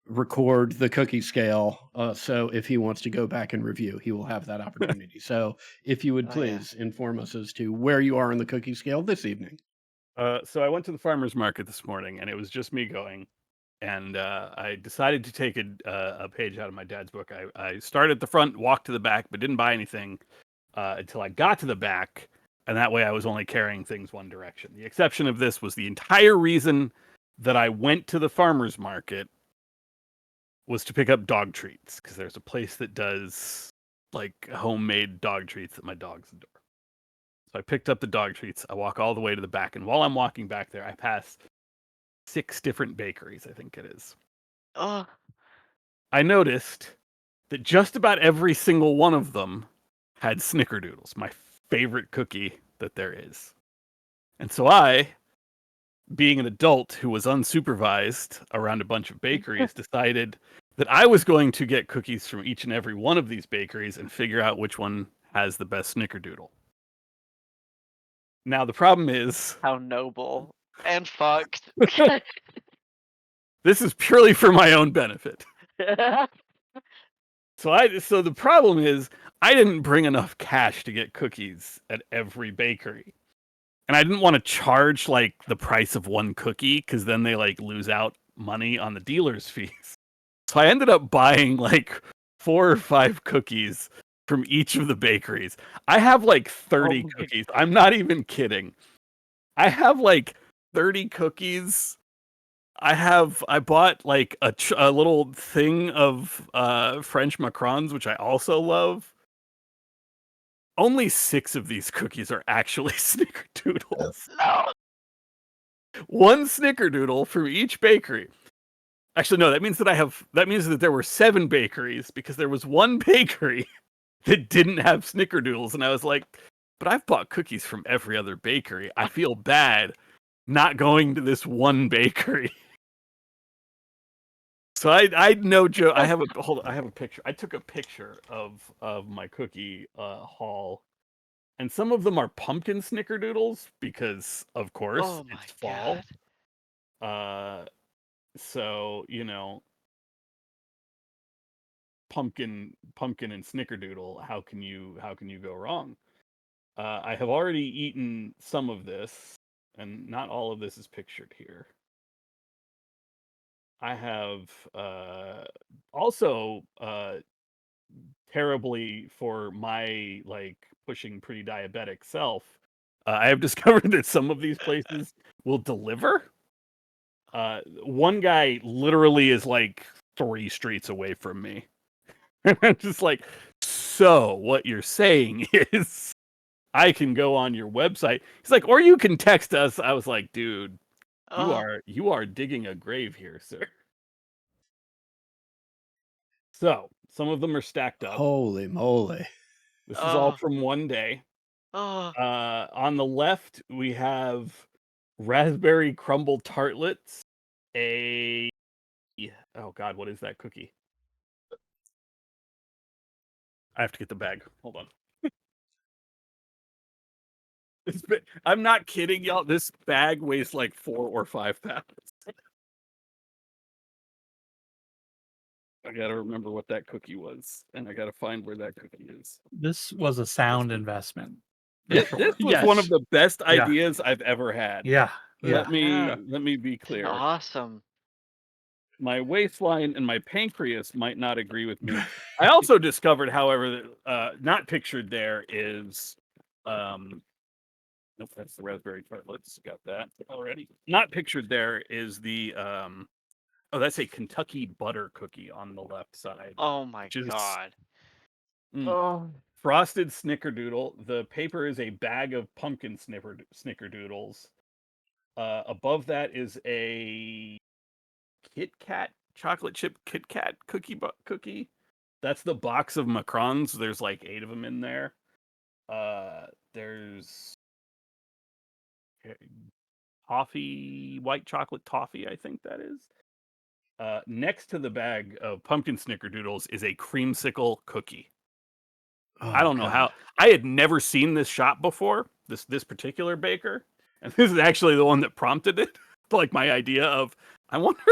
record the cookie scale. So if he wants to go back and review, he will have that opportunity. So if you would Oh, yeah. please inform us as to where you are in the cookie scale this evening. So I went to the farmer's market this morning, and it was just me going. And I decided to take a page out of my dad's book. I started at the front, walked to the back, but didn't buy anything until I got to the back. And that way I was only carrying things one direction. The exception of this was the entire reason that I went to the farmer's market was to pick up dog treats, because there's a place that does like homemade dog treats that my dogs adore. So I picked up the dog treats. I walk all the way to the back, and while I'm walking back there, I pass 6 different bakeries, I think it is. Oh, I noticed that just about every single one of them had snickerdoodles, my favorite cookie that there is. And so I, being an adult who was unsupervised around a bunch of bakeries, decided that I was going to get cookies from each and every one of these bakeries and figure out which one has the best snickerdoodle. Now, the problem is, how noble and fucked. this is purely for my own benefit. So the problem is, I didn't bring enough cash to get cookies at every bakery. And I didn't want to charge like the price of one cookie, because then they like lose out money on the dealer's fees. So I ended up buying like 4 or 5 cookies from each of the bakeries. I have like 30 cookies. I'm not even kidding. I have like 30 cookies. I bought like a little thing of French macarons, which I also love. Only 6 of these cookies are actually snickerdoodles. No. One snickerdoodle from each bakery. Actually, no, that means that there were 7 bakeries, because there was one bakery that didn't have snickerdoodles, and I was like, but I've bought cookies from every other bakery. I feel bad not going to this one bakery. So I no joke. I have a picture. I took a picture of my cookie haul, and some of them are pumpkin snickerdoodles, because of course Oh my it's fall. God. So pumpkin and snickerdoodle. How can you go wrong? I have already eaten some of this, and not all of this is pictured here. I have also terribly for my like pushing pretty diabetic self, I have discovered that some of these places will deliver. One guy literally is like 3 streets away from me. And I'm just like, so what you're saying is I can go on your website. He's like, or you can text us. I was like, dude, you are digging a grave here, sir. So some of them are stacked up. Holy moly. This is all from one day. Oh. On the left, we have raspberry crumble tartlets. Oh God, what is that cookie? I have to get the bag. Hold on. I'm not kidding, y'all. This bag weighs like 4 or 5 pounds. I gotta remember what that cookie was, and I gotta find where that cookie is. This was a sound investment. This was one of the best ideas I've ever had. Yeah. Let me be clear. Awesome. My waistline and my pancreas might not agree with me. I also discovered, however, that not pictured there is nope, that's the raspberry tartlets. Got that already. Not pictured there is the oh, that's a Kentucky butter cookie on the left side. Oh my God. Frosted snickerdoodle. The paper is a bag of pumpkin snickerdoodles. Above that is a Kit Kat chocolate chip Kit Kat cookie. That's the box of macarons. There's like 8 of them in there. There's toffee, white chocolate toffee, I think that is. Next to the bag of pumpkin snickerdoodles is a creamsicle cookie. Oh, I don't know how. I had never seen this shop before, this particular baker. And this is actually the one that prompted it. Like my idea of, I wonder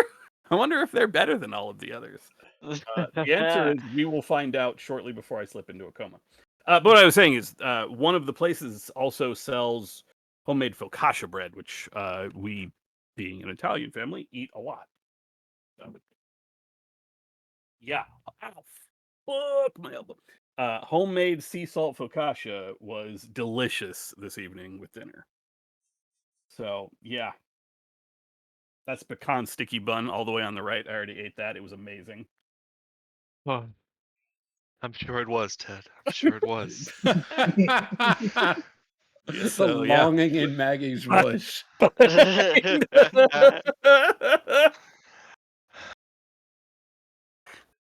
I wonder if they're better than all of the others. The answer is we will find out shortly before I slip into a coma. But what I was saying is one of the places also sells homemade focaccia bread, which we, being an Italian family, eat a lot. Yeah. Ow, fuck my elbow. Homemade sea salt focaccia was delicious this evening with dinner. So, yeah. That's pecan sticky bun all the way on the right. I already ate that. It was amazing. Oh, I'm sure it was, Ted. I'm sure it was. The So, yeah. longing in Maggie's voice.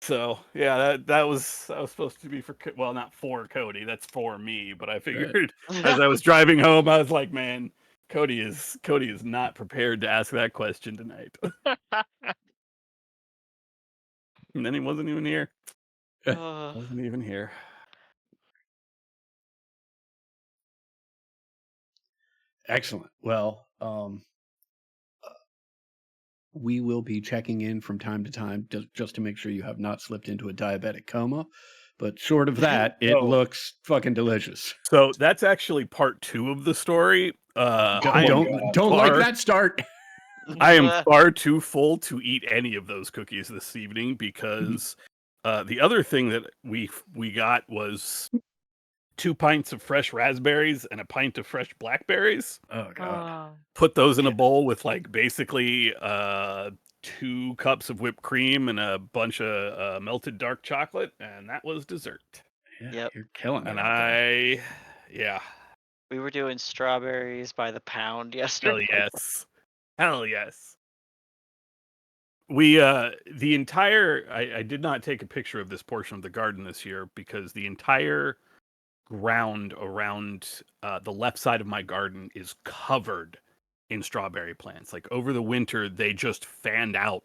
So yeah, that was supposed to be for not for Cody. That's for me. But I figured as I was driving home, I was like, man, Cody is not prepared to ask that question tonight. And then he wasn't even here. Wasn't even here. Excellent. Well, we will be checking in from time to time just to make sure you have not slipped into a diabetic coma. But short of that, it looks fucking delicious. So that's actually part 2 of the story. Don't like that start. I am far too full to eat any of those cookies this evening because the other thing that we got was 2 pints of fresh raspberries and a pint of fresh blackberries. Oh god! Put those in a bowl with like basically 2 cups of whipped cream and a bunch of melted dark chocolate, and that was dessert. Yeah, Yep. you're killing it. And we were doing strawberries by the pound yesterday. Hell yes. We the entire I did not take a picture of this portion of the garden this year because the entire ground around the left side of my garden is covered in strawberry plants. Like over the winter, they just fanned out,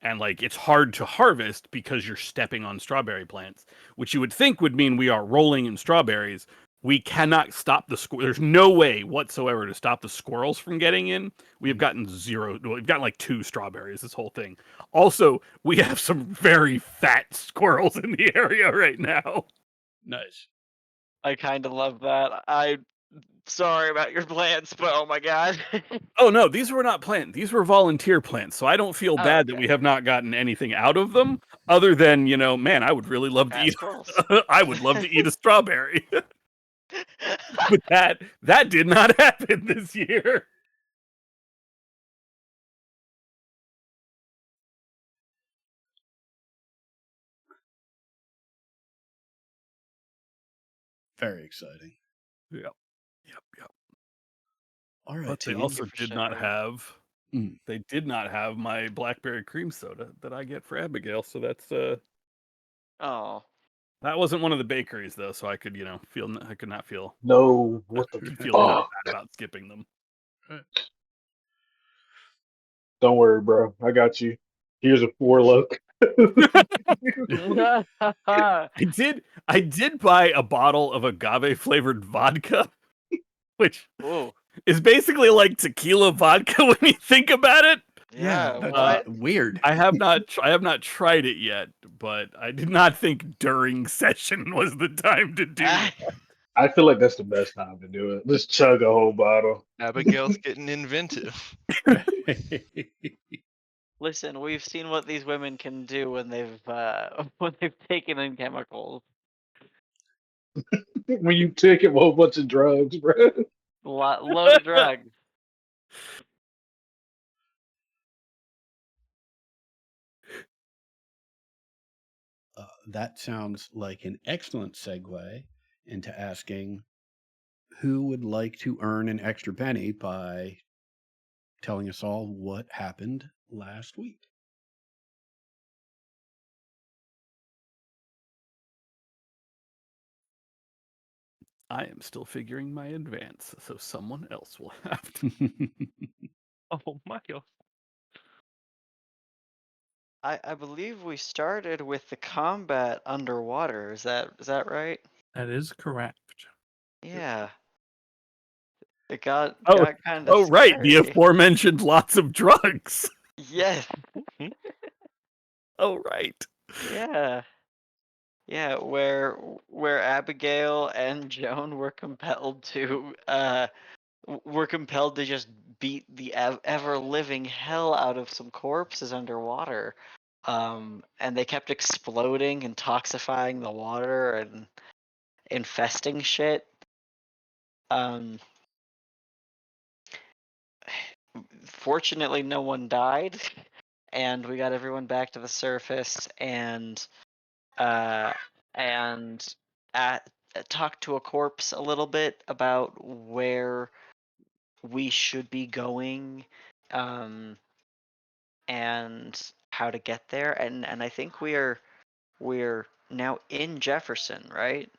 and like it's hard to harvest because you're stepping on strawberry plants, which you would think would mean we are rolling in strawberries. We cannot stop the there's no way whatsoever to stop the squirrels from getting in. We have gotten we've gotten like 2 strawberries this whole thing. Also, we have some very fat squirrels in the area right now. Nice. I kind of love that. I'm sorry about your plants, but oh my god. Oh no, these were not plants. These were volunteer plants. So I don't feel bad that we have not gotten anything out of them other than, man, I would really love to eat I would love to eat a strawberry. But that did not happen this year. Very exciting. Yep. All right. But they also did not have they did not have my blackberry cream soda that I get for Abigail, so that's Oh. That wasn't one of the bakeries though, so I could, I could not feel No, what the feel bad about skipping them. Don't worry, bro. I got you. Here's a 4 look. I did buy a bottle of agave flavored vodka, which is basically like tequila vodka when you think about it. Yeah, that's weird. I have not tried it yet, but I did not think during session was the time to do it. I feel like that's the best time to do it. Just chug a whole bottle. Abigail's getting inventive. Listen, we've seen what these women can do when they've taken in chemicals. When you take it with a whole bunch of drugs, bro. Load of drugs. That sounds like an excellent segue into asking who would like to earn an extra penny by telling us all what happened last week. I am still figuring my advance, so someone else will have to. Oh my god. I believe we started with the combat underwater. Is that right? That is correct. Yeah. It got Oh, kind of right, the aforementioned lots of drugs. Yes. Oh, right. Yeah. Yeah, where Abigail and Joan were compelled to just beat the ever living hell out of some corpses underwater. And they kept exploding and toxifying the water and infesting shit. Um, Fortunately, no one died, and we got everyone back to the surface uh, and at, talked to a corpse a little bit about where we should be going, um, and how to get there. And I think we're now in Jefferson, right?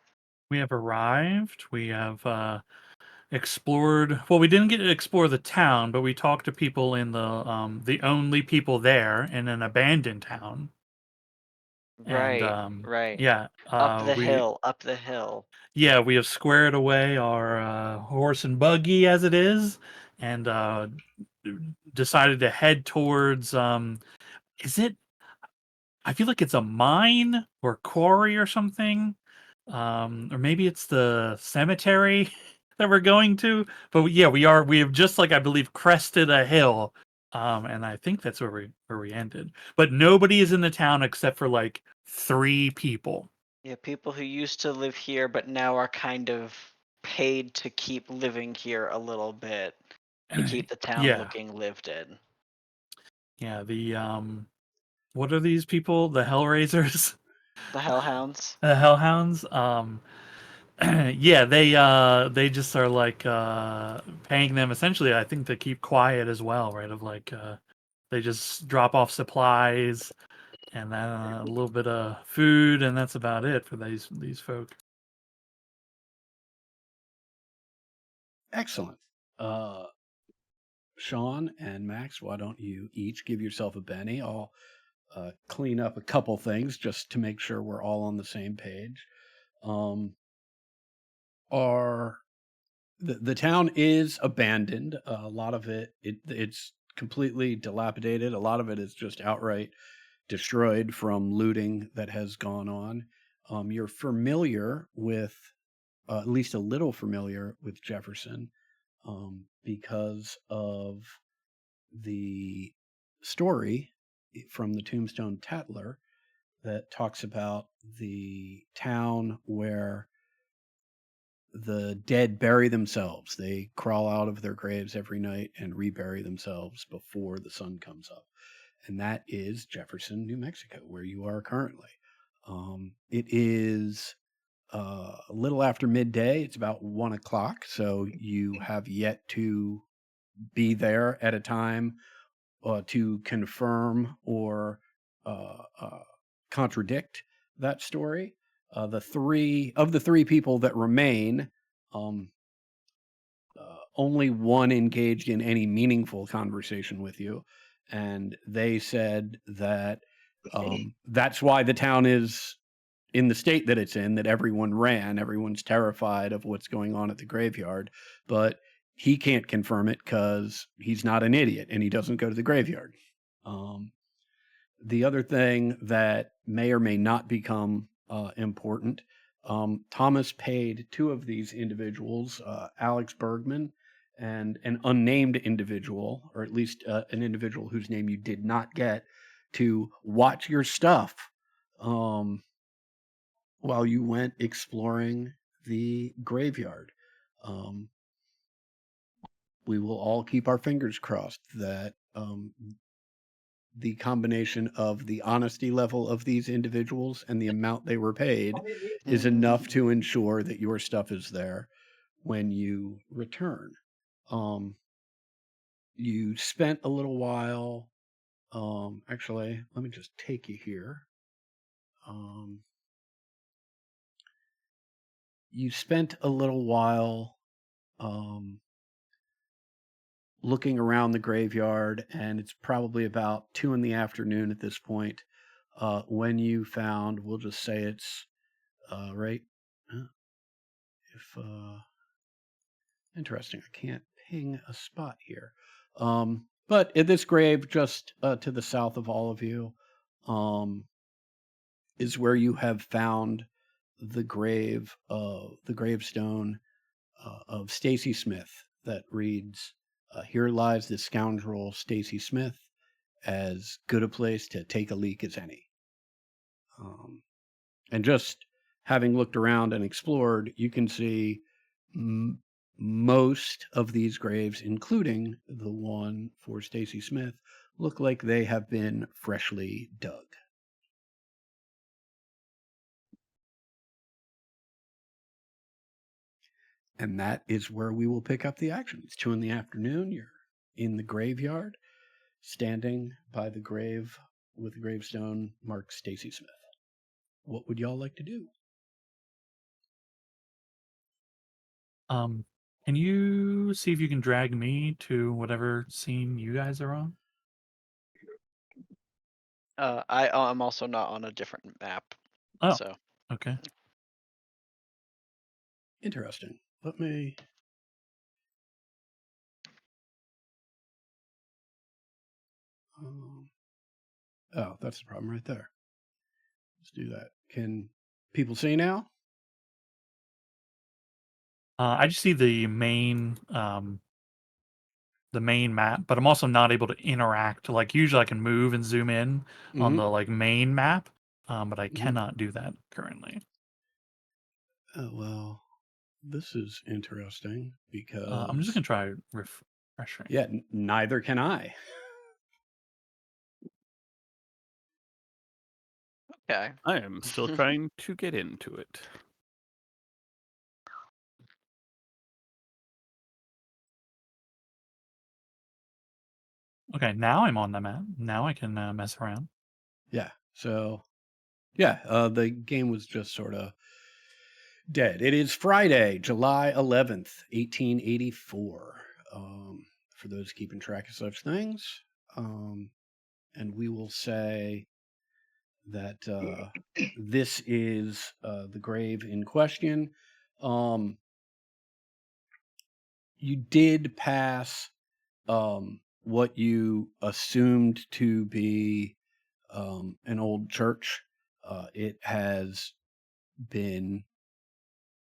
We have arrived. We have explored. Well, we didn't get to explore the town, but we talked to people in the only people there in an abandoned town. And Right, right. yeah, Up the we hill, up the hill. we have squared away our horse and buggy as it is, and decided to head towards. Is it? I feel like it's a mine or quarry or something. Or maybe it's the cemetery that we're going to. But yeah, we have just, like, I believe, crested a hill. And I think that's where we ended. But nobody is in the town except for like 3 people. Yeah, people who used to live here but now are kind of paid to keep living here a little bit to keep the town Yeah. looking lived in. Yeah, the what are these people? The Hellraisers? The Hellhounds. The Hellhounds? Yeah, they just are like paying them essentially, I think, to keep quiet as well, right? Of like they just drop off supplies and then a little bit of food, and that's about it for these folk. Excellent. Sean and Max, why don't you each give yourself a Benny? I'll clean up a couple things just to make sure we're all on the same page. Are the town is abandoned. A lot of it's completely dilapidated. A lot of it is just outright destroyed from looting that has gone on. You're familiar with, at least a little familiar with Jefferson, because of the story from the Tombstone Tattler that talks about the town where the dead bury themselves. They crawl out of their graves every night and rebury themselves before the sun comes up. And that is Jefferson, New Mexico, where you are currently. It is a little after midday. It's about 1 o'clock. So you have yet to be there at a time to confirm or contradict that story. The three people that remain, um, only one engaged in any meaningful conversation with you, and they said that that's why the town is in the state that it's in. That everyone ran, everyone's terrified of what's going on at the graveyard, but he can't confirm it because he's not an idiot and he doesn't go to the graveyard. Um, the other thing that may or may not become important, Thomas paid 2 of these individuals, Alex Bergman and an unnamed individual, or at least an individual whose name you did not get, to watch your stuff while you went exploring the graveyard. Um, we will all keep our fingers crossed that the combination of the honesty level of these individuals and the amount they were paid is enough to ensure that your stuff is there when you return. You spent a little while. Actually, let me just take you here. You spent a little while looking around the graveyard, and it's probably about 2 in the afternoon at this point, when you found, we'll just say it's right. If interesting, I can't ping a spot here. But in this grave, just to the south of all of you, is where you have found the gravestone of Stacey Smith that reads, "Here lies the scoundrel Stacey Smith, as good a place to take a leak as any." And just having looked around and explored, you can see most of these graves, including the one for Stacey Smith, look like they have been freshly dug. And that is where we will pick up the action. It's 2 p.m. You're in the graveyard, standing by the grave with the gravestone marked Stacey Smith. What would y'all like to do? Can you see if you can drag me to whatever scene you guys are on? I'm also not on a different map. Oh, So okay. Interesting. Let me. Oh, that's the problem right there. Let's do that. Can people see now? I just see the main map, but I'm also not able to interact. Like usually I can move and zoom in on the like main map, but I cannot do that currently. Oh, well, this is interesting because I'm just gonna try refreshing. Yeah, neither can I. okay. I am still trying to get into it. Okay, now I'm on the map. Now I can mess around. Yeah. So, yeah, the game was just sort of dead. It is Friday, July 11th, 1884. For those keeping track of such things. And we will say that this is the grave in question. You did pass what you assumed to be an old church. It has been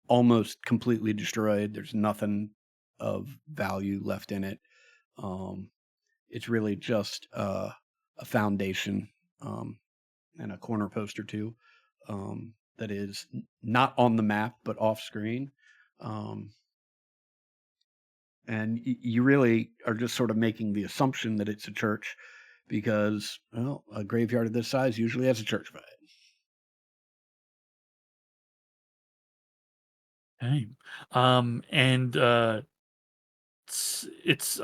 almost completely destroyed. There's nothing of value left in it. It's really just a foundation and a corner post or two that is not on the map but off screen. And you really are just sort of making the assumption that it's a church because, well, a graveyard of this size usually has a church by it. Okay. And it's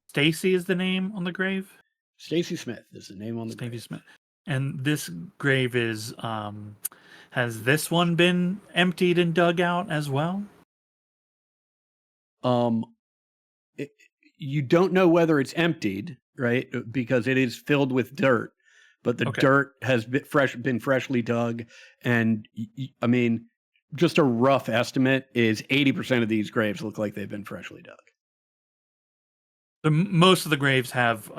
Stacy is the name on the grave. Stacey Smith is the name on the Stacey grave. Smith. And this grave is has this one been emptied and dug out as well? You don't know whether it's emptied, right? Because it is filled with dirt, but the dirt has been freshly dug. And I mean, just a rough estimate is 80% of these graves look like they've been freshly dug. Most of the graves have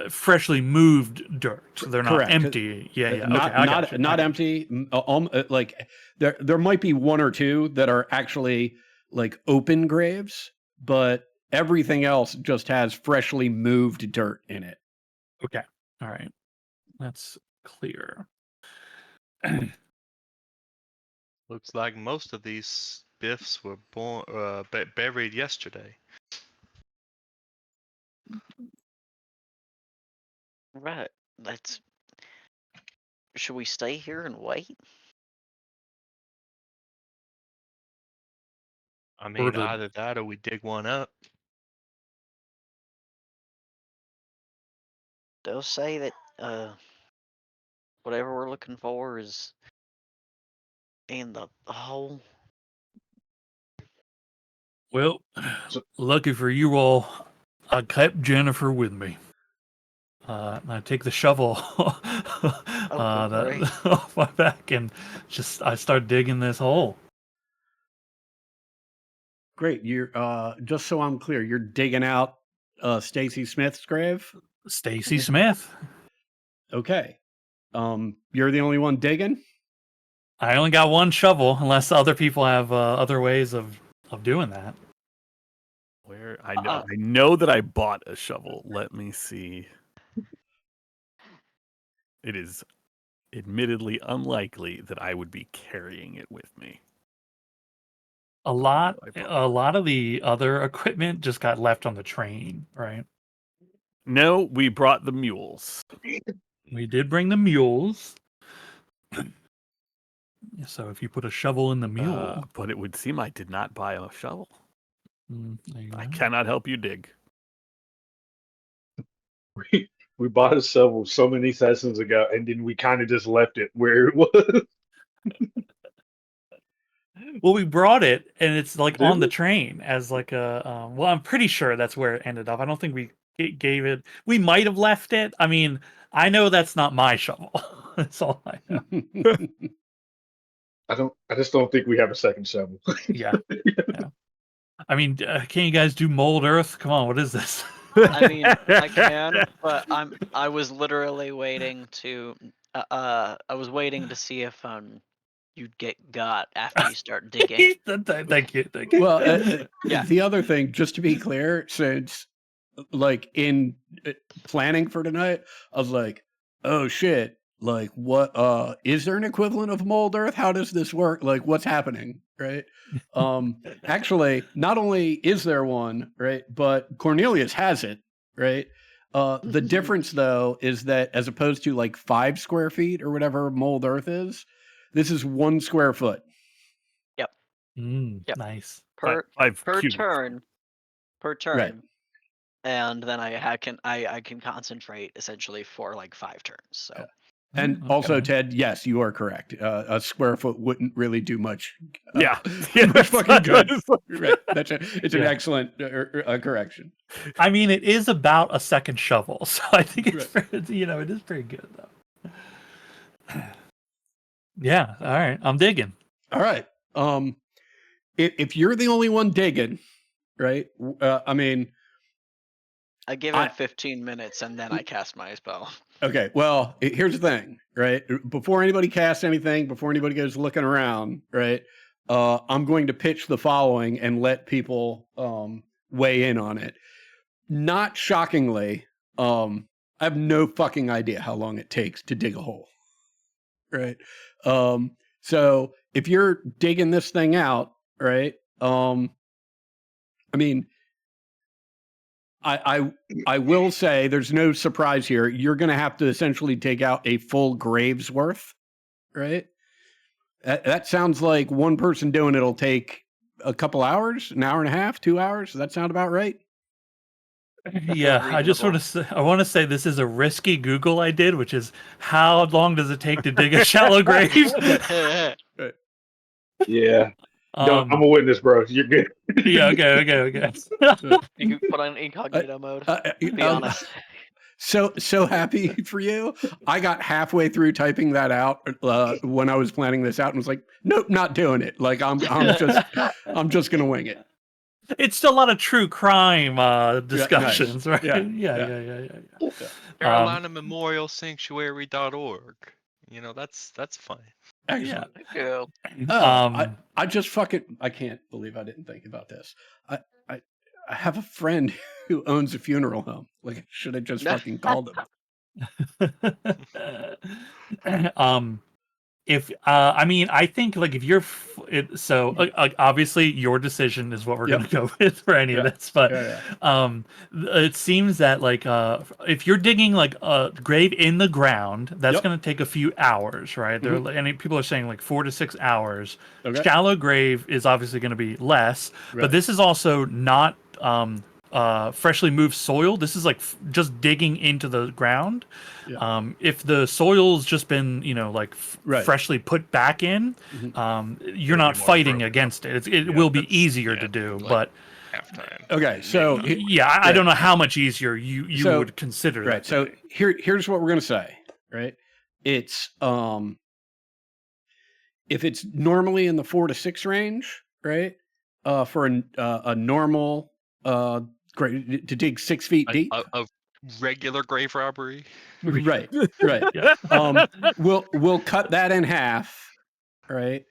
freshly moved dirt, so they're not Correct. empty. Yeah. Not empty. Like there might be one or two that are actually like open graves, but everything else just has freshly moved dirt in it. Okay. All right. That's clear. Looks like most of these Biffs were buried yesterday. Right. Should we stay here and wait? I mean, either that or we dig one up. They'll say that whatever we're looking for is in the hole. Well, lucky for you all, I kept Jennifer with me. I take the shovel off my back and I start digging this hole. Great. You're just so I'm clear, you're digging out Stacey Smith's grave? Stacey Smith. Okay. You're the only one digging? I only got one shovel, unless other people have other ways of doing that. Where I know that I bought a shovel. Let me see. It is admittedly unlikely that I would be carrying it with me. A lot of the other equipment just got left on the train, right? No, we brought the mules. We did bring the mules. So if you put a shovel in the mule, But it would seem I did not buy a shovel. there you I go. cannot help you dig. We bought a shovel so many sessions ago, and then we kind of just left it where it was. Well, we brought it, and it's like Did on the we? train as like a. Well, I'm pretty sure that's where it ended up. I don't think we gave it. We might have left it. I mean, I know that's not my shovel. That's all I know. I just don't think we have a second shovel. Yeah. I mean, can you guys do mold earth? Come on, what is this? I mean, I can, but I was literally waiting to I was waiting to see if you'd get got after you start digging. Thank you. Thank you. Well, Yeah. the other thing, just to be clear, since like in planning for tonight, I was like, oh shit, like what is there an equivalent of mold earth? How does this work? Like what's happening? Right. Actually, not only is there one, right, but Cornelius has it, right? The difference though is that as opposed to like 5 square feet or whatever mold earth is, this is 1 square foot. Yep. Nice. per Five per cubic turn, Right. and then I can concentrate essentially for like 5 turns. So Yeah. And also, Okay. Ted, yes, you are correct. A square foot wouldn't really do much. Yeah. Much fucking good. That's what- Right. It's an Yeah. excellent correction. I mean, it is about a second shovel, so I think it's pretty, it is pretty good though. Yeah. All right. I'm digging. All right. If you're the only one digging, right? I mean, I give it 15 minutes and then I cast my spell. okay. Well, here's the thing, right? Before anybody casts anything, before anybody goes looking around, right? I'm going to pitch the following and let people weigh in on it. Not shockingly, I have no fucking idea how long it takes to dig a hole. Right. So if you're digging this thing out, right? I mean, I will say there's no surprise here. You're going to have to essentially dig out a full grave's worth, right? That sounds like one person doing it'll take a couple hours, an hour and a half, 2 hours. Does that sound about right? Yeah, I just want to say, this is a risky Google I did, which is how long does it take to dig a shallow grave? Yeah. I'm a witness, bro. You're good. Yeah, okay. You can put on incognito mode. Be honest. So happy for you. I got halfway through typing that out when I was planning this out and was like, nope, not doing it. Like I'm just gonna wing it. It's still a lot of true crime discussions, nice. right? Yeah. Carolina Memorial Sanctuary.org. That's fine. Excellent. Yeah. I just fucking I can't believe I didn't think about this. I have a friend who owns a funeral home. Like, should have just fucking called him. If I mean, I think like if you're obviously your decision is what we're gonna go with for any of this, but it seems that like if you're digging like a grave in the ground, that's gonna take a few hours, right? And people are saying like 4 to 6 hours. Shallow grave is obviously going to be less, but this is also not freshly moved soil. This is like just digging into the ground. If the soil's just been freshly put back in, you're not fighting against it. It will be easier to do, like but halftime. Okay, so I don't know how much easier you would consider that. So here's what we're gonna say. Right, it's if it's normally in the 4 to 6 range, right, for a normal great to dig 6 feet deep. A regular grave robbery. Right. Yeah. We'll cut that in half, right?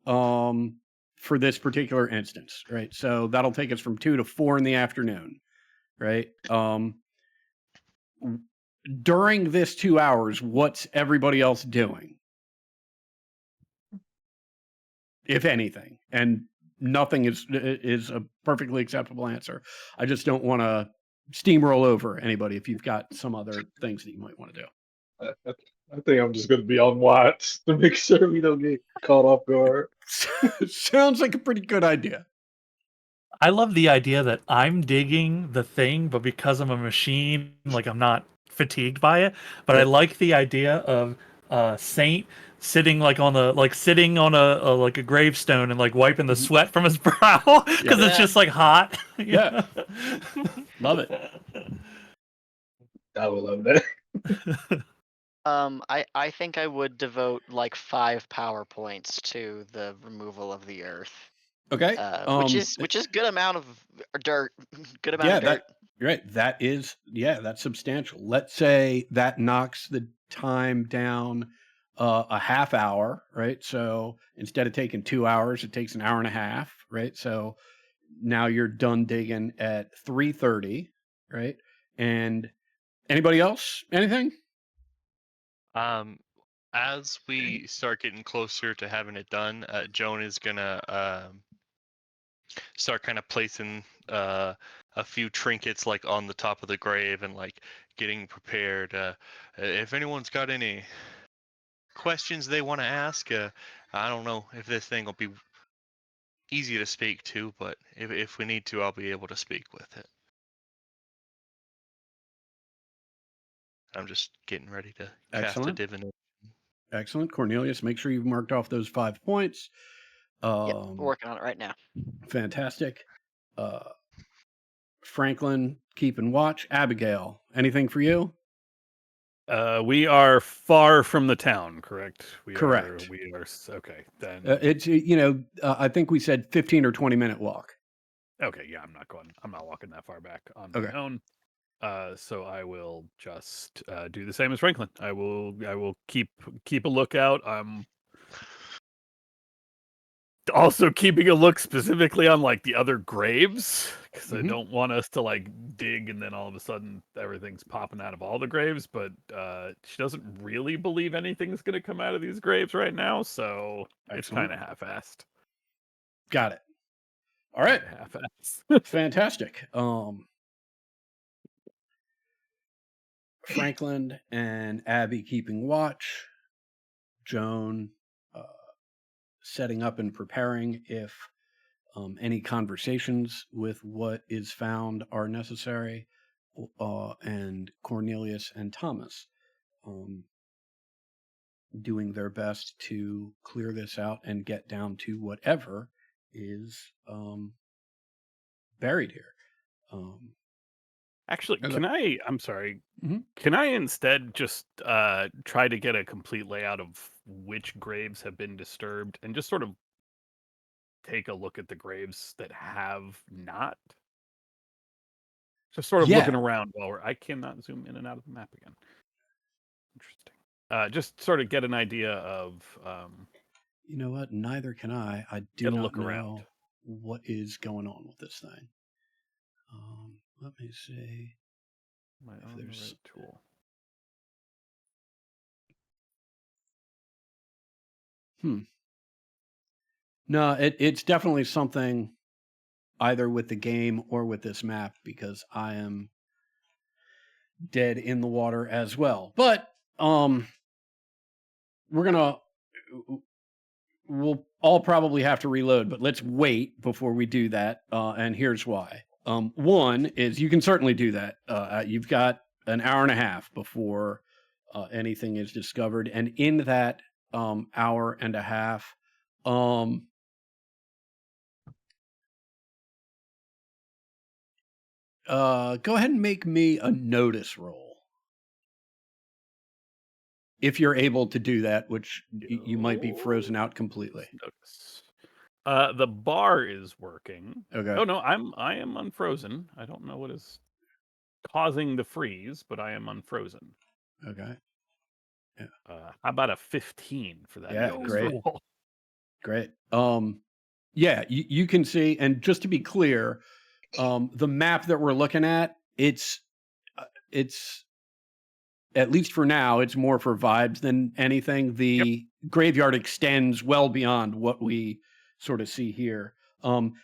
For this particular instance, right? So that'll take us from 2 to 4 in the afternoon, right? During this 2 hours, what's everybody else doing? If anything, and nothing is a perfectly acceptable answer. I just don't want to steamroll over anybody if you've got some other things that you might want to do. I think I'm just going to be on watch to make sure we don't get caught off guard. Sounds like a pretty good idea. I love the idea that I'm digging the thing, but because I'm a machine, like I'm not fatigued by it. But I Yep. like the idea of Saint sitting like on a like a gravestone and like wiping the sweat from his brow because it's Yeah. just like hot. Yeah. Love it. I would love that. I think I would devote like 5 PowerPoints to the removal of the earth. Okay. Which is good amount of dirt. Good amount Yeah, of dirt. that is, that's substantial. Let's say that knocks the time down a half hour, right? So instead of taking 2 hours, it takes an hour and a half, right? So now you're done digging at 3:30, right? And anybody else? Anything? As we start getting closer to having it done, Joan is gonna start kind of placing a few trinkets like on the top of the grave and like getting prepared. If anyone's got any questions they want to ask, I don't know if this thing will be easy to speak to, but if we need to, I'll be able to speak with it. I'm just getting ready to cast a Excellent. divination. Excellent. Cornelius, make sure you've marked off those 5 points. Yep, we're working on it right now. Fantastic. Franklin, keeping watch. Abigail, anything for you? We are far from the town, correct? Correct. We are okay. Then It's I think we said 15 or 20-minute walk. okay, yeah, I'm not walking that far back on Okay. my own. So I will just do the same as Franklin. I will keep a lookout. I'm also keeping a look specifically on like the other graves because I Mhm. don't want us to like dig and then all of a sudden everything's popping out of all the graves. But she doesn't really believe anything's going to come out of these graves right now, so it's Excellent. kind of half-assed. Got it. All right. Half-assed. Fantastic. Franklin and Abby keeping watch. Joan setting up and preparing if any conversations with what is found are necessary, and Cornelius and Thomas doing their best to clear this out and get down to whatever is buried here. Actually, Okay. I'm sorry. Mhm. Can I instead just try to get a complete layout of which graves have been disturbed and just sort of take a look at the graves that have not? Just sort of looking Yeah. around while I cannot zoom in and out of the map again. Interesting. Just sort of get an idea of You know what? Neither can I. I do get a not look know around. what is going on with this thing. Let me see Am I if on the there's. right tool? No, it's definitely something either with the game or with this map because I am dead in the water as well. But we're gonna we'll all probably have to reload, but let's wait before we do that. And here's why. One is you can certainly do that. You've got an hour and a half before anything is discovered, and in that hour and a half, go ahead and make me a notice roll. If you're able to do that, which you might be frozen out completely. Notice. The bar is working. Okay. Oh no, I am unfrozen. I don't know what is causing the freeze, but I am unfrozen. Okay. How about a 15 for that? Yeah, bonus great. roll? Great. Yeah, you can see, and just to be clear, the map that we're looking at, it's at least for now, it's more for vibes than anything. The graveyard extends well beyond what we sort of see here.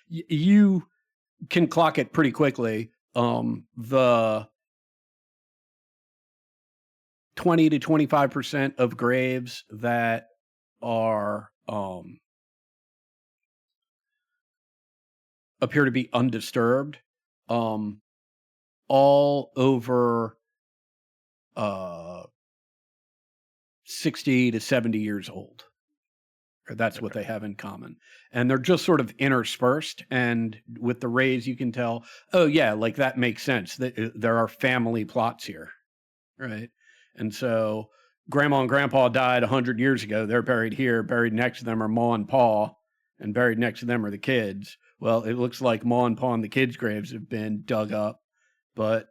You can clock it pretty quickly. The 20 to 25% of graves that are appear to be undisturbed, all over 60 to 70 years old. Or that's what they have in common. And they're just sort of interspersed. And with the rays, you can tell, oh, yeah, like that makes sense. There are family plots here. Right. And so grandma and grandpa died 100 years ago. They're buried here. Buried next to them are ma and pa. And buried next to them are the kids. Well, it looks like ma and pa and the kids' graves have been dug up. But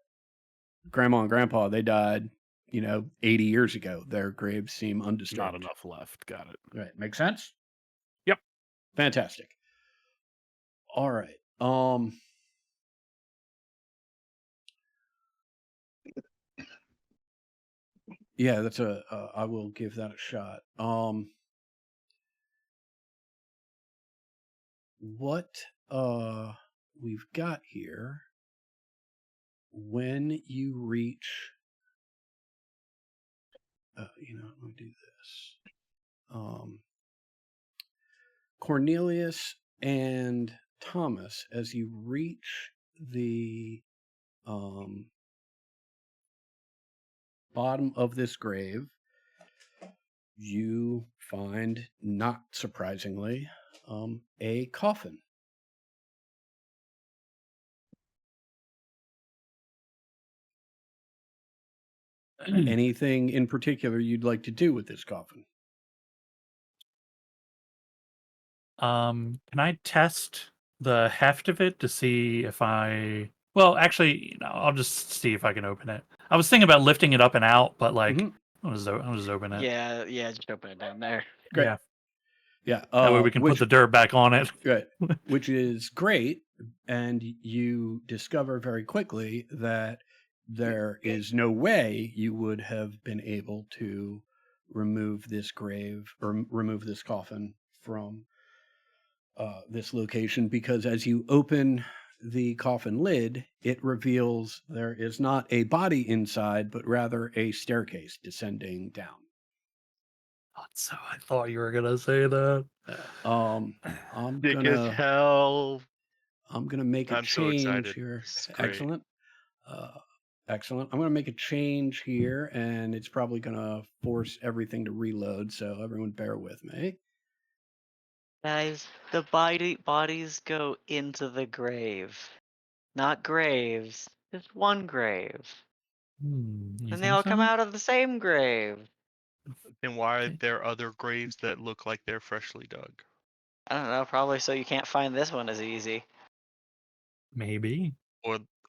grandma and grandpa, they died, 80 years ago. Their graves seem undisturbed. Not enough left. Got it. Right. Make sense? Yep. Fantastic. All right. Yeah, that's I will give that a shot. What we've got here, when you reach, let me do this. Cornelius and Thomas, as you reach the bottom of this grave, you find, not surprisingly, a coffin. Anything in particular you'd like to do with this coffin? Can I test the heft of it to see if well, actually, I'll just see if I can open it. I was thinking about lifting it up and out, but I'll just open it. Yeah, just open it down there. Great. Yeah. Yeah. That way we can put the dirt back on it. Right. Which is great. And you discover very quickly that there is no way you would have been able to remove this grave or remove this coffin from this location, because as you open the coffin lid, it reveals there is not a body inside, but rather a staircase descending down. So I thought you were gonna say that. I'm Dick as hell. I'm gonna make a I'm so change excited. here. This is great. Excellent. Excellent. I'm gonna make a change here, and it's probably gonna force everything to reload. So everyone, bear with me. Guys, the bodies go into the grave. Not graves. Just one grave. You And they think all come so? out of the same grave. Then why are Okay. there other graves that look like they're freshly dug? I don't know, probably so you can't find this one as easy. Maybe.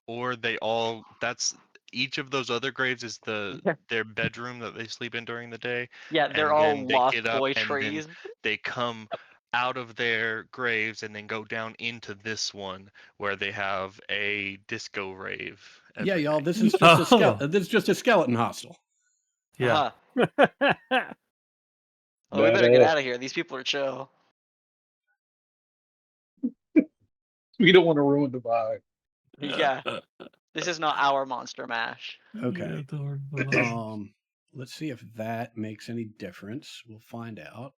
Or they all that's each of those other graves is their bedroom that they sleep in during the day. Yeah, they're And all then they lost get up boy and then trees. they come out of their graves and then go down into this one where they have a disco rave. Yeah, every y'all. night. This is just Oh. this is just a skeleton hostel. Yeah. Uh-huh. Well, we better get Badass. out of here. These people are chill. We don't want to ruin the vibe. Yeah. This is not our monster mash. Okay. Yeah, Let's see if that makes any difference. We'll find out.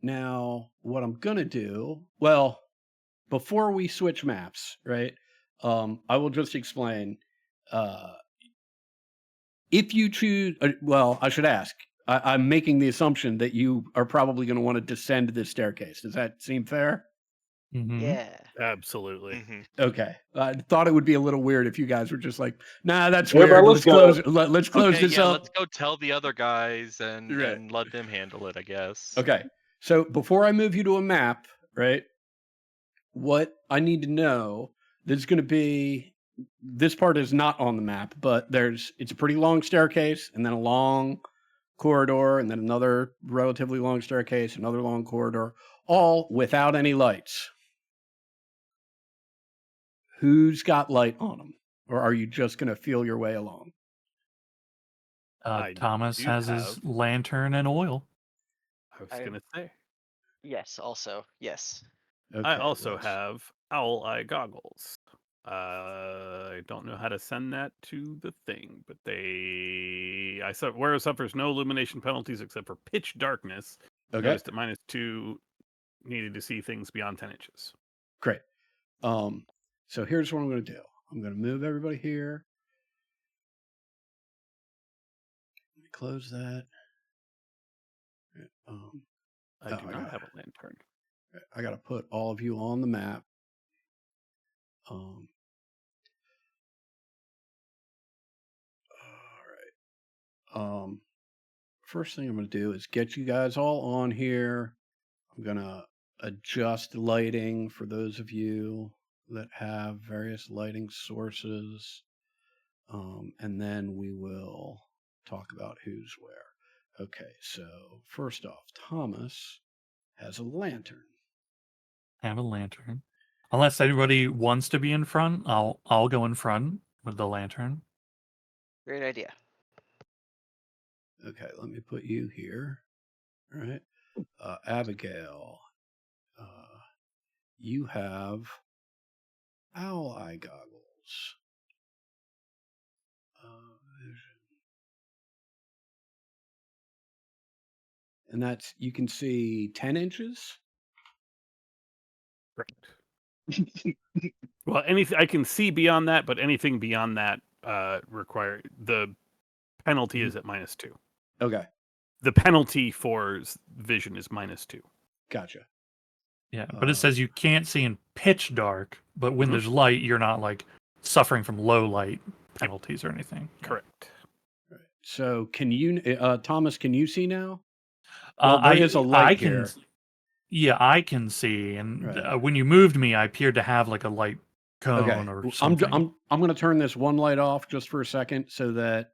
Now, what I'm gonna do, well, before we switch maps, right? I will just explain. If you choose, well, I should ask. I'm making the assumption that you are probably going to want to descend this staircase. Does that seem fair? Mm-hmm. Yeah. Absolutely. Okay. I thought it would be a little weird if you guys were just like, nah, that's Everybody, weird. let's go. Let's close Okay, this yeah, up. let's go tell the other guys and Right. and let them handle it, I guess. Okay. So before I move you to a map, right? What I need to know, there's going to be, this part is not on the map, but it's a pretty long staircase and then a long corridor and then another relatively long staircase, another long corridor, all without any lights. Who's got light on them? Or are you just going to feel your way along? I Thomas do has have- his lantern and oil. I was I- gonna say. Yes, also. Yes. Okay, I also let's- have owl eye goggles. I don't know how to send that to the thing, but where it suffers no illumination penalties except for pitch darkness. Okay, Noticed at -2 needed to see things beyond 10 inches. great. So here's what I'm going to do. I'm going to move everybody here. Let me close that. I Oh, do I not got have a lantern. I got to put all of you on the map. All right. First thing I'm going to do is get you guys all on here. I'm going to adjust lighting for those of you that have various lighting sources. And then we will talk about who's where. Okay, so first off, Thomas has a lantern. I have a lantern. Unless anybody wants to be in front, I'll go in front with the lantern. Great idea. Okay, let me put you here. All right. Abigail, you have owl eye goggles. Vision. And that's, you can see 10 inches. Correct. Well, anything I can see beyond that, but anything beyond that the penalty is at -2. Okay, The penalty for vision is -2. gotcha. Yeah, but it says you can't see in pitch dark, but when Mhm. there's light, you're not like suffering from low light penalties or anything. Yeah. Correct. Right. So can you, Thomas, can you see now? Well, there I is a light I can, here. yeah, I can see, and Right. when you moved me, I appeared to have like a light cone Okay, or I'm something. going to turn this one light off just for a second so that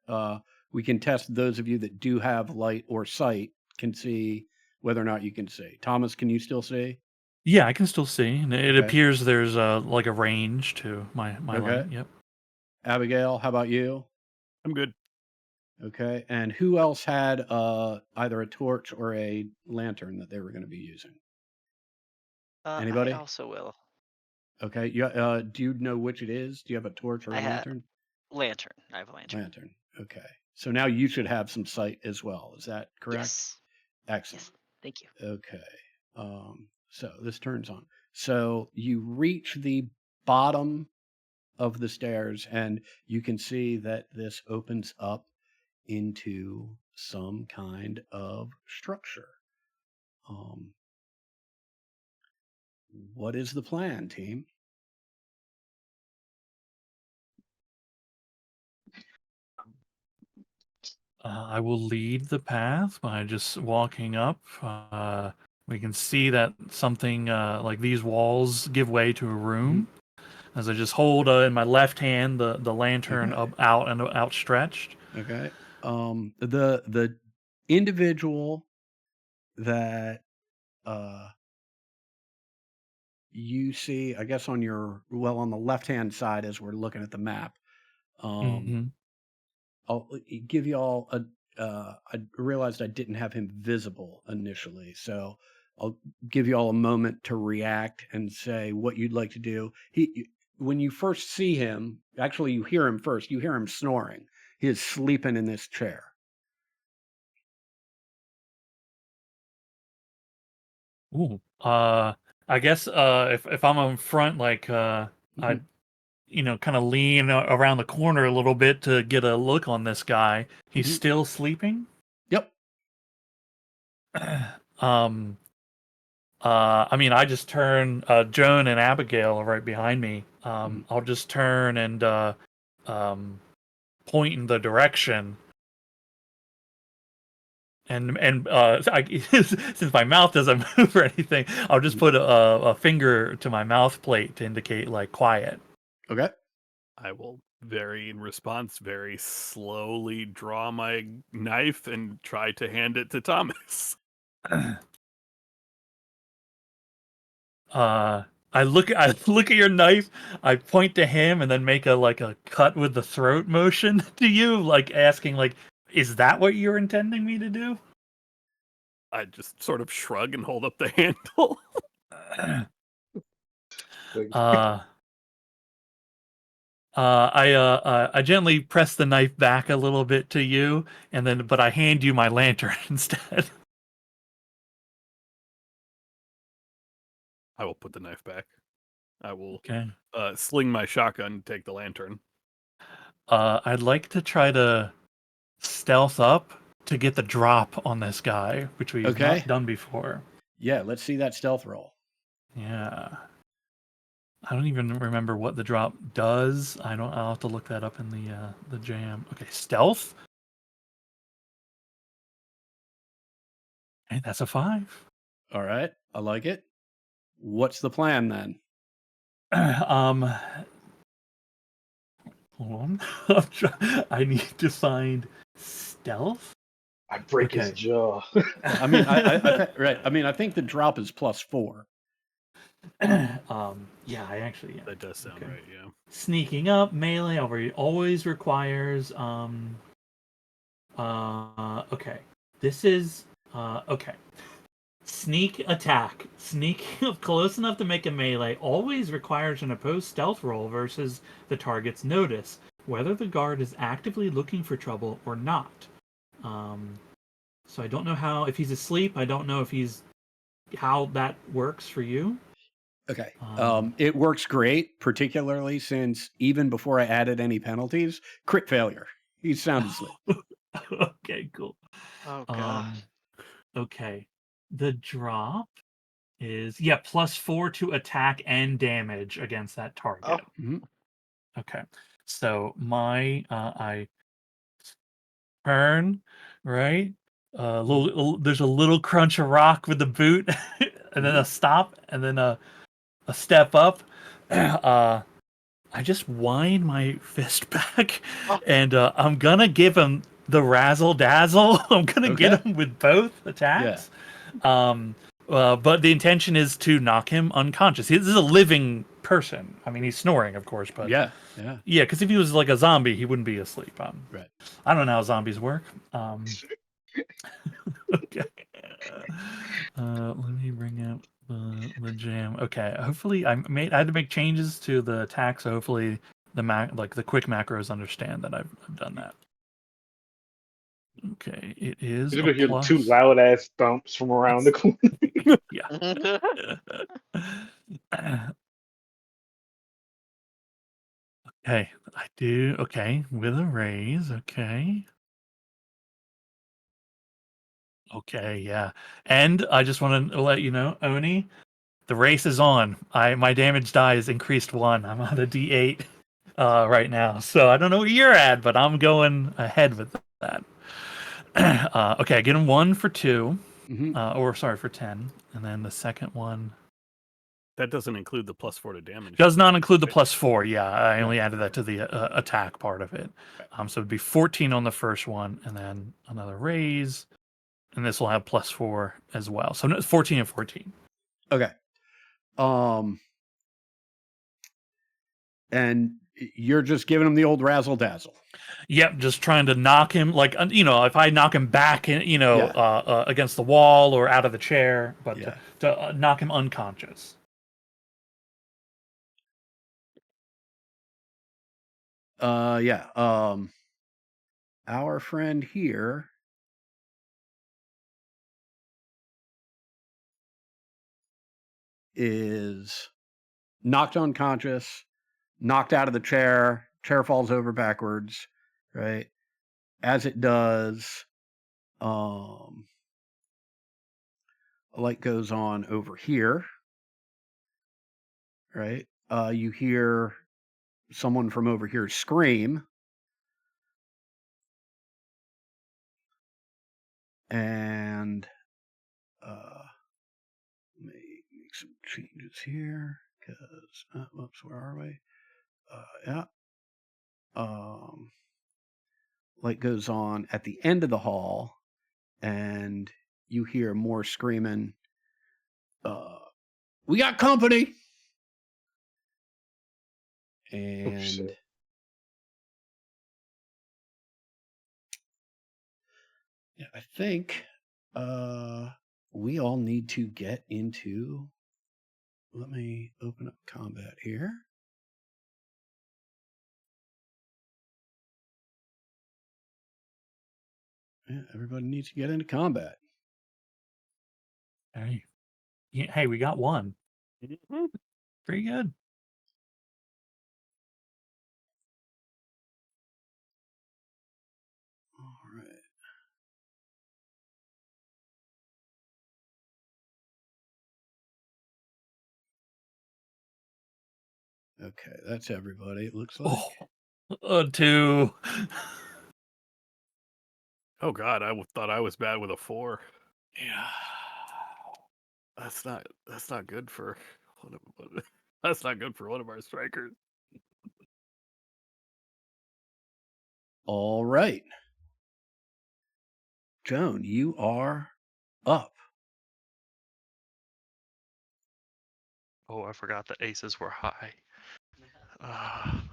we can test those of you that do have light or sight can see whether or not you can see. Thomas, can you still see? Yeah, I can still see, and it Okay. appears there's like a range to my Okay. light. Yep. Abigail, how about you? I'm good. Okay, and who else had either a torch or a lantern that they were going to be using? Anybody? I also will. Okay, do you know which it is? Do you have a torch or a I have lantern? lantern. I have a lantern. Lantern. Okay, so now you should have some sight as well. Is that correct? Yes. Excellent. Yes. Thank you. Okay. So this turns on. So you reach the bottom of the stairs and you can see that this opens up into some kind of structure. What is the plan, team? I will lead the path by just walking up. We can see that something like these walls give way to a room. As I just hold in my left hand the lantern Okay. up out and outstretched. Okay. The individual that you see, I guess on the left-hand side as we're looking at the map. Mm-hmm. I'll give you all I realized I didn't have him visible initially, so I'll give you all a moment to react and say what you'd like to do. When you first see him, actually you hear him first. You hear him snoring. He is sleeping in this chair. Ooh. I guess if I'm in front, like I'd kind of lean around the corner a little bit to get a look on this guy. He's Mhm. still sleeping. Yep. I mean, I just turn. Joan and Abigail are right behind me. I'll just turn and point in the direction, since my mouth doesn't move or anything, I'll just put a finger to my mouth plate to indicate like quiet. Okay. I will in response, very slowly draw my knife and try to hand it to Thomas. I look at your knife, I point to him, and then make a cut with the throat motion to you, like asking, like, is that what you're intending me to do? I just sort of shrug and hold up the handle. I gently press the knife back a little bit to you, but I hand you my lantern instead. I will put the knife back. I will Okay. sling my shotgun and take the lantern. I'd like to try to stealth up to get the drop on this guy, which we've Okay. not done before. Yeah, let's see that stealth roll. Yeah. I don't even remember what the drop does. I'll have to look that up in the jam. Okay, stealth. Hey, that's a 5. All right. I like it. What's the plan then? Hold on. I need to find stealth. I break his Okay. jaw. I mean, right. I mean, I think the drop is +4. Yeah, I actually. Yeah. That does sound Okay. right, yeah. Sneaking up, melee always requires okay. This is okay. Sneak attack. Sneak close enough to make a melee always requires an opposed stealth roll versus the target's notice, whether the guard is actively looking for trouble or not. So I don't know if he's asleep. I don't know how that works for you. Okay. It works great, particularly since even before I added any penalties, crit failure. He's sound asleep. Okay, cool. Oh god. Okay. The drop is +4 to attack and damage against that target. Oh. Mhm. Okay. So I turn, right? There's a little crunch of rock with the boot, and then a stop, and then a step up. I just wind my fist back, Oh. and I'm gonna give him the razzle dazzle. I'm gonna get him with both attacks. But the intention is to knock him unconscious. This is a living person. I mean, he's snoring, of course, but Yeah. because if he was like a zombie, he wouldn't be asleep. Right. I don't know how zombies work. Okay. Let me bring up the jam. Okay. Hopefully, I had to make changes to the attack, so hopefully the quick macros understand that I've done that. Okay, it is You're a gonna hear plus. 2 loud ass thumps from around the corner. Yeah. Okay, I do. Okay, with a raise. Okay. Okay, yeah. And I just want to let you know, Oni, the race is on. My damage die is increased 1. I'm on a D8 right now. So I don't know where you're at, but I'm going ahead with that. Okay, I get him 1 for 2. Or sorry, for 10. And then the second one That doesn't include the +4 to damage. does not include the +4. Yeah, I only added that to the attack part of it. So it'd be 14 on the first one, and then another raise, and this will have +4 as well. So it's 14 and 14. Okay. And you're just giving him the old razzle dazzle. Yep, just trying to knock him, like, if I knock him back, against the wall or out of the chair, but to knock him unconscious. Our friend here is knocked unconscious, knocked out of the chair falls over backwards, right? As it does, a light goes on over here, right? You hear someone from over here scream. And let me make some changes here because, whoops, where are we? Yeah. Light goes on at the end of the hall, and you hear more screaming. We got company. And shit. yeah, I think we all need to get into. Let me open up combat here. Yeah, everybody needs to get into combat. Hey, yeah, hey, we got one. Pretty good. All right. Okay, that's everybody. It looks like. Two. Oh God, thought I was bad with a 4. Yeah. That's not good for that's not good for one of our strikers. All right, Joan, you are up. Oh, I forgot the aces were high. Ah.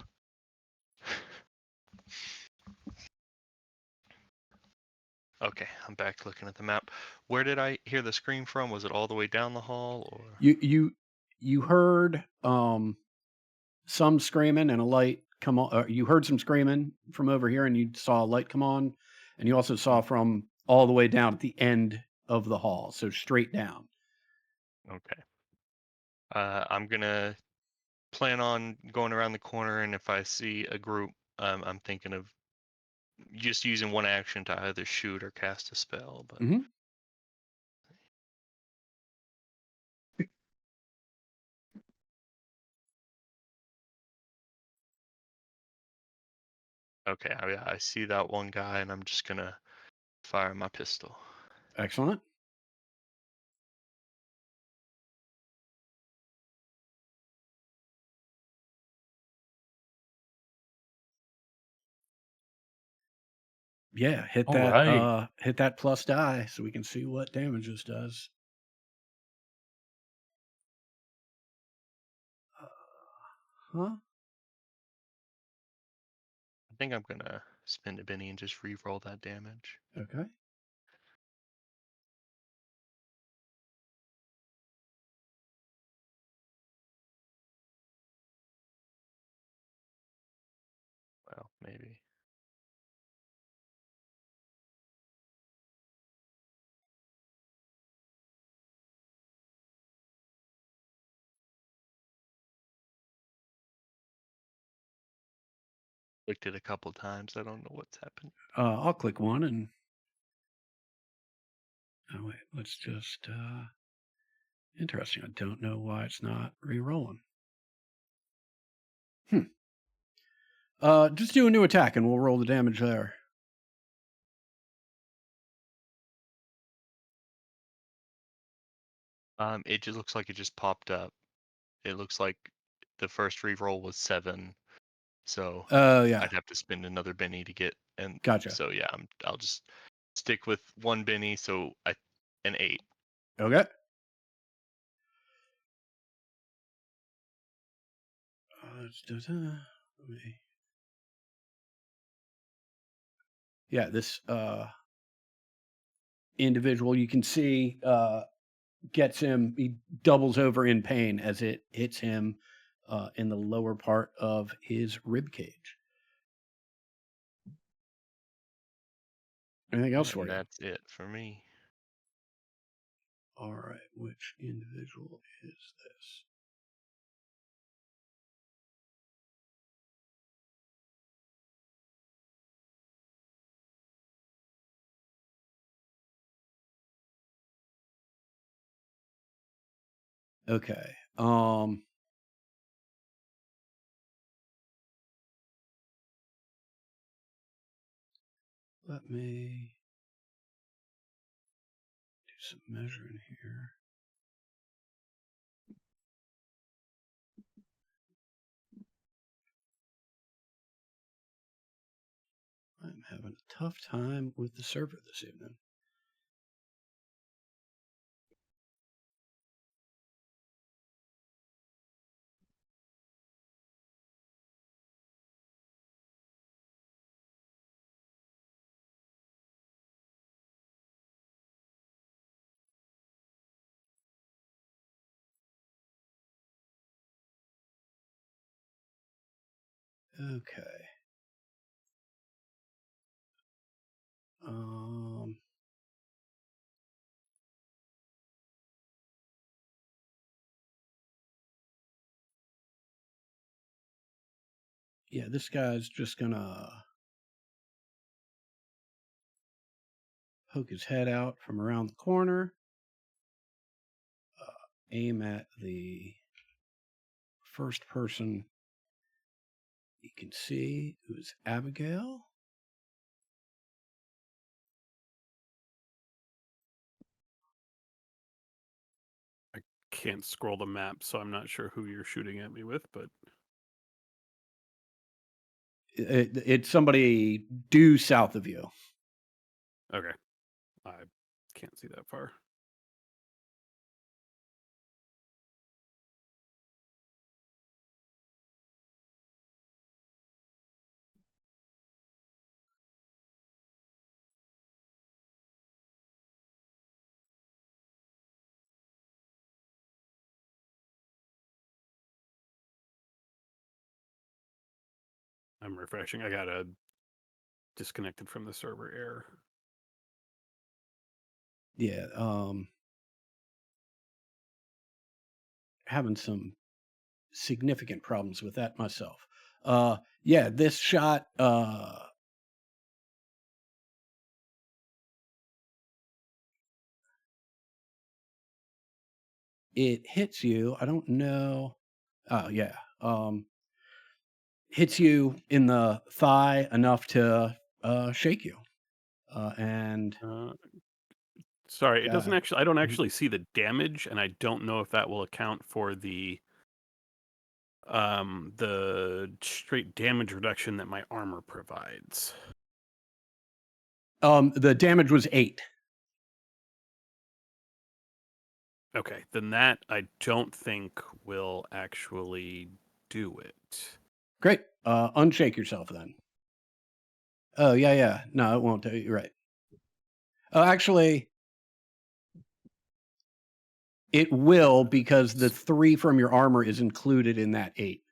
Okay, I'm back looking at the map. Where did I hear the scream from? Was it all the way down the hall, or? You heard some screaming and a light come on. You heard some screaming from over here, and you saw a light come on, and you also saw from all the way down at the end of the hall, so straight down. Okay. I'm gonna plan on going around the corner, and if I see a group, I'm thinking of just using one action to either shoot or cast a spell. But Mm-hmm. okay, I see that one guy, and I'm just gonna fire my pistol. Excellent. Yeah, hit All that right. hit that plus die so we can see what damage this does. Huh? I think I'm gonna spend a Benny and just re-roll that damage. Okay. Well, maybe. Clicked it a couple times. I don't know what's happened. I'll click one and oh wait, let's just interesting. I don't know why it's not re-rolling. Just do a new attack and we'll roll the damage there. It just looks like it just popped up. It looks like the first re-roll was 7, so Oh yeah. I'd have to spend another Benny to get, and Gotcha. so yeah, I'll just stick with one Benny, so an 8. Okay. Let me... Yeah, this individual you can see gets him. He doubles over in pain as it hits him in the lower part of his rib cage. Anything else for And you? that's it for me. All right, which individual is this? Okay. Let me some measuring here. I'm having a tough time with the server this evening. Okay. Yeah, this guy's just gonna poke his head out from around the corner, aim at the first person you can see, who's Abigail. I can't scroll the map, so I'm not sure who you're shooting at me with, but It's somebody due south of you. okay. I can't see that far. I'm refreshing. I got a disconnected from the server error. Yeah, having some significant problems with that myself. Yeah, this shot, it hits you. I don't know. Oh, yeah. Hits you in the thigh enough to shake you. And Sorry, it doesn't God. actually. I don't actually see the damage, and I don't know if that will account for the straight damage reduction that my armor provides. The damage was 8. Okay, then that I don't think will actually do it. Great. Unshake yourself then. Oh, yeah. No, it won't do. You're right. Actually, it will, because the 3 from your armor is included in that 8.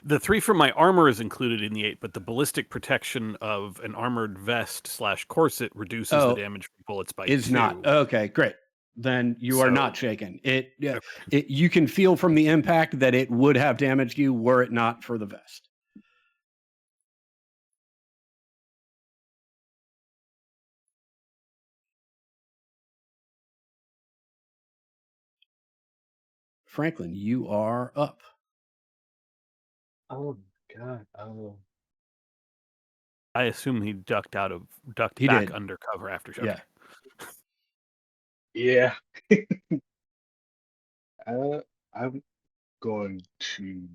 The 3 from my armor is included in the 8, but the ballistic protection of an armored vest / corset reduces the damage from bullets by 2. Is not. Okay, great. Then you are not shaken. Okay. You can feel from the impact that it would have damaged you were it not for the vest. Franklin, you are up. Oh God. Oh. I assume he ducked He back did. under cover after. Yeah. Yeah. I'm going to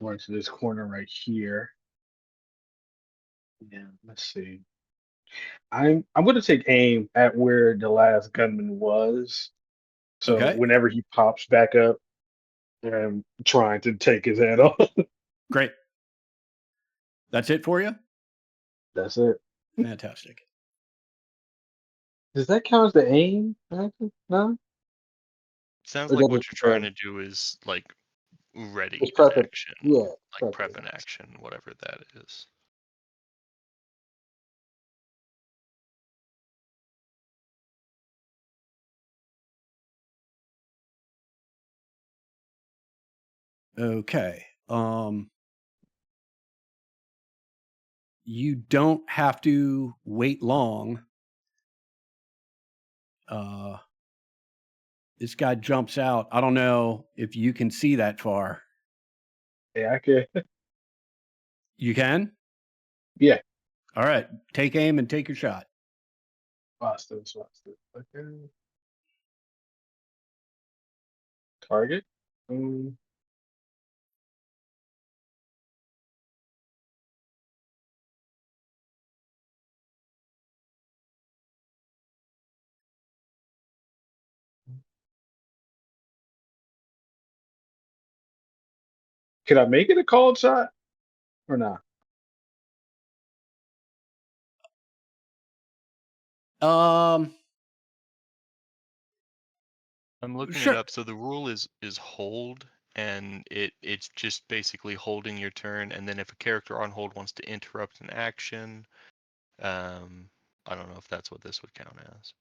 run to this corner right here. Yeah, let's see. I'm going to take aim at where the last gunman was. So Okay. whenever he pops back up, I'm trying to take his head off. Great. That's it for you? That's it. Fantastic. Does that count as the aim? No. Sounds Or like that what is, you're trying to do is like ready it's in prep it. action, Yeah, like prep prep it. in action, whatever that is. Okay. You don't have to wait long. This guy jumps out. I don't know if you can see that far. Yeah, I can. You can? Yeah. All right. Take aim and take your shot. Watch this. Watch this. Okay. Target. Um, could I make it a cold shot or not? Um, I'm looking it sure. up. So the rule is hold, and it's just basically holding your turn, and then if a character on hold wants to interrupt an action, I don't know if that's what this would count as.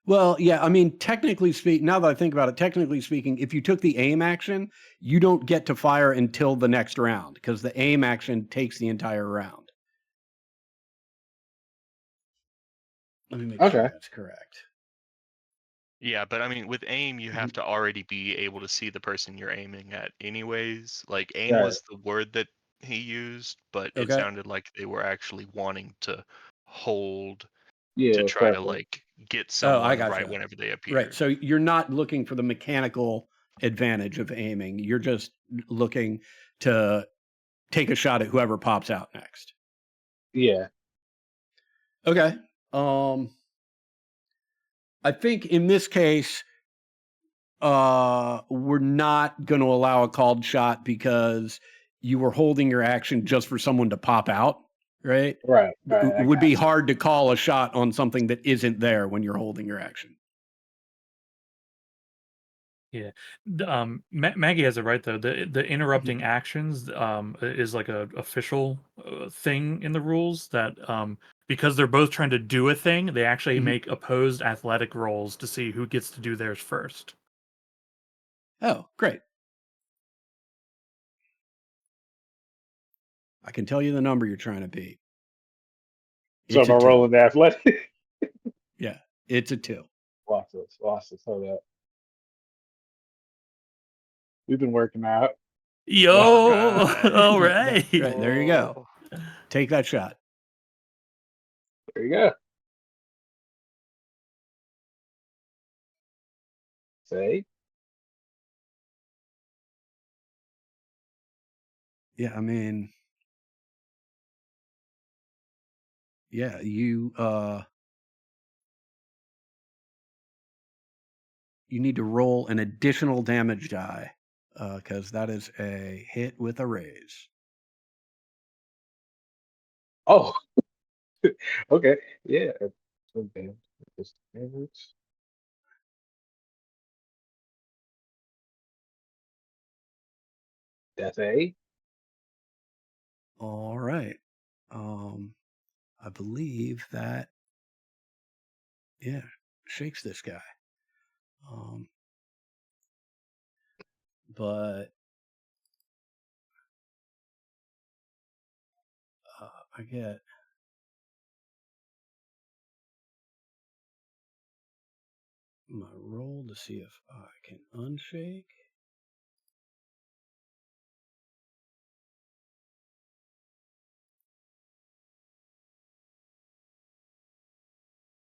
Well, yeah, I mean, technically speaking, now that I think about it, technically speaking, if you took the aim action, you don't get to fire until the next round because the aim action takes the entire round. Let me make sure Okay. that's correct. Yeah, but I mean, with aim, you have Mhm. to already be able to see the person you're aiming at, anyways. Like aim Got it. was the word that he used, but it Okay. sounded like they were actually wanting to hold to Yeah, try to preference. like get Oh, I someone right gotcha. whenever they Right. appear. So you're not looking for the mechanical advantage of aiming. You're just looking to take a shot at whoever pops out next. Yeah. Okay. I think in this case, we're not going to allow a called shot because you were holding your action just for someone to pop out, right? Right. It Right. I would be got you. hard to call a shot on something that isn't there when you're holding your action. Yeah. Maggie has it right though. The interrupting Mm-hmm. actions is like a official thing in the rules that because they're both trying to do a thing, they actually Mm-hmm. make opposed athletic rolls to see who gets to do theirs first. Oh, great. I can tell you the number you're trying to beat. So It's am a I two. rolling the athletic? Yeah, it's a two. Watch this. Watch this. Hold up. We've been working out. Yo, Watch All this. right. all Right, right. right. There you go. Oh, Take that shot. There you go. Say. Yeah, I mean, yeah, you need to roll an additional damage die because that is a hit with a raise. Oh, okay. Yeah. Okay. Just damage. That's A. All right. I believe that yeah shakes this guy. Um, but I get my roll to see if I can unshake.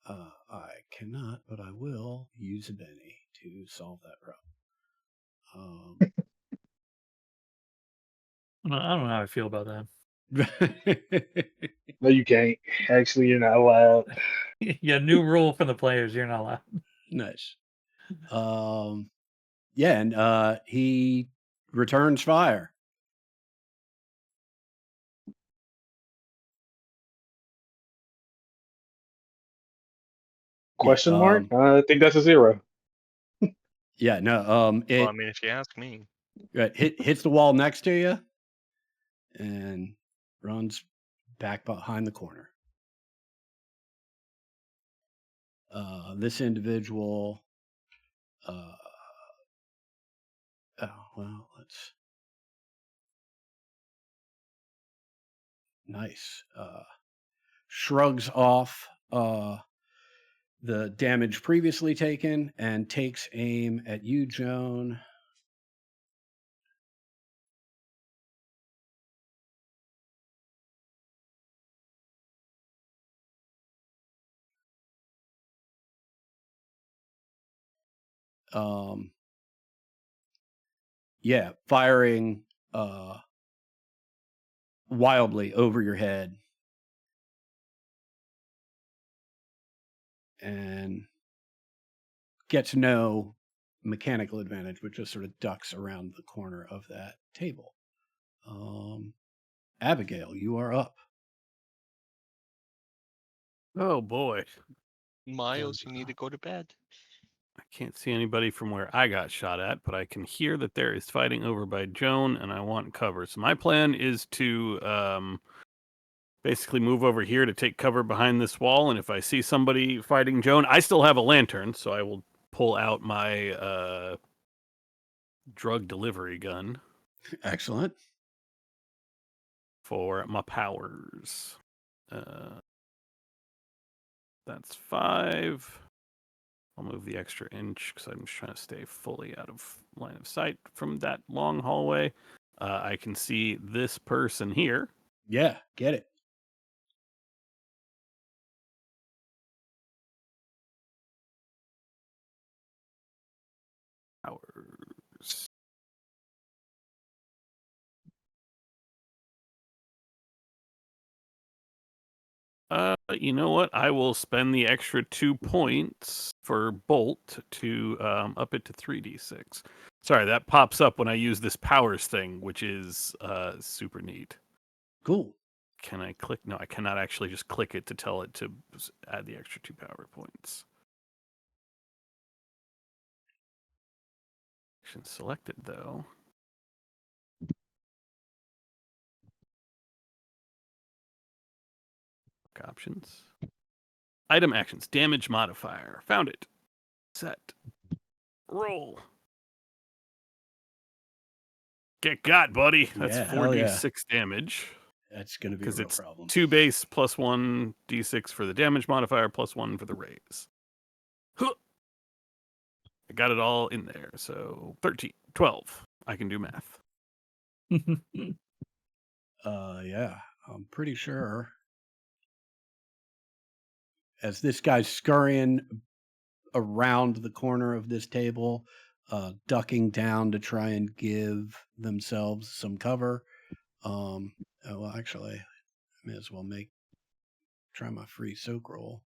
I cannot, but I will use a Benny to solve that problem. I don't know how I feel about that. No, you can't. Actually, you're not allowed. Yeah, new rule for the players. You're not allowed. Nice. Yeah, and he returns fire. Yeah. Question mark? I think that's a zero. Yeah. No. Well, I It mean, if you ask me, hits the wall next to you and runs back behind the corner. This individual. Oh well, let's nice. Shrugs off the damage previously taken and takes aim at you, Joan. Yeah, firing wildly over your head. And gets no mechanical advantage, but just sort of ducks around the corner of that table. Abigail, you are up. Oh boy. Miles, you need to go to bed. I can't see anybody from where I got shot at, but I can hear that there is fighting over by Joan, and I want cover. So my plan is to basically move over here to take cover behind this wall, and if I see somebody fighting Joan, I still have a lantern, so I will pull out my drug delivery gun Excellent. for my powers. That's 5. I'll move the extra inch because I'm just trying to stay fully out of line of sight from that long hallway. I can see this person here. Yeah, get it. Powers. You know what? I will spend the extra 2 points for Bolt to up it to 3d6. Sorry, that pops up when I use this powers thing, which is super neat. Cool. Can I click? No, I cannot actually just click it to tell it to add the extra 2 power points. Action selected, though. Options. Item actions. Damage modifier. Found it. Set. Roll. Get got, buddy. That's Yeah, hell yeah. 4d6 damage. That's going to be a Because real it's problem. 2 base plus 1 d6 for the damage modifier plus 1 for the raise. Huh. I got it all in there. So 13, 12. I can do math. Yeah, I'm pretty sure. As this guy's scurrying around the corner of this table, ducking down to try and give themselves some cover. Well, actually, I may as well try my free soak roll.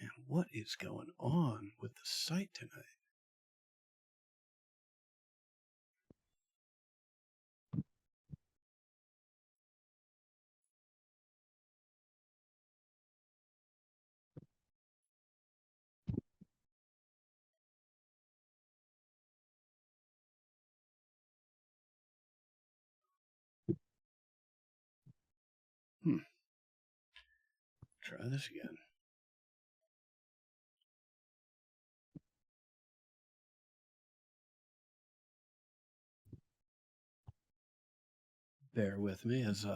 Man, what is going on with the site tonight? Try this again. Bear with me as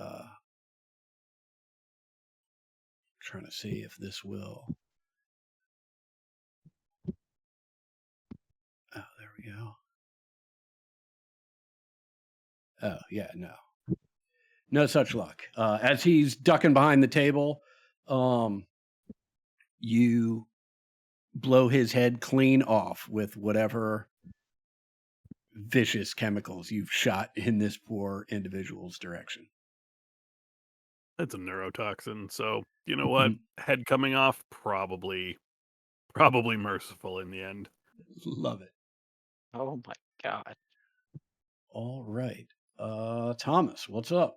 trying to see if this will. Oh, there we go. Oh, yeah, no. No such luck. As he's ducking behind the table, you blow his head clean off with whatever vicious chemicals you've shot in this poor individual's direction. That's a neurotoxin. So, you know what? Head coming off, probably merciful in the end. Love it. Oh my god. All right. Thomas, what's up?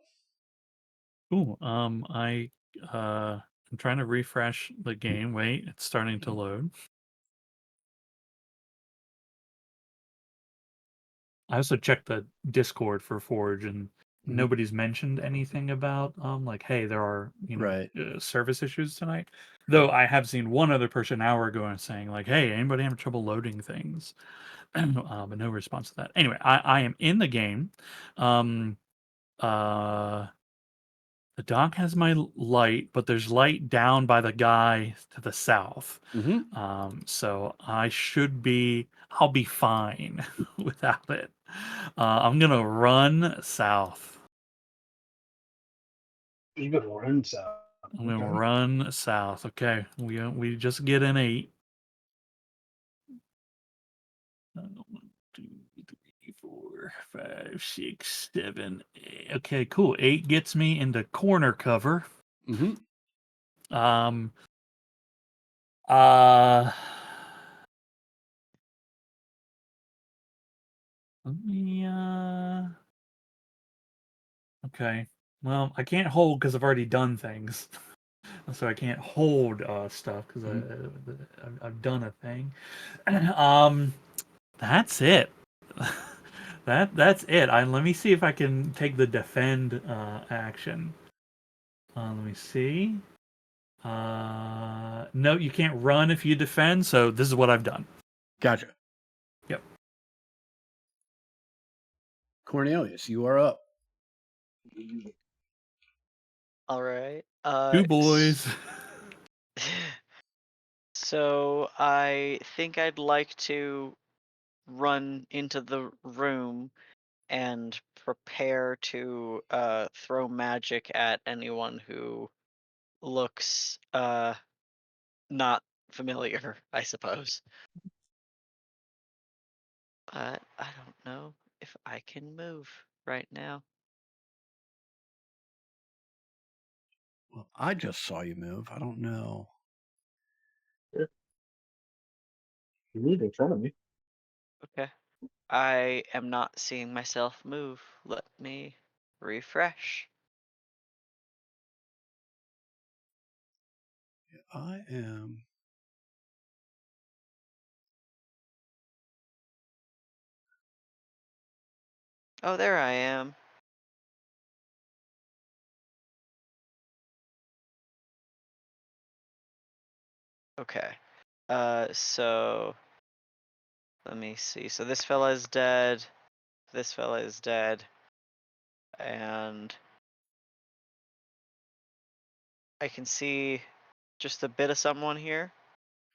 Ooh, I'm trying to refresh the game. Wait, it's starting to load. I also checked the Discord for Forge, and nobody's mentioned anything about like, hey, there are Right. service issues tonight. Though I have seen one other person an hour ago and saying like, hey, anybody having trouble loading things? But no response to that. Anyway, I am in the game. The dock has my light, but there's light down by the guy to the south. So I'll be fine without it. I'm gonna run south. You're gonna run south. I'm gonna Okay. run south. Okay, we just get an 8. 1, 2, 3, 4, 5, 6, 7, 8. Okay, cool. 8 gets me into corner cover. Mm-hmm. Um. Uh. Let me. Okay. Well, I can't hold because I've already done things, so I can't hold stuff because I've done a thing. That's it. That's it. Let me see if I can take the defend action. Let me see. No, you can't run if you defend. So this is what I've done. Gotcha. Yep. Cornelius, you are up. All right. 2 boys. So I think I'd like to run into the room and prepare to throw magic at anyone who looks not familiar, I suppose. But I don't know if I can move right now. Well, I just saw you move. I don't know. You moved in front of me. Okay. I am not seeing myself move. Let me refresh. I am. Oh, there I am. Okay. So let me see. So this fella is dead. This fella is dead. And I can see just a bit of someone here.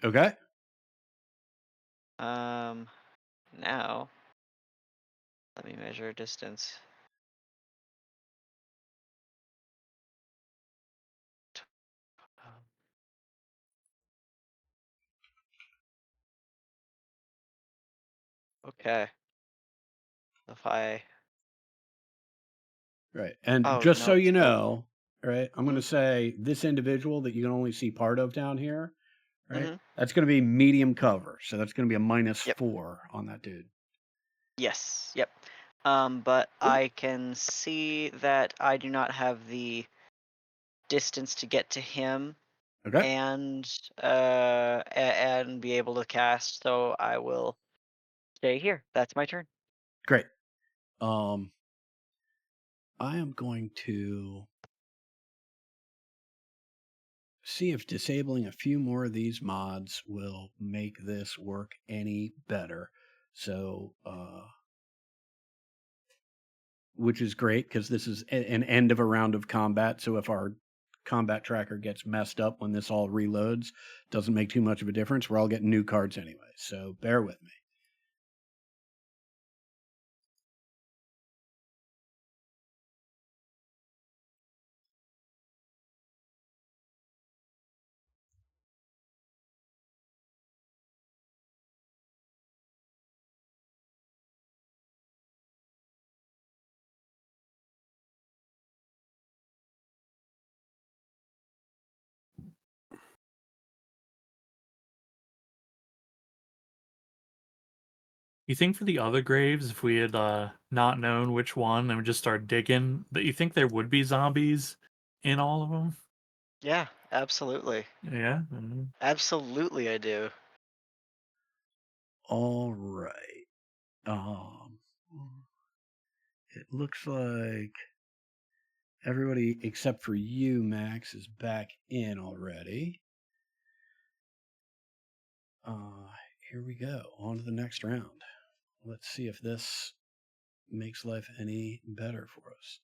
Okay. Now let me measure distance. Um, Okay. If I Right. And oh just so no. you So know, right, I'm going to mhm, say this individual that you can only see part of down here, right? mhm. That's going to be medium cover. So that's going to be a Yep. -4 on that dude. Yes. Yep. But I can see that I do not have the distance to get to him Okay. and and be able to cast, so I will stay here. That's my turn. Great. I am going to see if disabling a few more of these mods will make this work any better. So, which is great because this is an end of a round of combat. So if our combat tracker gets messed up when this all reloads, doesn't make too much of a difference. We're all getting new cards anyway. So bear with me. You think for the other graves, if we had not known which one and we just start digging, that you think there would be zombies in all of them? Yeah, absolutely. Yeah. Absolutely I do. All right. It looks like everybody except for you, Max, is back in already. Here we go. On to the next round. Let's see if this makes life any better for us.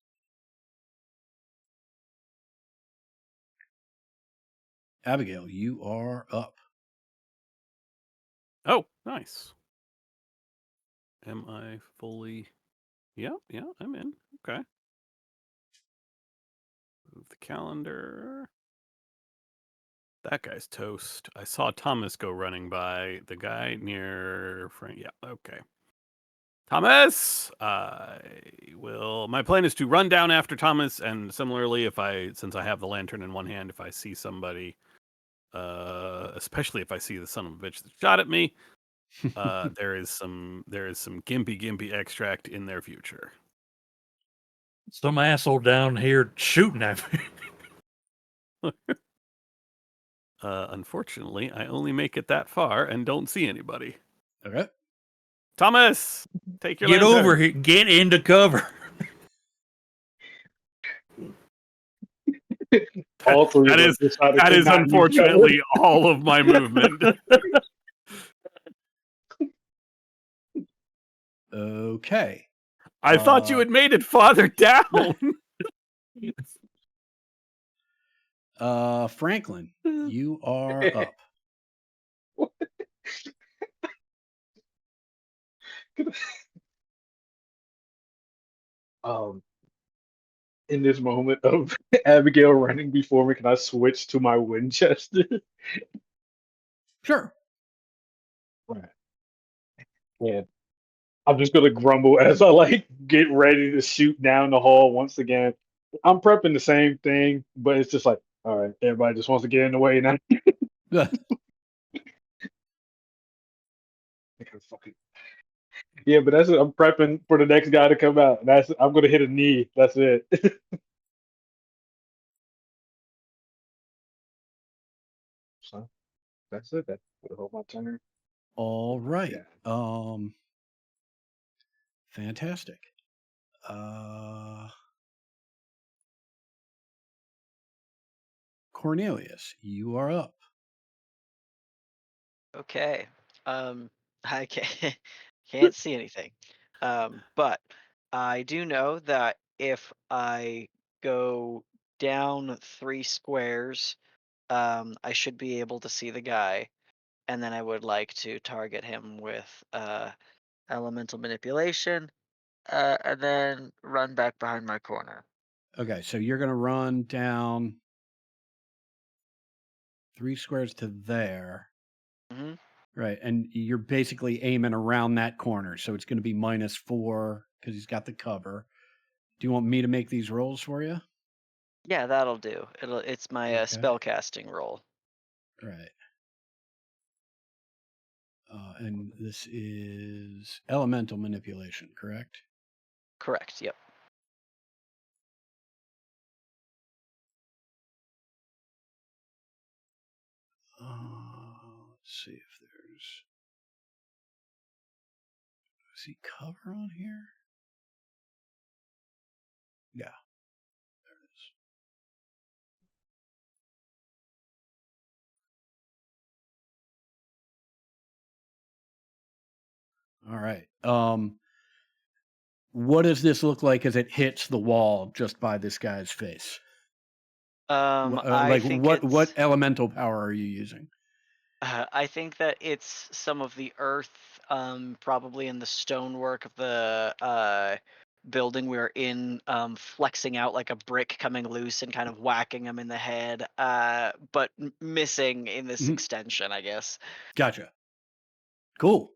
Abigail, you are up. Oh, nice. Am I fully? Yeah, I'm in. Okay. Move the calendar. That guy's toast. I saw Thomas go running by. The guy near Frank. Yeah, okay. Thomas, my plan is to run down after Thomas, and similarly, since I have the lantern in one hand, if I see somebody, especially if I see the son of a bitch that shot at me, there is some gimpy extract in their future. Some asshole down here shooting at me. Unfortunately, I only make it that far and don't see anybody. Okay. Thomas, take your Get lantern. over here. Get into cover. All three That of is us decided that to is not use cover. unfortunately all of my movement. Okay. I thought you had made it farther down. Franklin, you are up. In this moment of Abigail running before me, can I switch to my Winchester? Sure. Right. Yeah. I'm just gonna grumble as I like get ready to shoot down the hall once again. I'm prepping the same thing, but it's just like, all right, everybody just wants to get in the way now. Yeah, but that's it. I'm prepping for the next guy to come out. I'm gonna hit a knee. That's it. So that's it. That's the whole my turn. All right. Yeah. Fantastic. Cornelius, you are up. Okay. I can't see anything. But I do know that if I go down 3 squares, I should be able to see the guy, and then I would like to target him with elemental manipulation, and then run back behind my corner. Okay, so you're going to run down 3 squares to there. Hmm. Right, and you're basically aiming around that corner, so it's going to be -4 because he's got the cover. Do you want me to make these rolls for you? Yeah, that'll do. It's my Okay. spell casting roll. Right. And this is elemental manipulation, correct? Correct. Yep. Let's see if there's. Is he cover on here? Yeah, there it is. All right. What does this look like as it hits the wall just by this guy's face? I think What it's. elemental power are you using? I think that it's some of the earth, probably in the stonework of the building we're in, flexing out like a brick coming loose and kind of whacking him in the head, but missing in this Mhm. extension, I guess. Gotcha. Cool.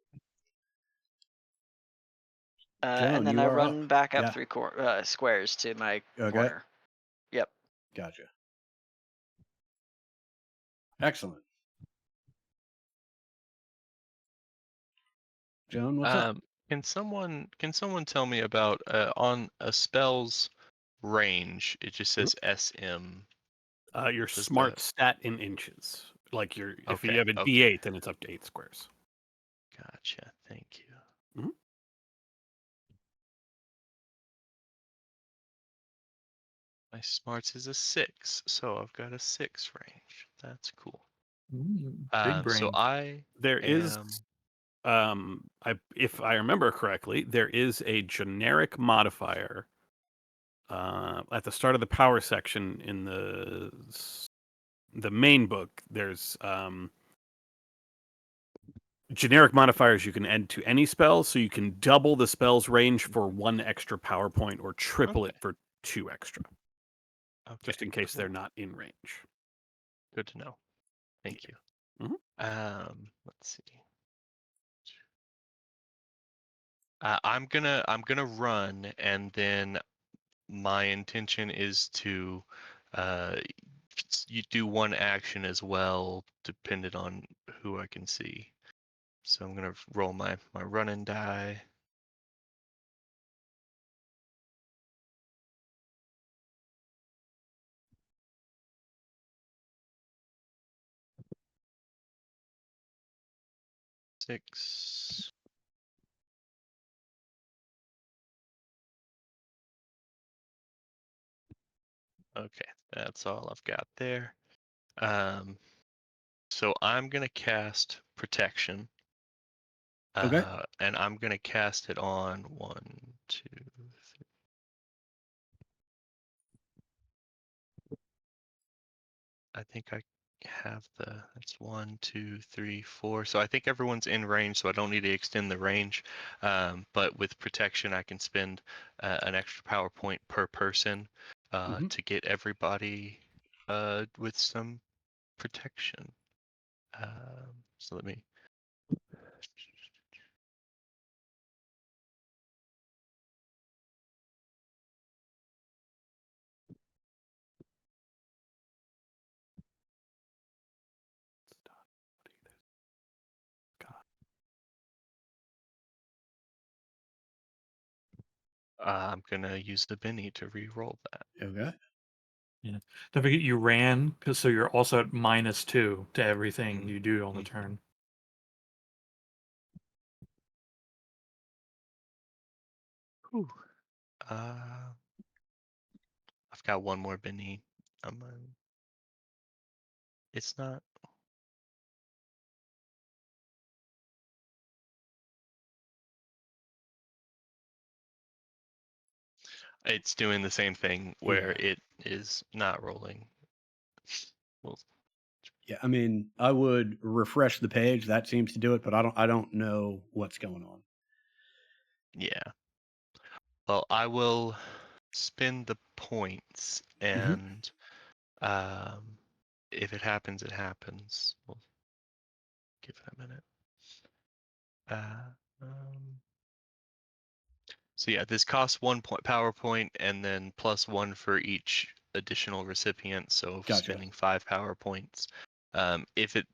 And Joan, then you I are up. run back up Yeah. 3 squares to my Okay. corner. Yep. Gotcha. Excellent. Joan, what's up? Can someone tell me about on a spell's range? It just says SM. Your Does smart the stat in inches. Like if you Okay, have a okay. D8, then it's up to 8 squares. Gotcha. Thank you. Mhm. My smarts is a 6, so I've got a 6 range. That's cool. Big brain. So I There is, am if I remember correctly, there is a generic modifier at the start of the power section in the main book. There's generic modifiers you can add to any spell, so you can double the spell's range for 1 extra power point or triple it okay. for 2 extra. Okay. just in case they're cool. not in range. Good to know. Thank you. Mhm. Let's see. I'm gonna run, and then my intention is to you do one action as well, depending on who I can see. So I'm gonna roll my running die. Six. Okay, that's all I've got there. So I'm gonna cast protection. Okay. And I'm gonna cast it on 1, 2, 3. I think I have that's 1, 2, 3, 4. So I think everyone's in range, so I don't need to extend the range. But with protection, I can spend an extra power point per person to get everybody with some protection. So let me. I'm gonna use the Benny to re-roll that. Okay. Yeah. Don't forget you ran, so you're also at -2 to everything you do on the turn. Whew. I've got one more Benny. It's not. It's doing the same thing where it is not rolling. Well, Yeah, I mean, I would refresh the page. That seems to do it, but I don't know what's going on. yeah. Well, I will spend the points, and if it happens, it happens. We'll give it a minute. So yeah, this costs 1 point PowerPoint, and then +1 for each additional recipient. So Gotcha. spending 5 PowerPoints. If it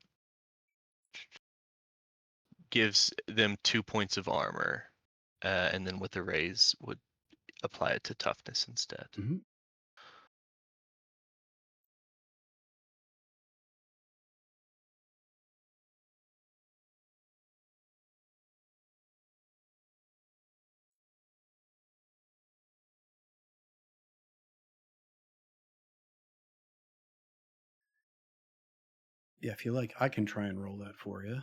gives them 2 points of armor, and then with a raise would apply it to toughness instead. Yeah, if you like, I can try and roll that for you.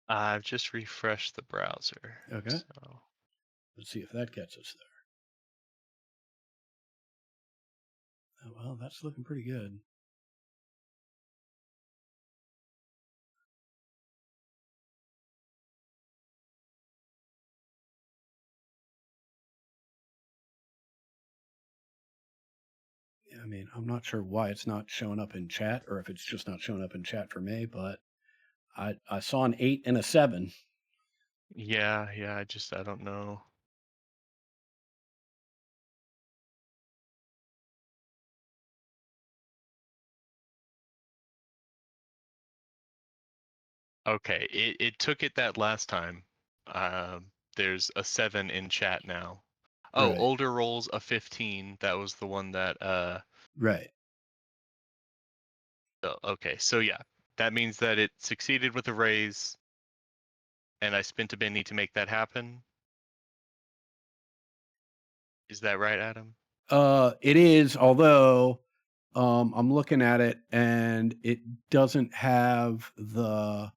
I've just refreshed the browser. Okay. So. Let's see if that gets us there. Oh, well, that's looking pretty good. I mean, I'm not sure why it's not showing up in chat, or if it's just not showing up in chat for me, but I saw an 8 and a 7. Yeah, I don't know. Okay, it took it that last time. There's a 7 in chat now. Oh, Right. older rolls a 15. That was the one that Right. okay, so yeah, that means that it succeeded with a raise, and I spent a Benny to make that happen. Is that right, Adam? It is, although I'm looking at it and it doesn't have the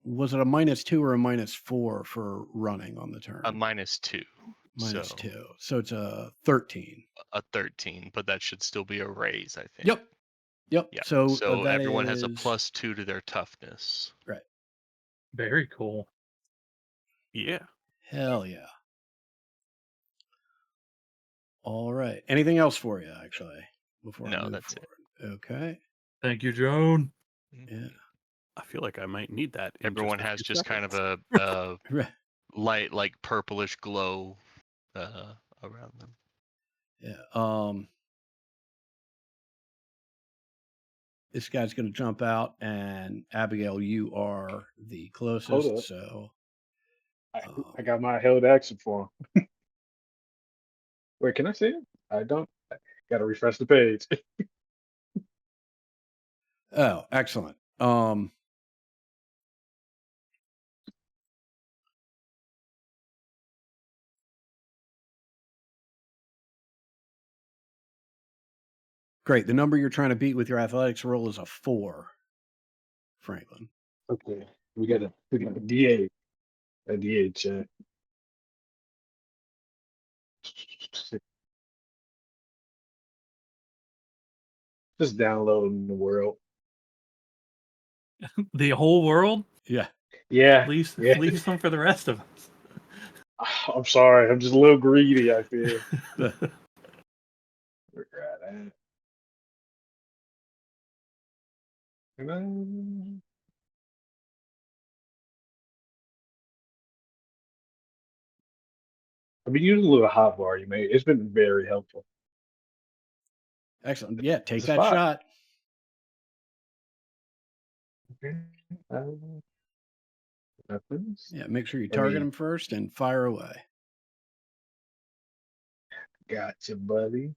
was it a -2 or a -4 for running on the turn? A -2. -2. So it's a 13. A 13, but that should still be a raise, I think. Yep. Yep. Yeah. So that everyone has a is +2 to their toughness. right. Very cool. Yeah. Hell yeah. All right. Anything else for you, actually, before I No, move that's it. forward? Okay. Thank you, Joan. Yeah. I feel like I might need that. In Everyone just a has few just kind seconds. of a Right. light, like purplish glow around them. Yeah. This guy's going to jump out, and Abigail, you are the Hold closest. up. So, I got my held action for him. Wait, can I see it? I don't. I gotta refresh the page. oh, excellent. Great. The number you're trying to beat with your athletics roll is a 4, Franklin. Okay, we got a DA, a DA check. Just downloading the world. The whole world Yeah. Yeah, leaves yeah. leaves some for the rest of us. I'm sorry. I'm just a little greedy. I feel. The- Where at? Can I? I've been using a little hot bar you made. It's been very helpful. excellent. Yeah. Take It's a that spot. shot. Okay. Weapons. Yeah. Make sure you Let target me. him first and fire away. Gotcha, buddy.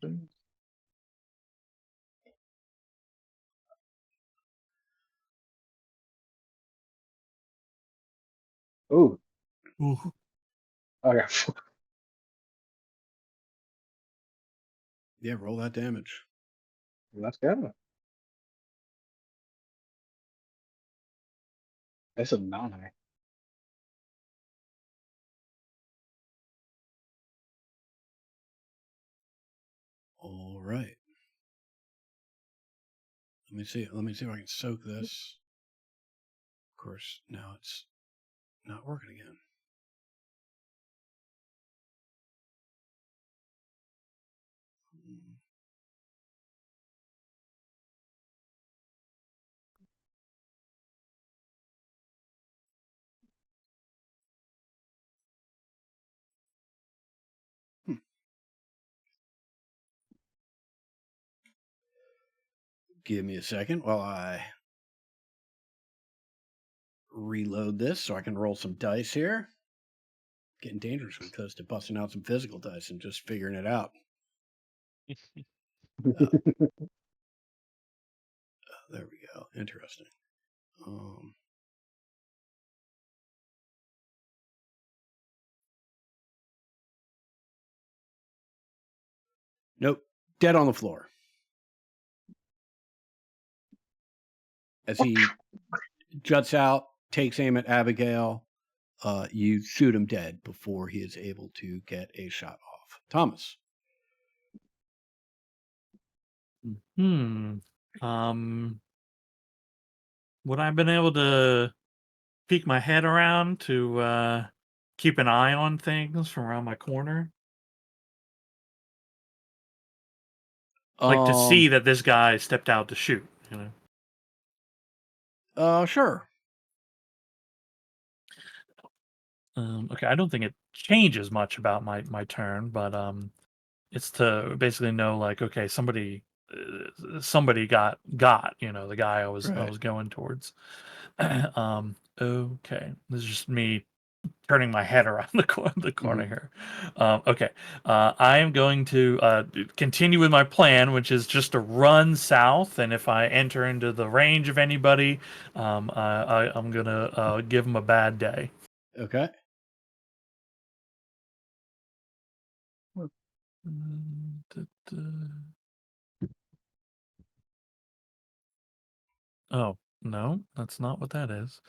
Weapons. Ooh, Ooh. I got four. Yeah. Roll that damage. That's good. That's a 9. All right. Let me see. Let me see if I can soak this. Of course, now it's not working again. Hmm. Give me a second while I reload this so I can roll some dice here. Getting dangerously close to busting out some physical dice and just figuring it out. There we go. Interesting. Nope. Dead on the floor. As he juts out, takes aim at Abigail, you shoot him dead before he is able to get a shot off. Thomas. Would I have been able to peek my head around to keep an eye on things from around my corner? Like to see that this guy stepped out to shoot, you know? Sure. Okay, I don't think it changes much about my turn, but it's to basically know, like, okay, somebody got, you know, the guy I was Right. going towards. Okay, this is just me turning my head around the corner here. Okay, I am going to continue with my plan, which is just to run south, and if I enter into the range of anybody, I'm gonna give them a bad day. Okay. Oh, no, that's not what that is.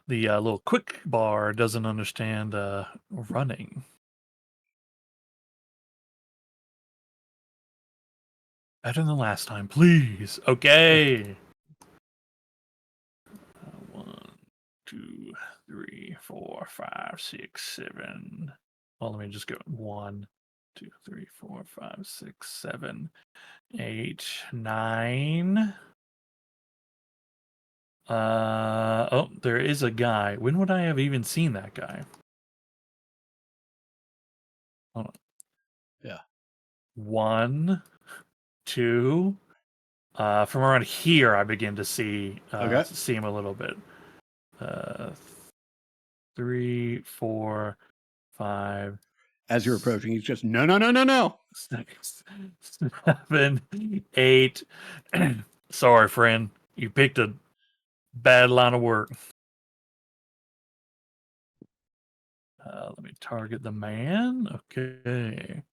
The little quick bar doesn't understand running. Better than last time, please. Okay. 1, 2, 3, 4, 5, 6, 7. Well, let me just go 1, 2, 3, 4, 5, 6, 7, 8, 9. Oh, there is a guy. When would I have even seen that guy? Hold on. Yeah. 1, 2. From around here, I begin to see Okay. see him a little bit. 3, 4, 5. As you're approaching, he's just no. 6, 7, 8. Sorry, friend. You picked a bad line of work. Let me target the man. Okay.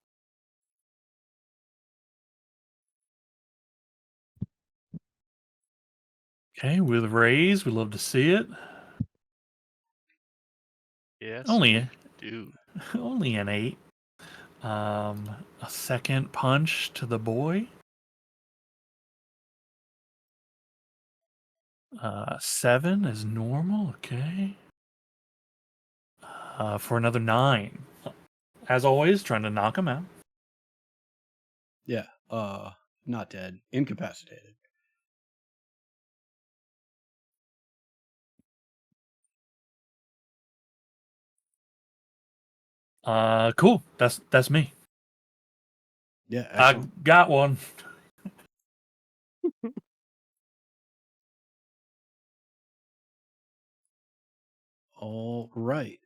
Okay, with raise, we love to see it. Yes, Only, we do. only an 8. A second punch to the boy. 7 is normal. Okay. For another 9. As always, trying to knock him out. Yeah. Not dead. Incapacitated. Cool. That's me. Yeah. I Excellent. got one. All right.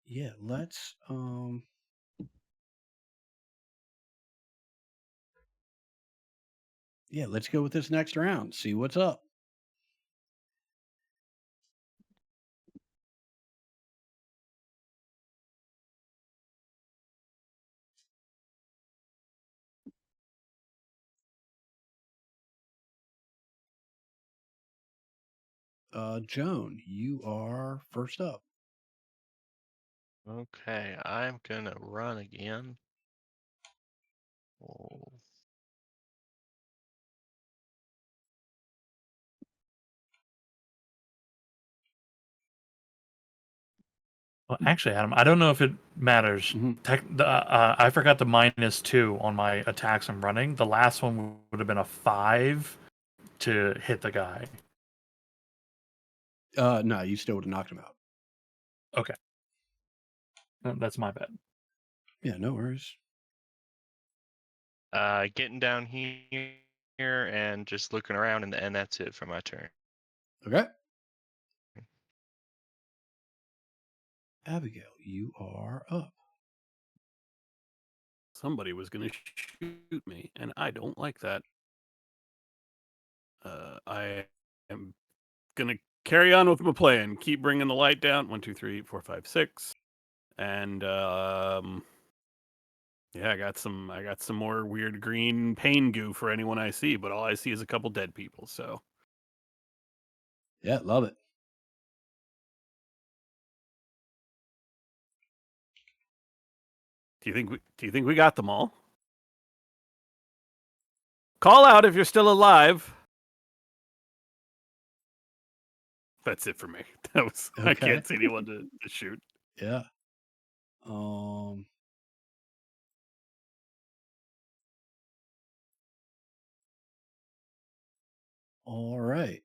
Yeah, let's let's go with this next round. See what's up. Joan, you are first up. Okay, I'm gonna run again. Oh, Well, actually, Adam, I don't know if it matters. Mhm. I forgot the -2 on my attacks I'm running. The last one would have been a 5 to hit the guy. No, you still would have knocked him out. Okay. That's my bad. Yeah, no worries. getting down here and just looking around, and that's it for my turn. Okay. Abigail, you are up. Somebody was going to shoot me, and I don't like that. I am going to carry on with my plan. Keep bringing the light down. 1, 2, 3, 4, 5, 6, and yeah, I got some more weird green pain goo for anyone I see, but all I see is a couple dead people. So Yeah, love it. do you think we got them all? Call out if you're still alive. That's it for me. That was I Okay. can't see anyone to shoot. Yeah. All right.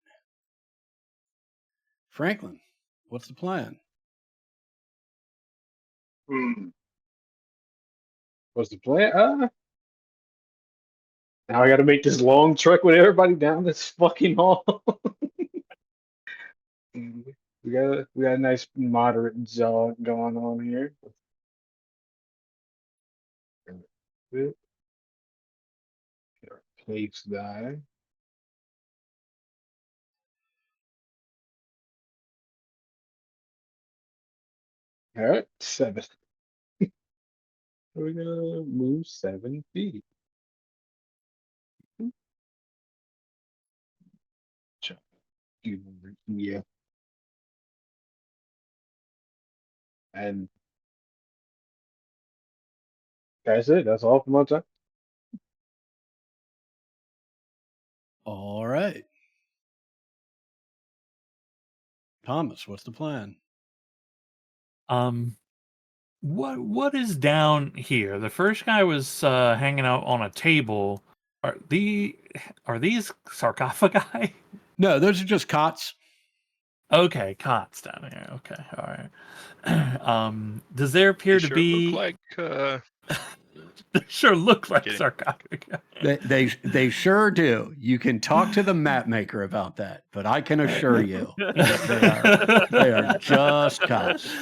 Franklin, what's the plan? Hmm. What's the plan? Now I got to make this long trek with everybody down this fucking hall. We got a nice moderate jog going on here. Get our plates die. All right, 7. We're gonna move 7 feet. Check. Yeah, and That's it. That's all for my time. All right. Thomas, what's the plan? What is down here? The first guy was hanging out on a table. Are these sarcophagi? No, those are just cots. Okay, cots down here. Okay, all right. Does there appear They to sure look be? like They sure look like Kidding. sarcophagi. They sure do. You can talk to the map maker about that, but I can assure you that they are just cots.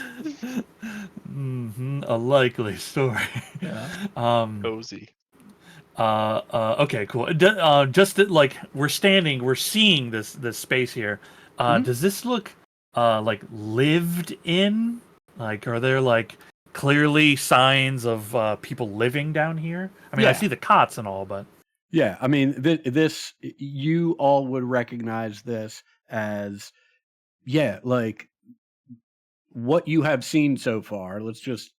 A likely story. Yeah. cozy. Okay, cool. Just that, like we're seeing this space here. Mhm. Does this look like lived in? Like, are there like clearly signs of people living down here? I mean, I Yeah. see the cots and all, but Yeah, I mean, this you all would recognize this as, yeah, like what you have seen so far. Let's just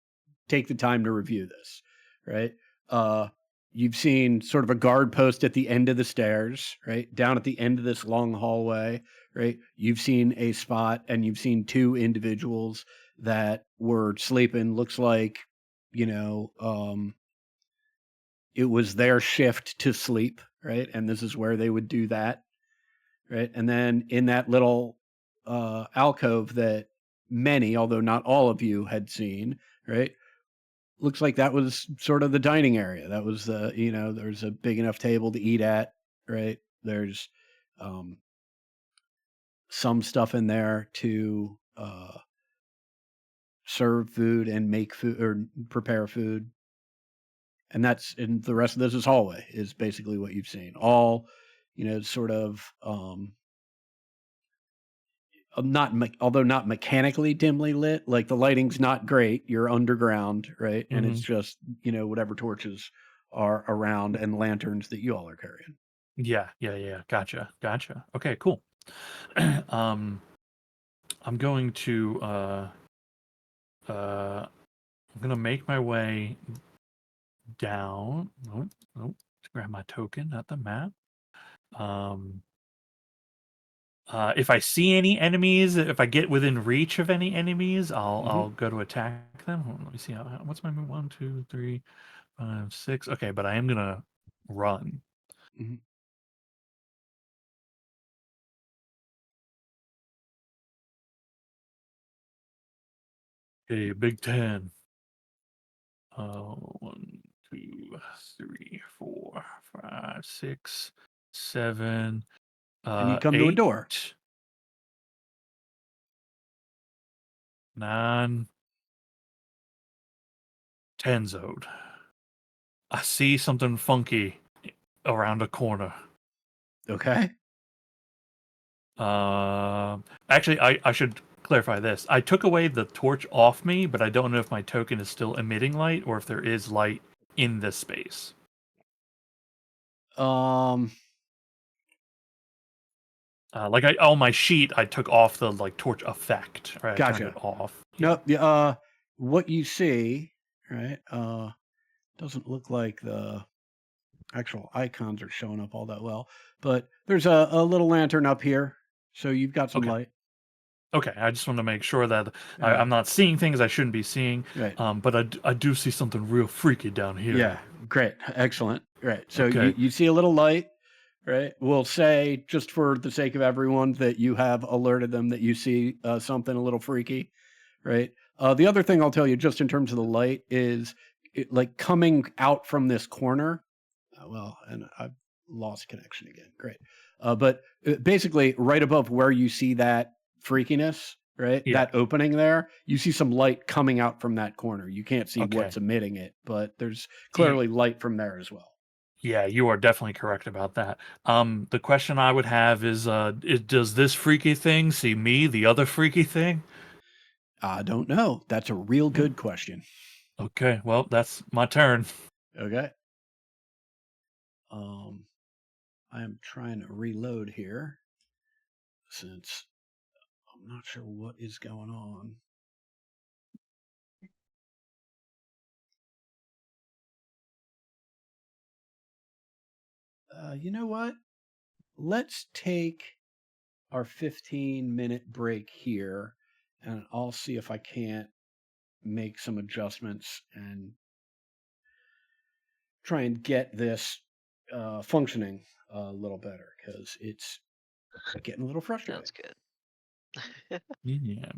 take the time to review this, right? Uh, you've seen sort of a guard post at the end of the stairs, right? Down at the end of this long hallway, right? You've seen a spot and you've seen two individuals that were sleeping. Looks like, you know, it was their shift to sleep, right? And this is where they would do that, right? And then in that little alcove that many, although not all of you, had seen, right? Looks like that was sort of the dining area. That was the, there's a big enough table to eat at, right? There's um, some stuff in there to serve food and make food or prepare food. And the rest of this is hallway is basically what you've seen. All, sort of although not mechanically dimly lit, like the lighting's not great. You're underground, right? And it's just, whatever torches are around and lanterns that you all are carrying. yeah. Gotcha. Okay, cool. I'm going to I'm gonna make my way down. Nope. Let's grab my token, not the map. If I see any enemies, if I get within reach of any enemies, I'll go to attack them. Hold on, let me see what's my move? 1, 2, 3, 5, 6. Okay, but I am gonna run. Mhm. Okay, Big 10. 1, 2, 3, 4, 5, 6, 7, And you come to a door. 8, 9, 10 zone. I see something funky around a corner. Okay. Actually, I should clarify this. I took away the torch off me, but I don't know if my token is still emitting light or if there is light in this space. Um, Like on my sheet, I took off the like torch effect. Right, I turned Gotcha. it off. No, what you see, right? Doesn't look like the actual icons are showing up all that well, but there's a little lantern up here, so you've got some Okay. light. Okay, I just want to make sure that Yeah. I'm not seeing things I shouldn't be seeing. Right. But I do see something real freaky down here. Yeah, great, excellent. Right. So Okay. you see a little light, right? We'll say, just for the sake of everyone, that you have alerted them that you see something a little freaky, right? The other thing I'll tell you, just in terms of the light, is like coming out from this corner. And I've lost connection again. Great. But basically, right above where you see that freakiness, right? Yeah. That opening there, you see some light coming out from that corner. You can't see Okay. what's emitting it, but there's clearly light from there as well. Yeah, you are definitely correct about that. The question I would have is does this freaky thing see me, the other freaky thing? I don't know. That's a real good question. Okay, well, that's my turn. Okay. I am trying to reload here since I'm not sure what is going on. you know what? Let's take our 15-minute break here, and I'll see if I can't make some adjustments and try and get this functioning a little better because it's getting a little frustrating. Sounds good. Yeah.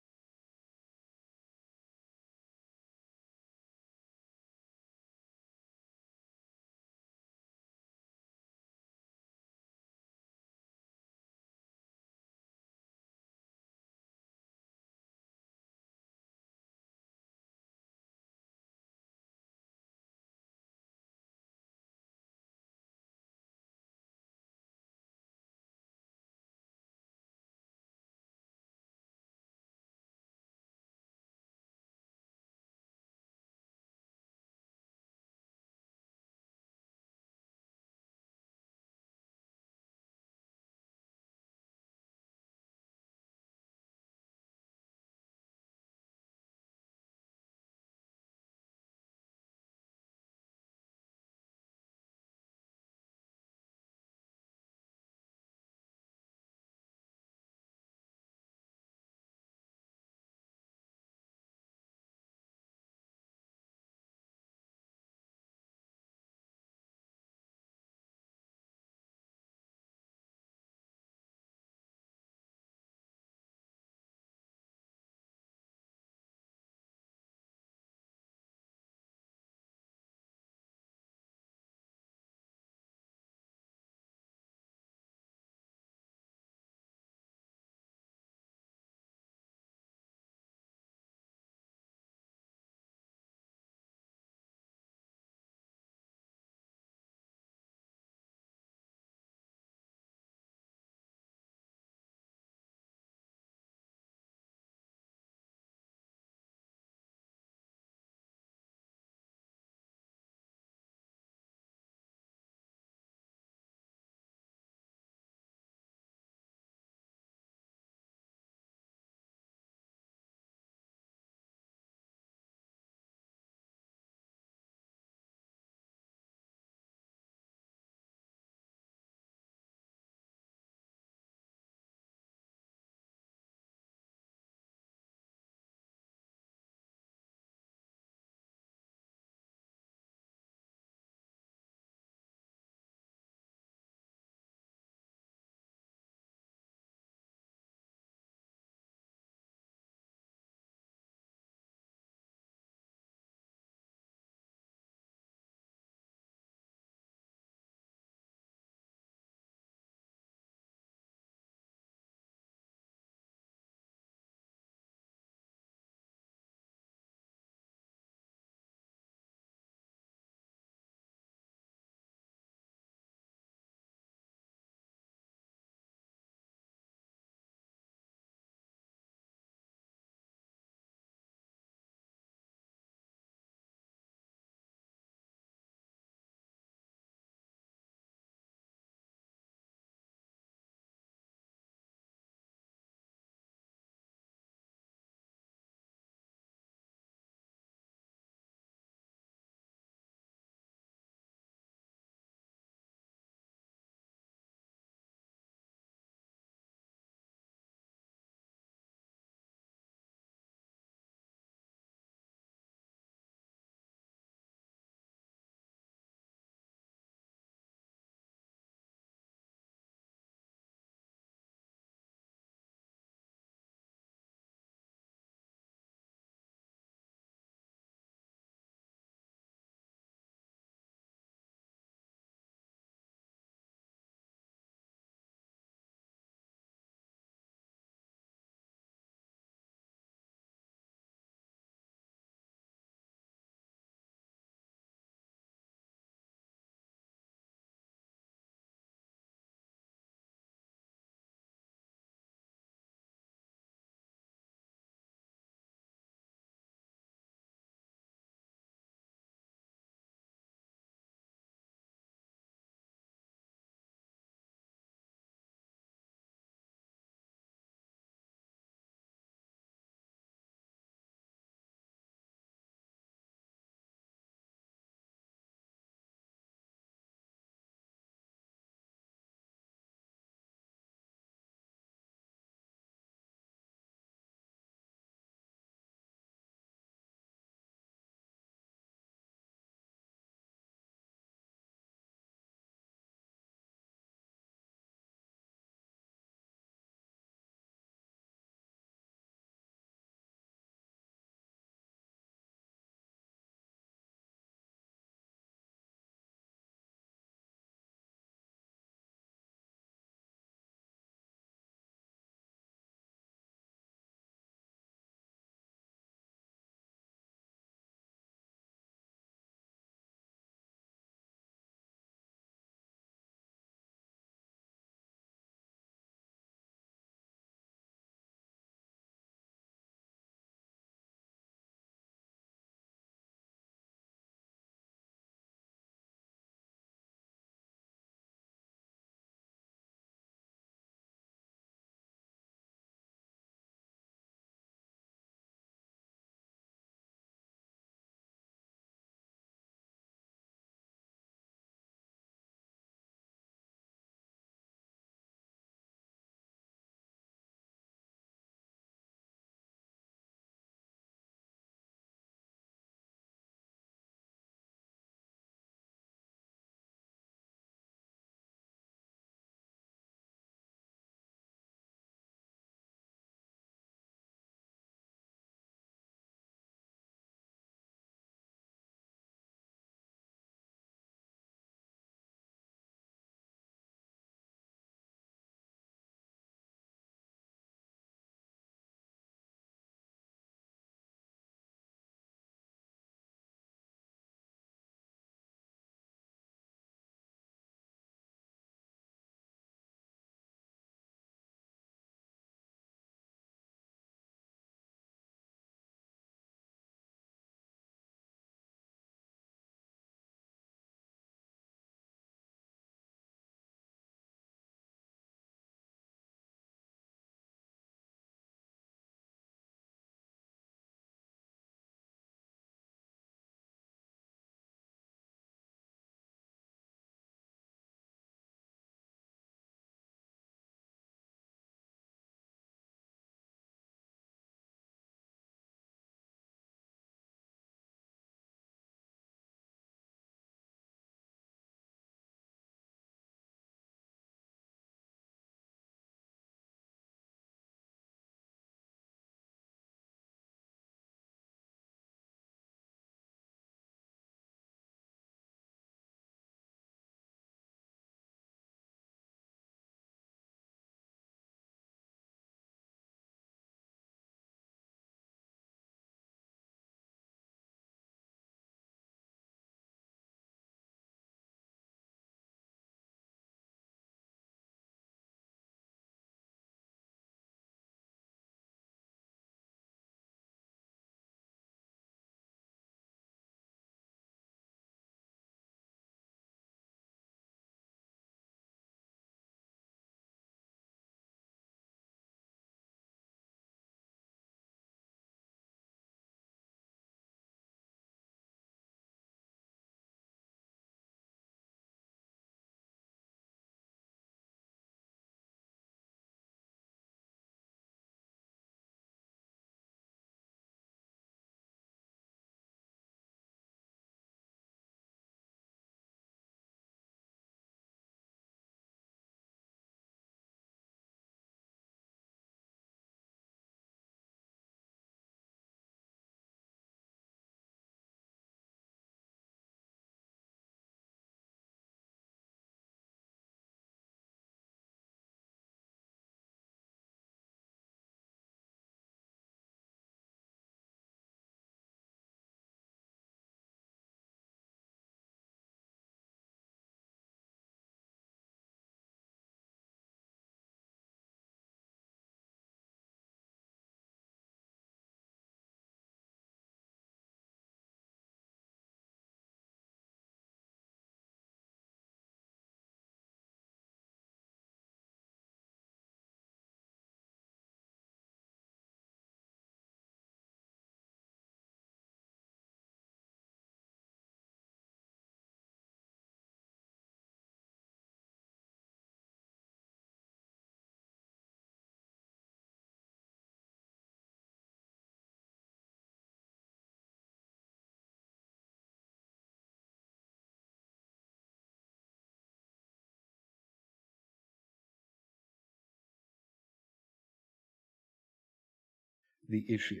the issue.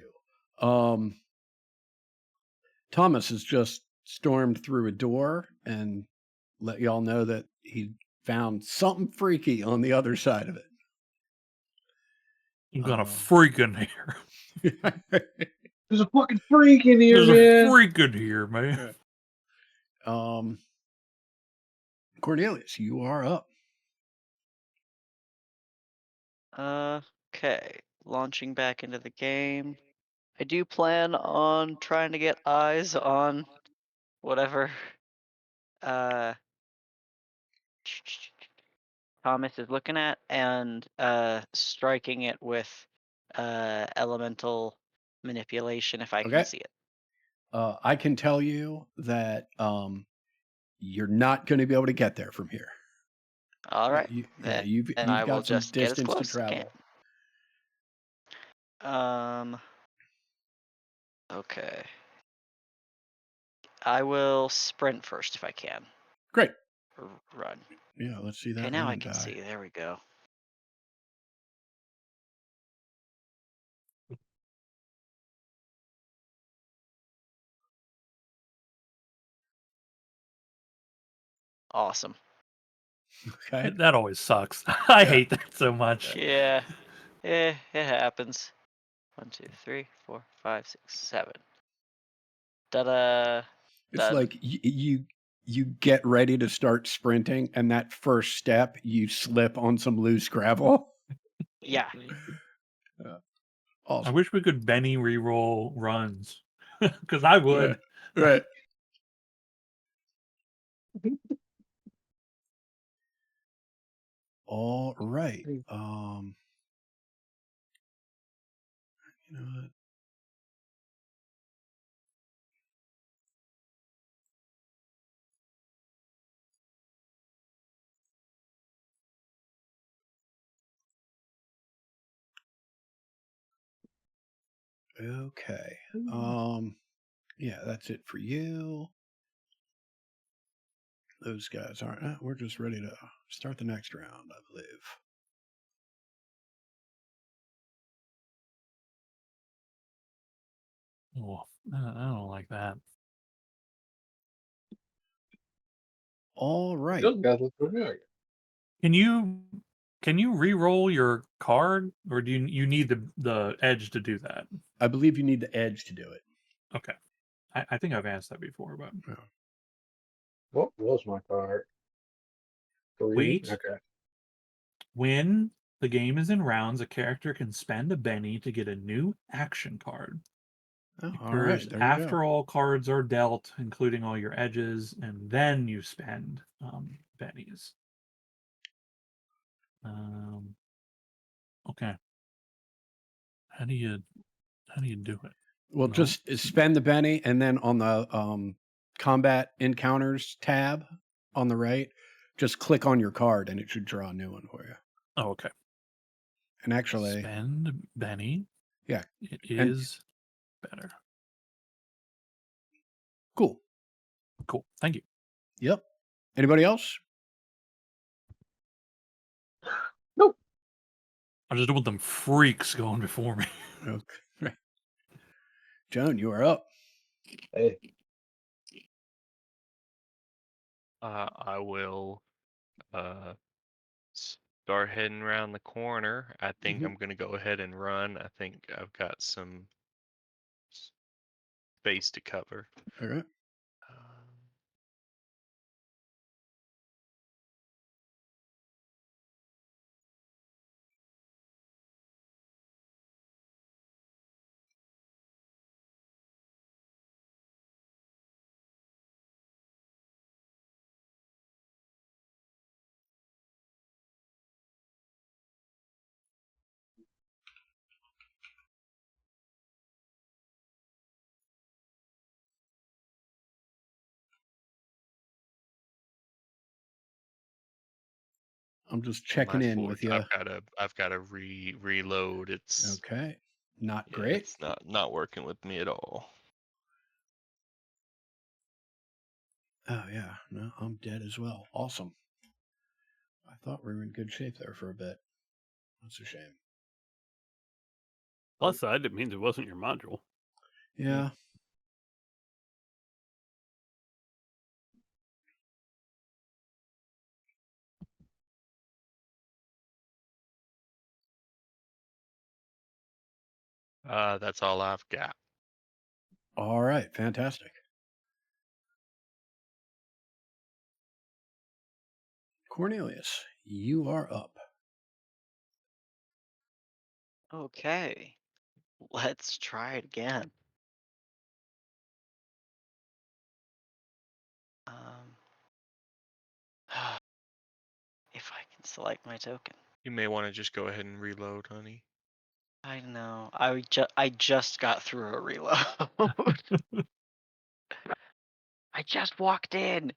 Thomas has just stormed through a door and let y'all know that he found something freaky on the other side of it. You got a freak in here. There's a fucking freak in here, There's man. a freak in here, man. Cornelius, you are up. Okay, launching back into the game. I do plan on trying to get eyes on whatever Thomas is looking at and striking it with elemental manipulation if I can Okay. see it. I can tell you that you're not going to be able to get there from here. All right. You've I will got some just get as distance to close as I travel. can. Okay. I will sprint first if I can. Great. Or run. Yeah, let's see that. Okay, now I run can die. see. There we go. Awesome. Okay. That always sucks. I hate that so much. Yeah. It happens. 1, 2, 3, 4, 5, 6, 7. Da-da. It's Done. like you get ready to start sprinting, and that first step you slip on some loose gravel. Yeah. I Awesome. wish we could Benny reroll runs, because I would. Right. All right. You know what? Okay. Yeah, that's it for you. Those guys aren't. We're just ready to start the next round, I believe. Oh, I don't like that. All right. Those guys look familiar. Can you re-roll your card, or do you need the edge to do that? I believe you need the edge to do it. Okay, I think I've asked that before, but What was my card? 3? Wait. Okay. When the game is in rounds, a character can spend a Benny to get a new action card. Oh, all Occurs right. There you after go. all cards are dealt, including all your edges, and then you spend bennies. Okay. How do you do it? Well, No. just spend the Benny, and then on the combat encounters tab on the right, just click on your card, and it should draw a new one for you. Oh, okay. And actually, Spend Benny. yeah, It is better. cool. Cool. Thank you. Yep. Anybody else? Nope. I just don't want them freaks going before me. Okay. Joan, you are up. Hey. I will start heading around the corner. I think I'm gonna go ahead and run. I think I've got some space to cover. All right. I'm just checking My in forge, with you. I've gotta reload. It's Okay. Not yeah, great. it's not working with me at all. Oh, yeah. No, I'm dead as well. Awesome. I thought we were in good shape there for a bit. That's a shame. Plus side, it means it wasn't your module. Yeah. That's all I've got. All right. Fantastic. Cornelius, you are up. Okay. Let's try it again. Um, if I can select my token. You may want to just go ahead and reload, honey. I know. I just got through a reload. I just walked in.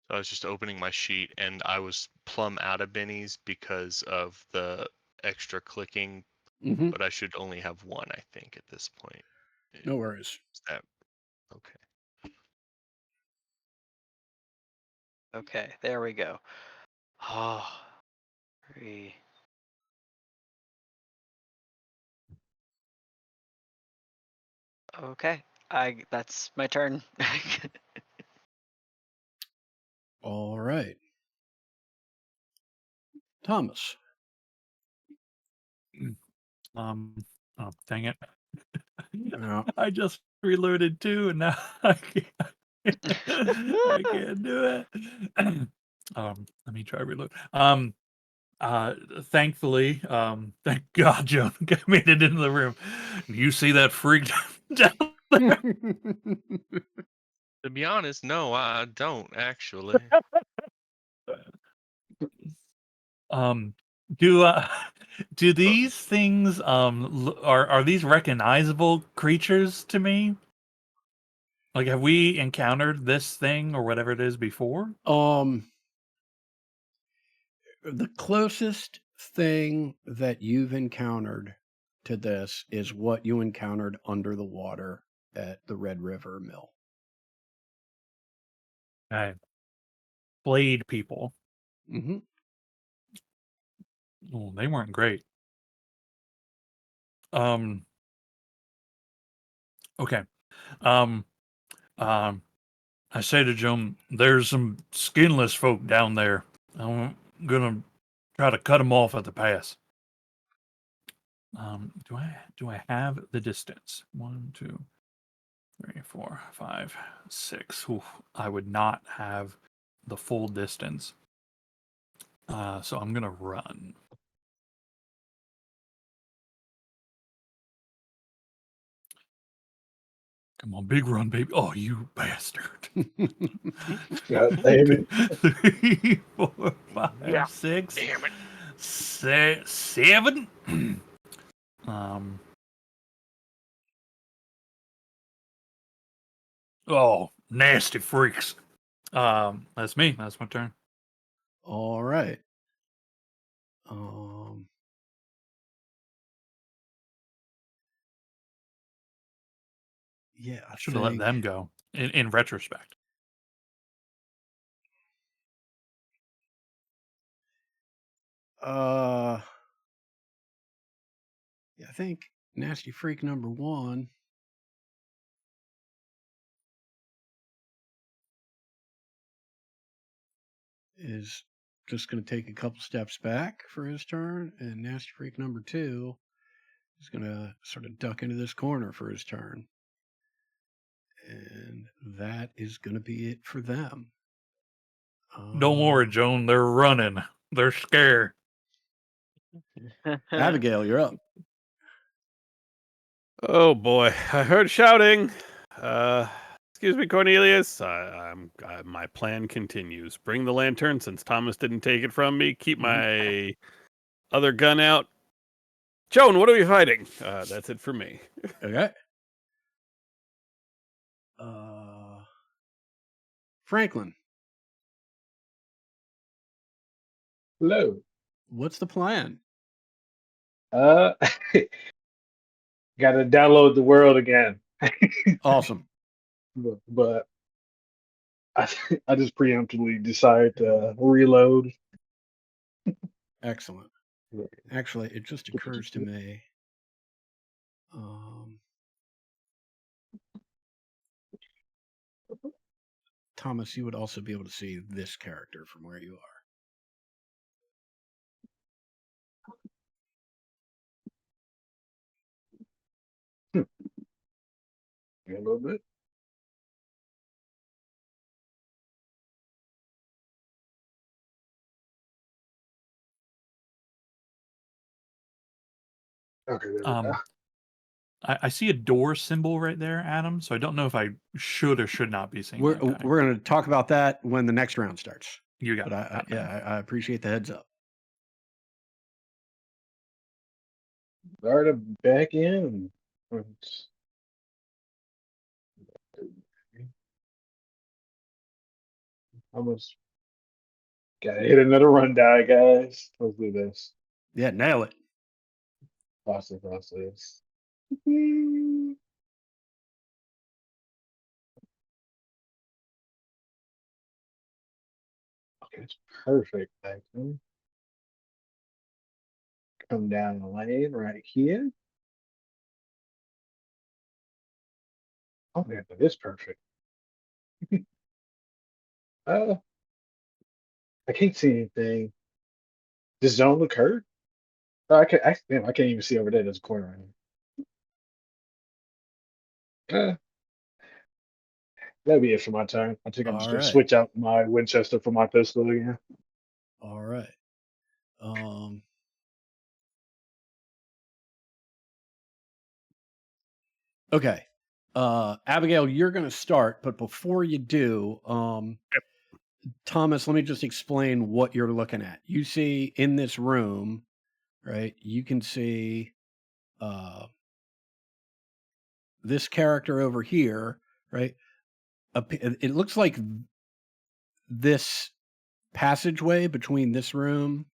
So I was just opening my sheet, and I was plumb out of bennies because of the extra clicking, Mm-hmm. but I should only have one, I think, at this point. No worries. Is that okay? Okay, there we go. Oh, 3. Okay, that's my turn. All right. Thomas. Oh, dang it. Yeah. I just reloaded too, and now I can't do it. Let me try reload. Thankfully, thank God, Joan made it into the room. You see that freak down there? To be honest, no, I don't actually. Um, do do these things are these recognizable creatures to me? Like, have we encountered this thing or whatever it is before? The closest thing that you've encountered to this is what you encountered under the water at the Red River Mill. Okay. Blade people. Mm-hmm. Oh, they weren't great. Okay. Um, I say to Joan, there's some skinless folk down there. I'm gonna try to cut them off at the pass. Do I have the distance? 1, 2, 3, 4, 5, 6. Oof, I would not have the full distance. So I'm gonna run. Come on, big run, baby. Oh, you bastard. God damn it. 3, 4, 5, Yeah. 6, Damn it. 7. Oh, nasty freaks. That's me. That's my turn. All right. Yeah, I Should have let think them go. In retrospect. yeah, I think Nasty Freak number 1 is just going to take a couple steps back for his turn, and Nasty Freak number 2 is going to sort of duck into this corner for his turn. And that is going to be it for them. Don't worry, Joan. They're running. They're scared. Abigail, you're up. Oh boy, I heard shouting. Excuse me, Cornelius. My plan continues. Bring the lantern since Thomas didn't take it from me. Keep my other gun out. Joan, what are we fighting? That's it for me. Okay. Franklin, Hello. what's the plan? Uh, got to download the world again. Awesome. But I, I just preemptively decided to reload. Excellent. Actually, it just occurs to me. Thomas, you would also be able to see this character from where you are. A little bit. Okay, there we go. I see a door symbol right there, Adam. So I don't know if I should or should not be seeing We're that guy. we're going to talk about that when the next round starts. You got But it. I appreciate the heads up. Started back in. Almost gotta hit another run die, guys. Let's do this. Yeah, nail it. Process. Okay, it's perfect. Actually. Come down the lane right here. Oh man, that is perfect. uh, I can't see anything. Does zone occur? Oh, damn, I can't even see over there. There's a corner right here. That'll be it for my turn. I think I'm just All gonna right. switch out my Winchester for my pistol again. All right. Okay. Abigail, you're going to start, but before you do, Thomas, let me just explain what you're looking at. You see in this room, right? You can see this character over here, right? It looks like this passageway between this room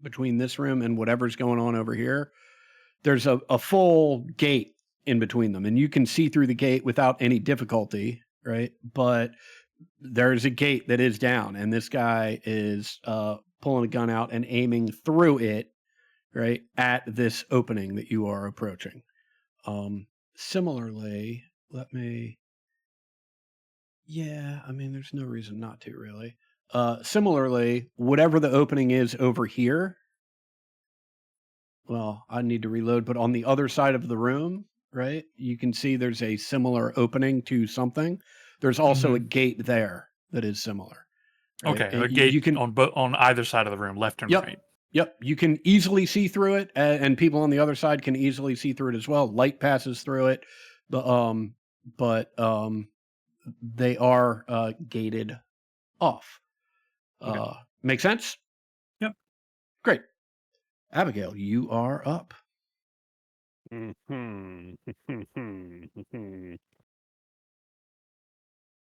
and whatever's going on over here. There's a full gate in between them, and you can see through the gate without any difficulty, right? But there's a gate that is down, and this guy is pulling a gun out and aiming through it, right, at this opening that you are approaching. Similarly, I mean, there's no reason not to, really. Similarly, whatever the opening is over here, well, I need to reload, but on the other side of the room, right, you can see there's a similar opening to something. There's also a gate there that is similar. Right? Okay, And a gate you can on either side of the room, left and right. Yep, you can easily see through it, and people on the other side can easily see through it as well. Light passes through it, but they are gated off. Okay. Make sense? Yep. Great. Abigail, you are up.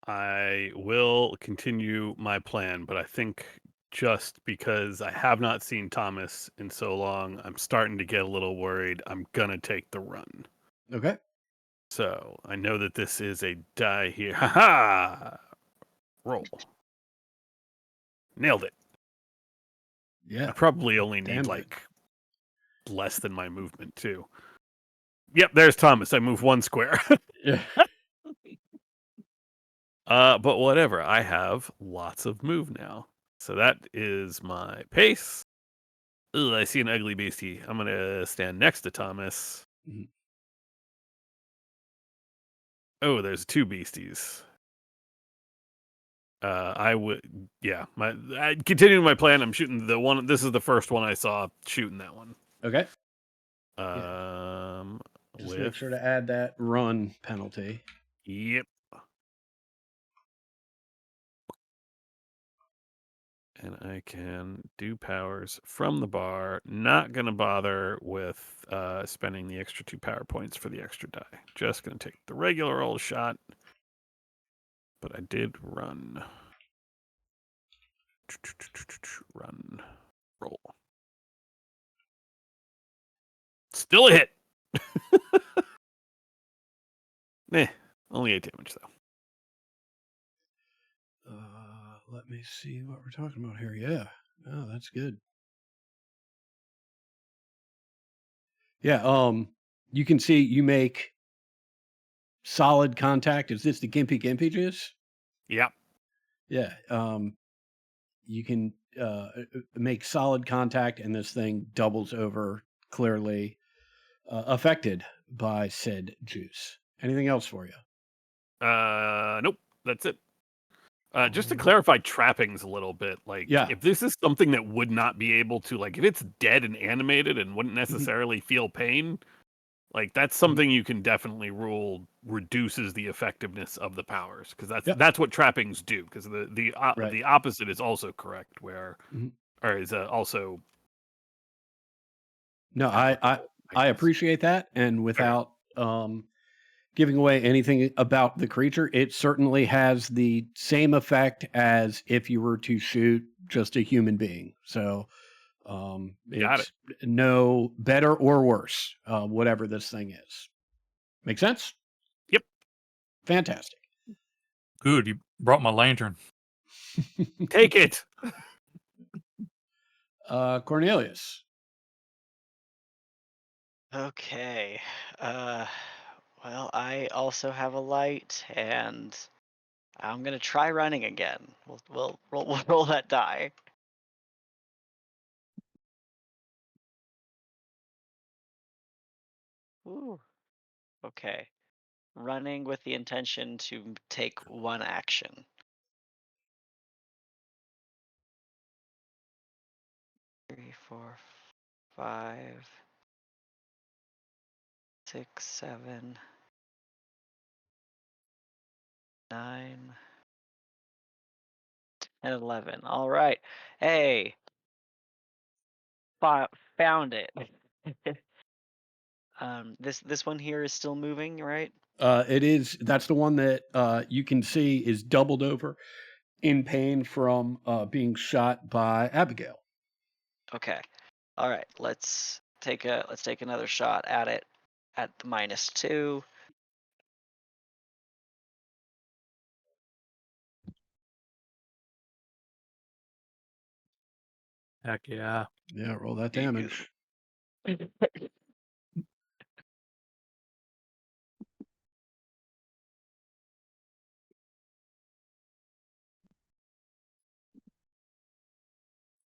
I will continue my plan, but I think just because I have not seen Thomas in so long, I'm starting to get a little worried. I'm going to take the run. Okay. So I know that this is a die here. Ha ha! Roll. Nailed it. Yeah. I probably only Damn need good. like less than my movement too. Yep, there's Thomas. I move one square. Yeah. But whatever. I have lots of move now. So that is my pace. Ugh, I see an ugly beastie. I'm gonna stand next to Thomas. Mhm. Oh, there's two beasties. I would, yeah. Continuing my plan. I'm shooting the one. This is the first one I saw. Shooting that one. Okay. Just With make sure to add that run penalty. Yep. And I can do powers from the bar. Not going to bother with spending the extra 2 power points for the extra die. Just going to take the regular old shot. But I did run. Run. Roll. Still a hit. Only 8 damage though. Let me see what we're talking about here. Yeah. Oh, that's good. Yeah. You can see you make solid contact. Is this the Gimpy Gimpy juice? Yep. Yeah. You can make solid contact, and this thing doubles over, clearly affected by said juice. Anything else for you? Nope. That's it. Just to Alright. clarify trappings a little bit, like Yeah. if this is something that would not be able to, like if it's dead and animated and wouldn't Mm-hmm. necessarily feel pain, like that's something you can definitely rule reduces the effectiveness of the powers, because that's what trappings do. Because the Right. opposite is also correct, where Mhm. or is also No, applicable, I guess. appreciate that, and without giving away anything about the creature, it certainly has the same effect as if you were to shoot just a human being. So Got it. it's no better or worse, whatever this thing is. Make sense? Yep. Fantastic. Good, you brought my lantern. Take it. Cornelius. Okay. Well, I also have a light, and I'm gonna try running again. We'll roll that die. Ooh. Okay. Running with the intention to take one action. Three, 4, 5, 6, 7, 9, and 11. All right. Hey, found it. This one here is still moving, right? It is. That's the one that you can see is doubled over in pain from being shot by Abigail. Okay. All right. Let's take another shot at it at the -2. Heck yeah. Yeah, roll that You- damage.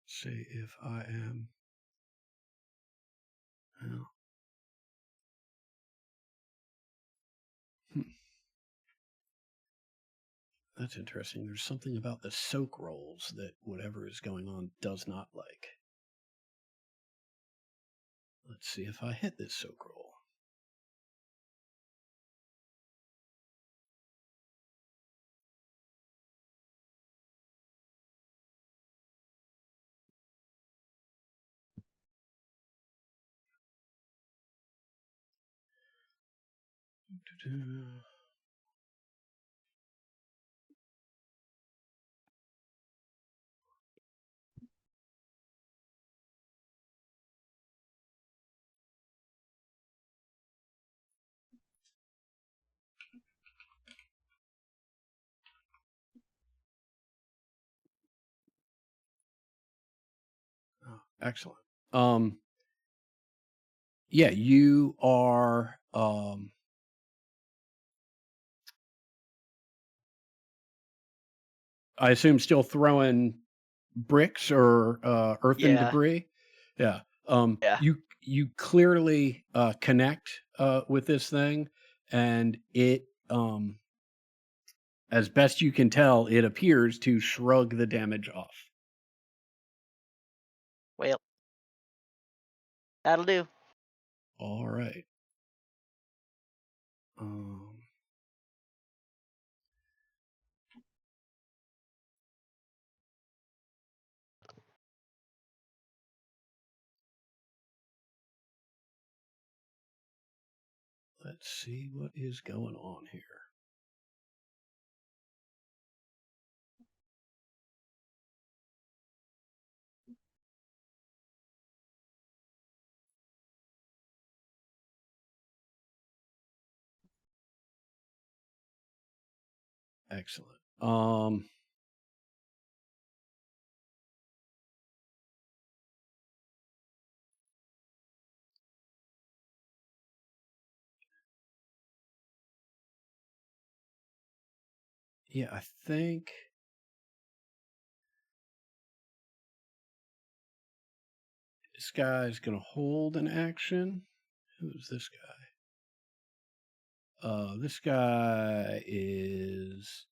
See if I am. Well, that's interesting. There's something about the soak rolls that whatever is going on does not like. Let's see if I hit this soak roll. Oh, excellent. Yeah, you are I assume still throwing bricks or earthen Yeah. debris. Yeah. Yeah. You clearly connect with this thing, and it as best you can tell, it appears to shrug the damage off. Well, that'll do. All right. Um, let's see what is going on here. Excellent. Yeah, I think this guy's going to hold an action. Who's this guy? This guy is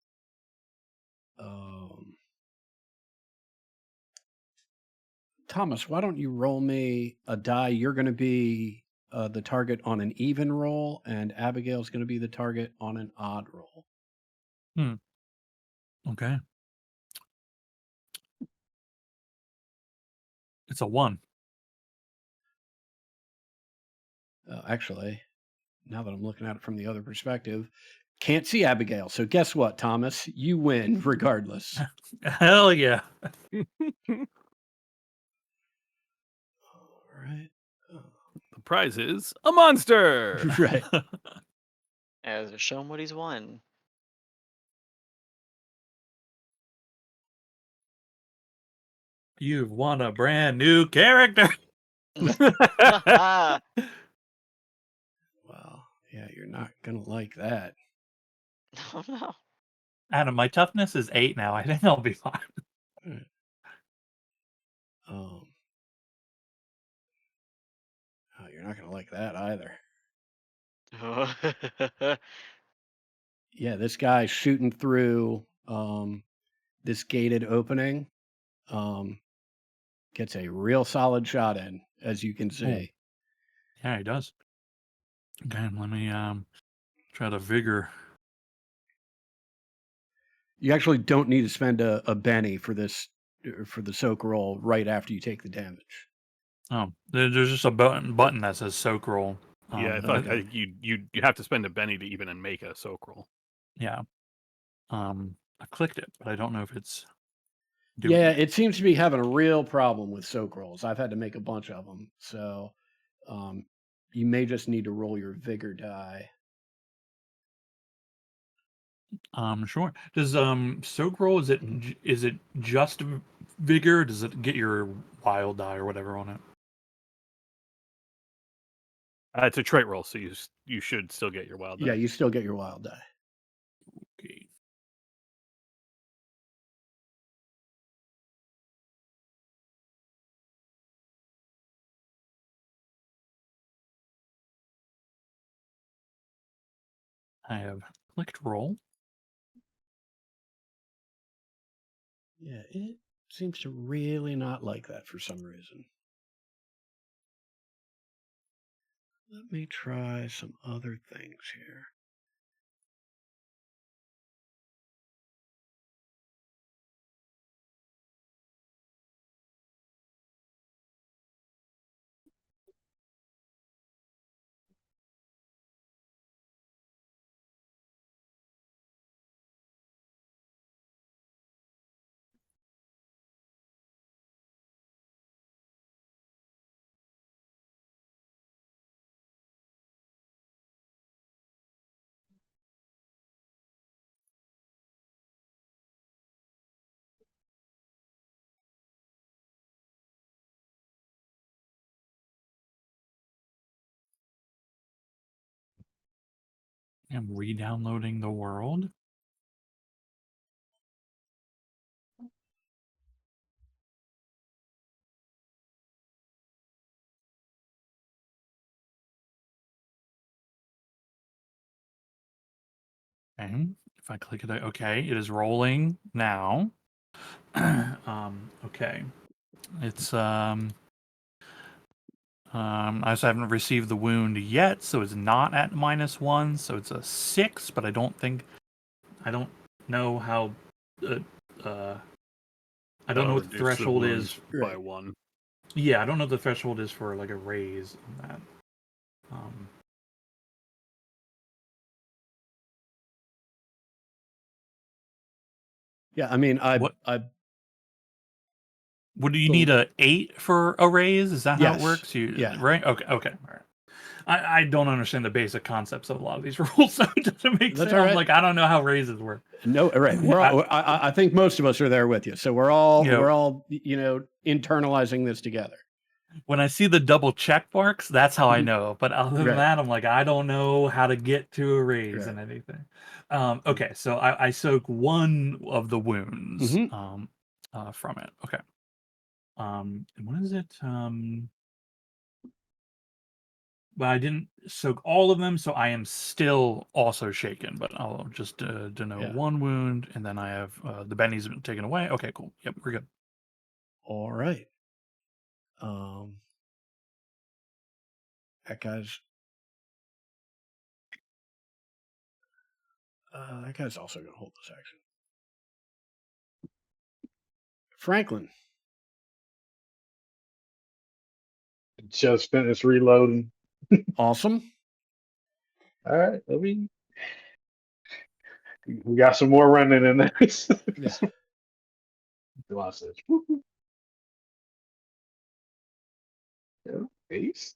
Thomas, why don't you roll me a die? You're going to be the target on an even roll, and Abigail's going to be the target on an odd roll. Okay. It's a 1. Actually, now that I'm looking at it from the other perspective, can't see Abigail. So guess what, Thomas? You win regardless. Hell yeah. All right. The prize is a monster. Right. As show him what he's won. You've won a brand new character. Ah, Well, yeah, you're not going to like that. oh no. Adam, my toughness is 8 now. I think I'll be fine. Right. Oh, you're not going to like that either. Yeah, this guy's shooting through this gated opening. Gets a real solid shot in, as you can see. Yeah, he does. Okay, let me try to vigor. You actually don't need to spend a Benny for this for the soak roll right after you take the damage. Oh, there's just a button that says soak roll. Yeah, I thought okay. you have to spend a Benny to even make a soak roll. Yeah. I clicked it, but I don't know if it's Yeah, it seems to be having a real problem with soak rolls. I've had to make a bunch of them, so you may just need to roll your vigor die. Sure. Does soak roll, is it just vigor? Or does it get your wild die or whatever on it? It's a trait roll, so you should still get your wild die. Yeah, you still get your wild die. Okay. I have clicked roll. Yeah, it seems to really not like that for some reason. Let me try some other things here. I'm re-downloading the world. And if I click it, okay, it is rolling now. Okay, it's I also haven't received the wound yet, so it's not at -1, so it's a 6. But I don't know how. I don't know what the Reduce threshold wound is. by Right. 1. Yeah, I don't know what the threshold is for like a raise on that. Yeah, I mean, What do you need, a 8 for a raise? Is that how it Yes. works? Yeah. Right? Okay. All right. I don't understand the basic concepts of a lot of these rules, so it doesn't make That's sense. all I'm right. like, I don't know how raises work. No, right. We're all, I think most of us are there with you. So we're all internalizing this together. When I see the double check marks, that's how I Mhm. know. But other than Right. that, I'm like, I don't know how to get to a raise Right. and anything. Okay, so I soak one of the wounds Mhm. from it. Okay. And what is it? But I didn't soak all of them, so I am still also shaken. But I'll just denote Yeah. one wound, and then I have the bennies been taken away. Okay, cool. Yep, we're good. All right. That guy's also going to hold this action. Franklin. Just finished reloading. Awesome. All right, we got some more running in there. Yeah. Glasses. Ace.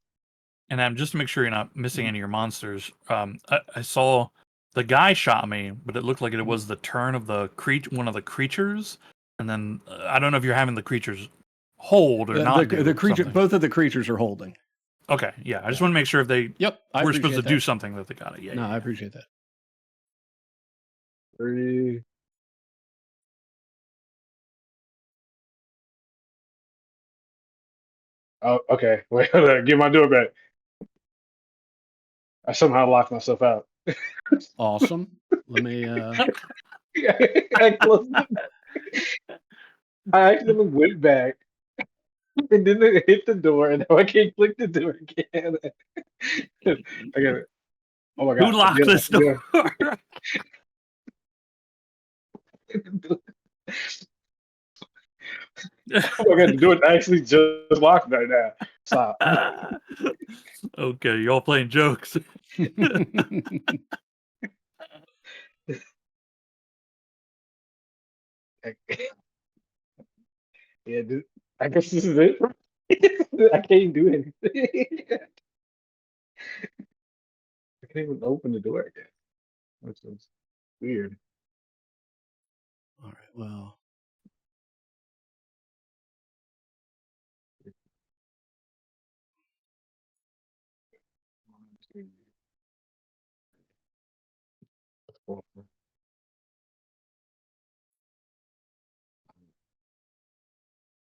And I'm just to make sure you're not missing any of your monsters. I saw the guy shot me, but it looked like it was the turn of the one of the creatures, and then I don't know if you're having the creatures hold or not. The creature, something. both of the creatures are holding. Okay, yeah. I just want to make sure if they Yep. were supposed to do something that they got it. Yeah. No, yeah, I appreciate that. 3. Oh, okay. Wait, get my door back. I somehow locked myself out. Awesome. Let me. I closed it. I actually went back, and then it hit the door, and now I can't click the door again. I got it. Oh my god! Who locked this door? Oh my god! The door actually just locked right now. Stop. Okay, y'all playing jokes. Yeah, dude. I guess this is it. I can't do anything. I can't even open the door again. Which is weird. All right. Well.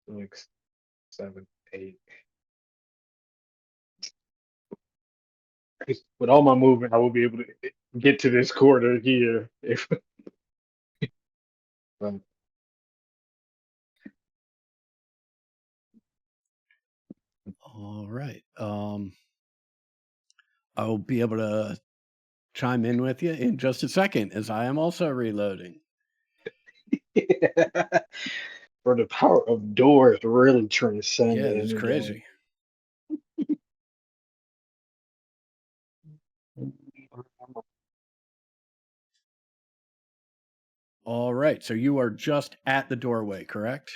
Six, 7, 8. With all my movement, I will be able to get to this quarter here. If All right. I'll be able to chime in with you in just a second, as I am also reloading. for the power of doors really transcend Yeah, it's any crazy. All right. So you are just at the doorway, correct?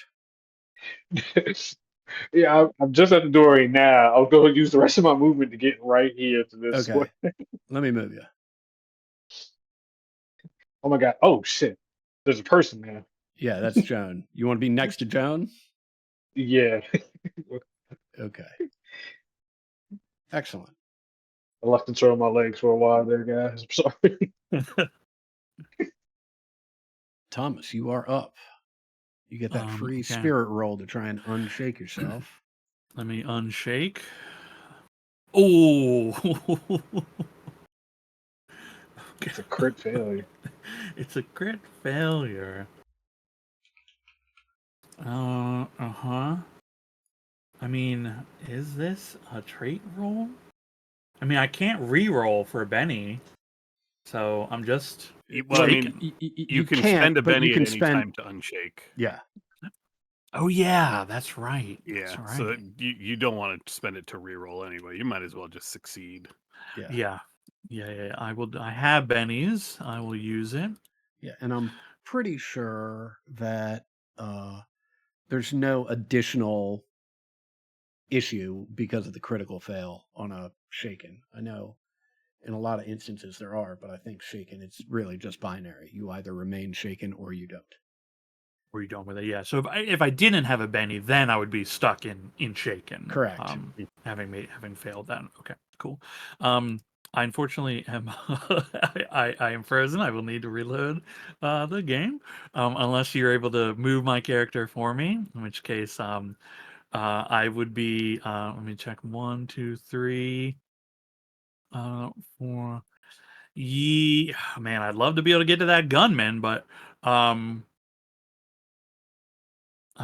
Yeah, I'm just at the door right now. I'll go use the rest of my movement to get right here to this Okay. square. Let me move you. Oh my god! Oh shit! There's a person now. Yeah, that's Joan. You want to be next to Joan? Yeah, Okay. Excellent. I lost control of my legs for a while there, guys. I'm sorry. Thomas, you are up. You get that free Okay. spirit roll to try and unshake yourself. Let me unshake. Oh, It's a crit failure. it's a crit failure. Uh-huh. I mean, is this a trait roll? I mean, I can't re-roll for Benny, so I'm just Well, I shaking. mean, you you can can't, spend a but Benny you can at any spend. time to unshake. Yeah. Oh yeah, that's right. Yeah, That's right. so you don't want to spend it to reroll anyway. You might as well just succeed. Yeah. Yeah. I will. I have Benny's. I will use it. Yeah, and I'm pretty sure that there's no additional issue because of the critical fail on a shaken. I know in a lot of instances there are, but I think shaken, it's really just binary. You either remain shaken or you don't. Were you done with it? Yeah. So if I didn't have a Benny, then I would be stuck in shaken. Correct. Having failed that. Okay, cool. I unfortunately am I am frozen. I will need to reload the game. Unless you're able to move my character for me, in which case I would be let me check 1, 2, 3, 4. Man, I'd love to be able to get to that gunman, but I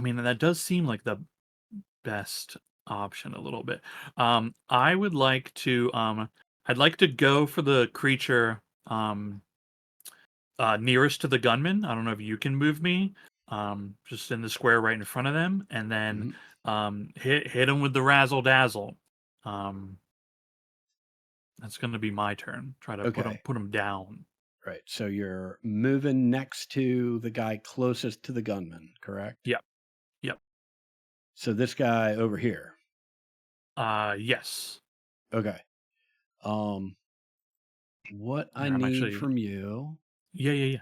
mean that does seem like the best option a little bit. I would like to I'd like to go for the creature nearest to the gunman. I don't know if you can move me. Just in the square right in front of them, and then hit him with the razzle dazzle. That's going to be my turn. Try to put him down. Right. So you're moving next to the guy closest to the gunman, correct? Yep. Yep. So this guy over here. Yes. Okay. What I I'm need actually- from you Yeah.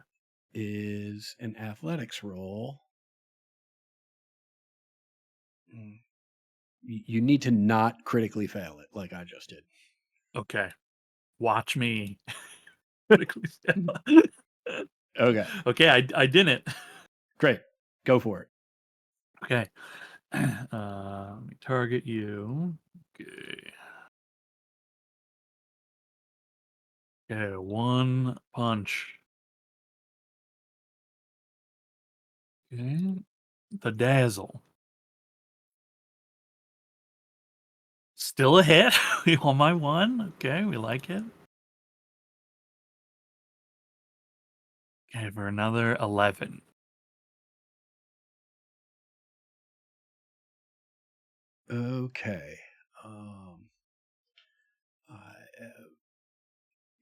is an athletics roll. You need to not critically fail it like I just did. Okay. Watch me. Okay. Okay, I didn't. Great. Go for it. Okay. Let me target you. Okay. Okay, one punch. Okay. The dazzle. Still a hit. We on my one. Okay, we like it. Okay, for another 11. Okay.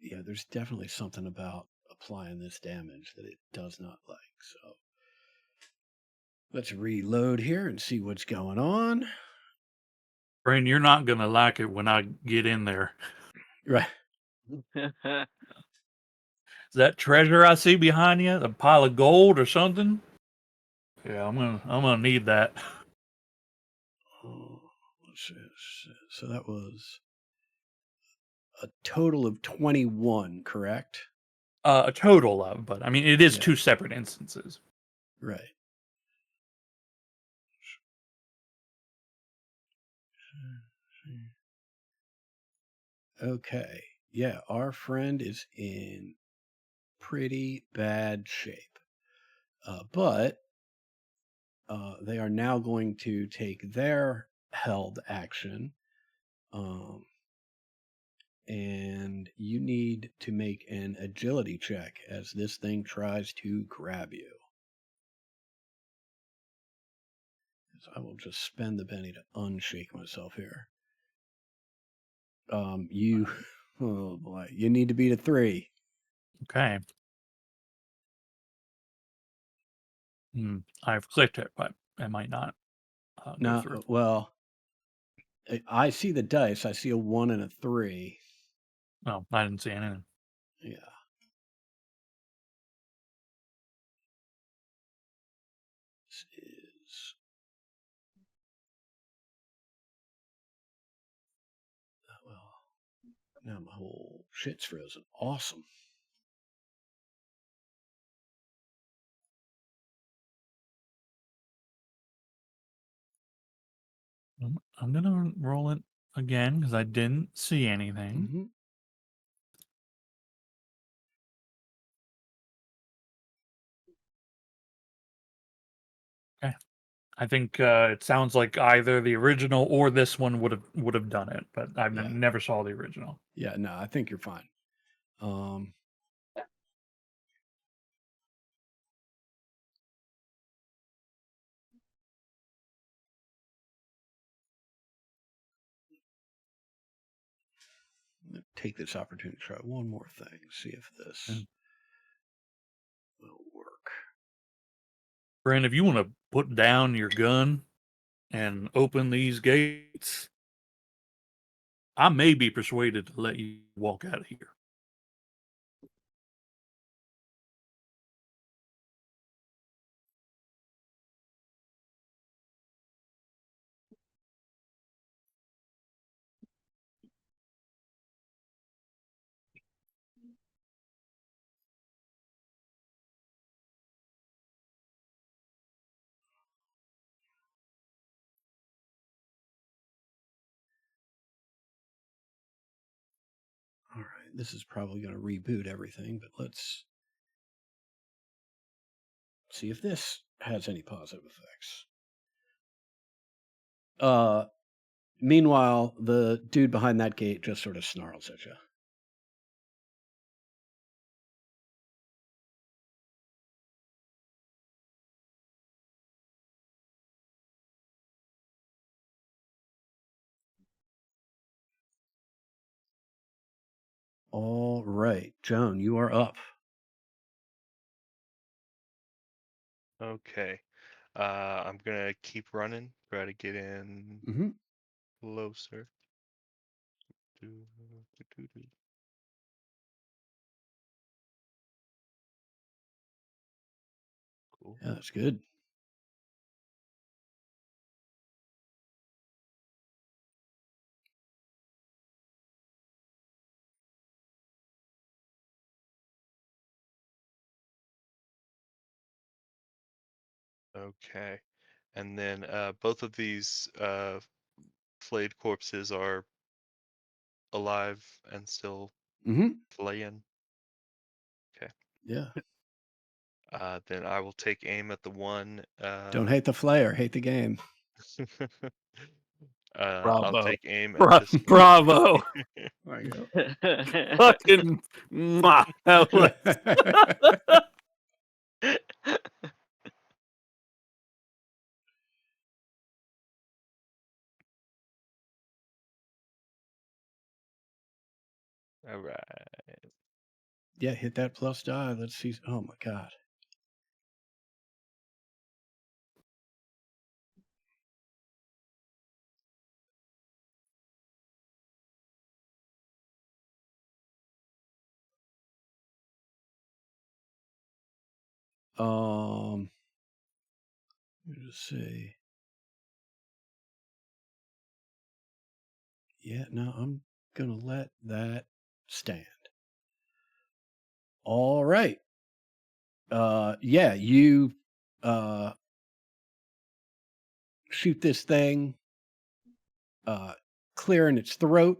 Yeah, there's definitely something about applying this damage that it does not like. So let's reload here and see what's going on. Brain, you're not gonna like it when I get in there. Right. Is that treasure I see behind you? A pile of gold or something? Yeah, I'm gonna need that. Oh, let's see. So that was a total of 21, correct? A total of, but I mean it is Yeah. 2 separate instances. Right. Okay. Yeah, our friend is in pretty bad shape. But they are now going to take their held action. And you need to make an agility check as this thing tries to grab you. So I will just spend the penny to unshake myself here. You, oh boy, you need to beat a 3. Okay. I've clicked it, but it might not go No, through. well, I see the dice. I see a 1 and a 3. Oh, I didn't see anything. Yeah. This is. Well, now my whole shit's frozen. Awesome. I'm gonna roll it again because I didn't see anything. Mm-hmm. Okay. I think it sounds like either the original or this one would have done it, but I've Yeah. never saw the original. Yeah, no, I think you're fine. Take this opportunity to try one more thing. See if this will work. Brand, if you want to put down your gun and open these gates, I may be persuaded to let you walk out of here. All right, this is probably going to reboot everything, but let's see if this has any positive effects. Meanwhile, the dude behind that gate just sort of snarls at you. All right, Joan, you are up. Okay. I'm gonna keep running. Try to get in Mm-hmm. closer. Do, do, do. Cool. Yeah, that's good. Okay. And then both of these flayed corpses are alive and still Mm-hmm. flaying. Okay. Yeah. Then I will take aim at the one. Don't hate the flayer, hate the game. I'll Bravo. take aim at this one. Bravo. There you Fucking mwah. That was- go. All right. Yeah, hit that plus die. Let's see. Oh my god. Let me just see. Yeah, no, I'm gonna let that stand. All right. Yeah, you shoot this thing, clearing its throat,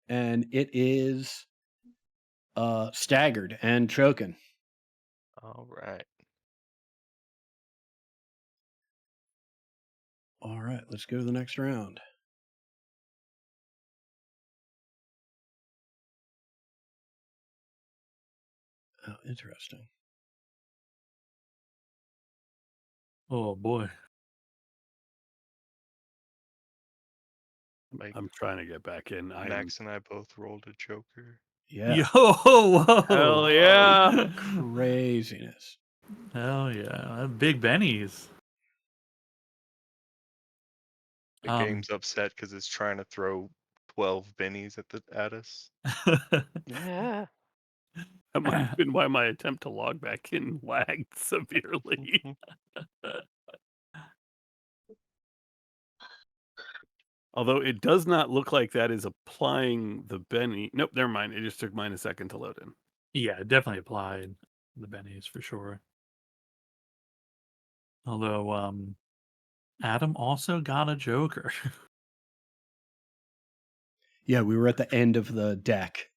and it is staggered and choking. All right. All right, let's go to the next round. Oh, interesting. Oh boy. Like I'm trying to get back in. Max and I both rolled a joker. Yeah. Yo, whoa. Hell yeah. Craziness. Hell yeah. Big Benny's. The game's upset because it's trying to throw 12 bennies at us. Yeah. That might have been why my attempt to log back in lagged severely. Although it does not look like that is applying the Benny. Nope, never mind. It just took mine a second to load in. Yeah, it definitely applied the Benny's for sure. Although Adam also got a Joker. Yeah, we were at the end of the deck.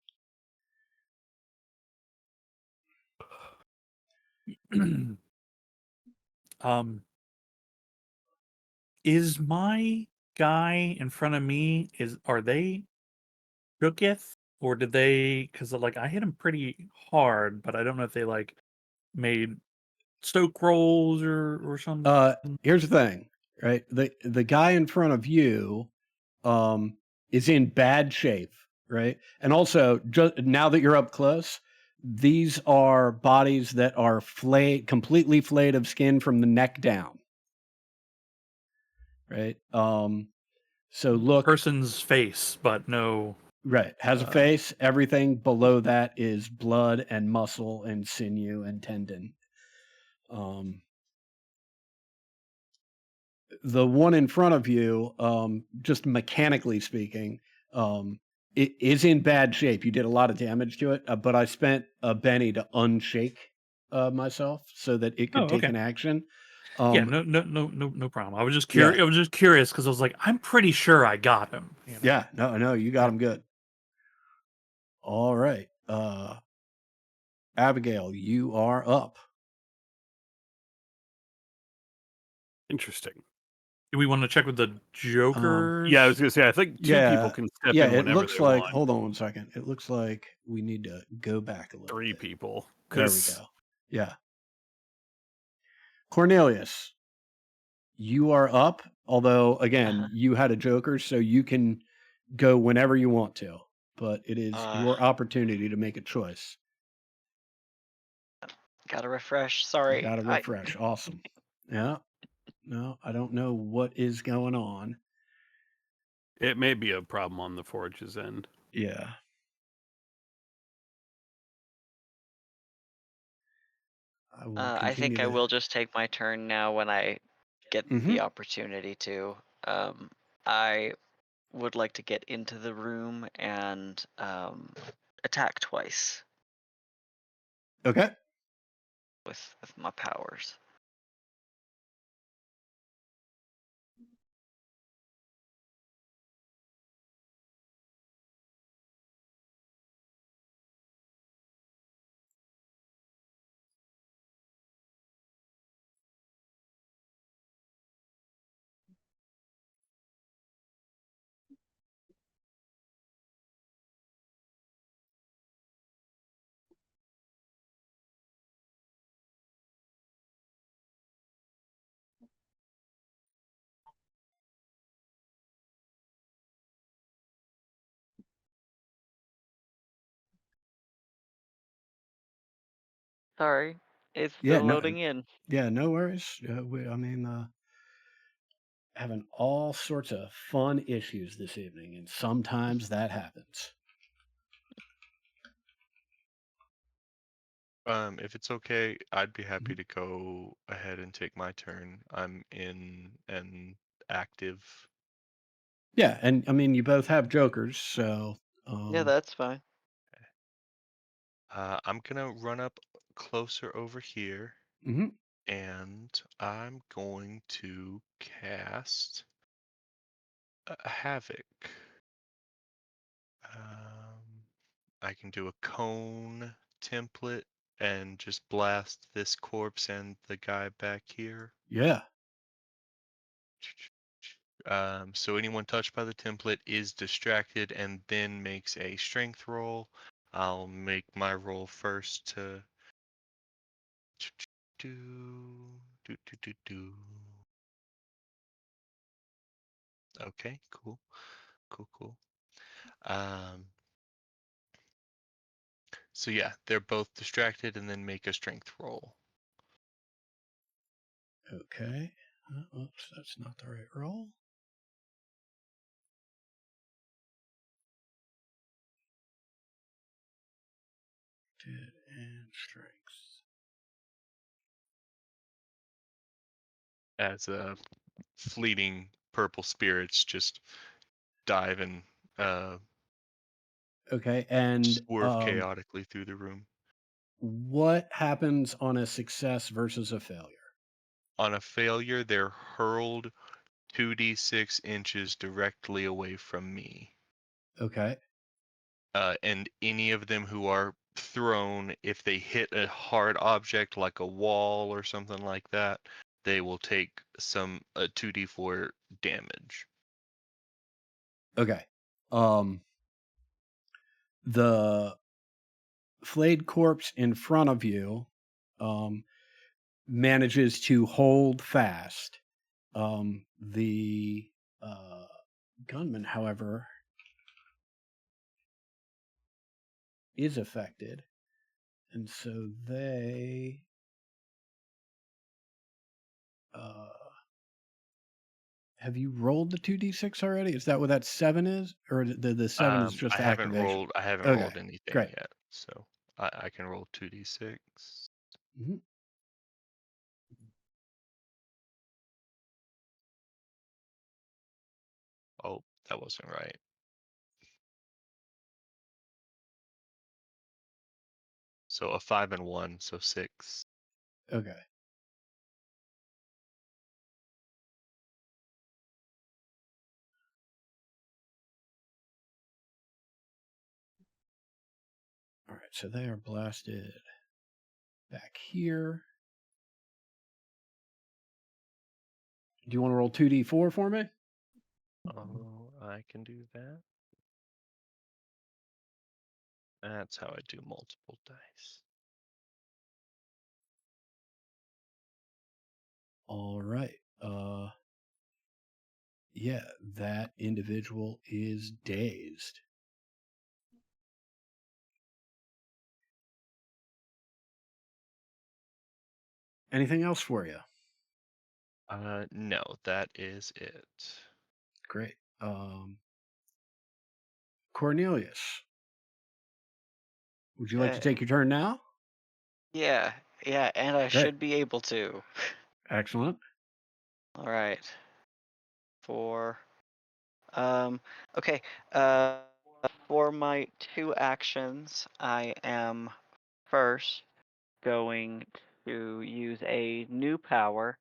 Is my guy in front of me, are they shooketh, or did they, because like I hit him pretty hard, but I don't know if they like made stoke rolls or something. Here's the thing, right? The guy in front of you is in bad shape, right? And also, now that you're up close, these are bodies that are completely flayed of skin from the neck down. right? So look, Person's face, but no. right, has a face. Everything below that is blood and muscle and sinew and tendon. The one in front of you, just mechanically speaking, it is in bad shape. You did a lot of damage to it, but I spent a Benny to unshake myself so that it could Oh, take okay. an action. Yeah, no problem. I was just Yeah. curious. I was just curious because I was like, I'm pretty sure I got him. You know? Yeah, no, you got him good. All right. Abigail, you are up. Interesting. Do we want to check with the Jokers? Yeah, I was gonna say I think two people can step in it whenever looks they like, want. hold on one second. It looks like we need to go back a little 3 bit. people. There we 'cause go. Yeah. Cornelius, you are up, although again, you had a Joker, so you can go whenever you want to, but it is your opportunity to make a choice. Gotta refresh. You Sorry. got to refresh. Awesome. Yeah. No, I don't know what is going on. It may be a problem on the Forge's end. Yeah. I will I think continue I to. will just take my turn now when I get the opportunity to. I would like to get into the room and attack twice Okay. with my powers. Sorry, it's Yeah. still No. loading in. Yeah. No worries. Having all sorts of fun issues this evening, and sometimes that happens. If it's okay, I'd be happy to go ahead and take my turn. I'm in an active. Yeah, and I mean, you both have Jokers, so. Yeah, that's fine. I'm gonna run up closer over here, Mhm. and I'm going to cast Havoc. I can do a cone template and just blast this corpse and the guy back here. Yeah. So anyone touched by the template is distracted and then makes a strength roll. I'll make my roll first to do. Okay, cool. So yeah, they're both distracted and then make a strength roll. Okay. Oops, that's not the right roll. Dead and strength. As fleeting purple spirits just dive and Okay, and swerve chaotically through the room. what happens on a success versus a failure? On a failure, they're hurled 2d6 inches directly away from me. Okay. And any of them who are thrown, if they hit a hard object like a wall or something like that, they will take some 2d4 damage. Okay. The flayed corpse in front of you manages to hold fast. The gunman, however, is affected, and so they Have you rolled the 2d6 already? Is that what that 7 is? Or the 7 is just activation? I haven't Okay, rolled anything great. yet, so I can roll 2d6. Mhm. Oh, that wasn't right. So a 5 and 1, so 6. Okay. All right, so they are blasted back here. Do you want to roll 2d4 for me? Oh, I can do that. That's how I do multiple dice. All right. Yeah, that individual is dazed. Anything else for you? No, that is it. Great. Cornelius, would you like to Okay. take your turn now? Yeah, yeah, and I Great. should be able to. Excellent. All right. For okay. For my 2 actions, I am first going to use a new power,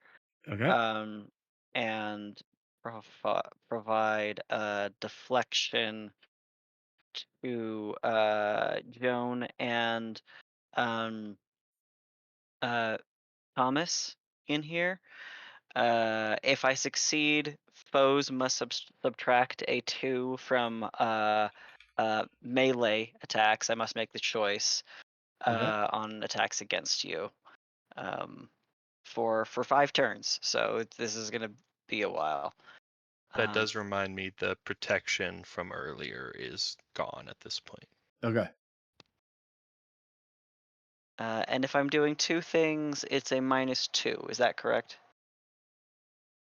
Okay. um, and provide a deflection to Joan and um uh Thomas in here. If I succeed, foes must subtract a 2 from melee attacks. I must make the choice Okay. on attacks against you um, for 5 turns. So this is gonna be a while. That Um, does remind me the protection from earlier is gone at this point. Okay. and if I'm doing 2 things, it's a -2. Is that correct?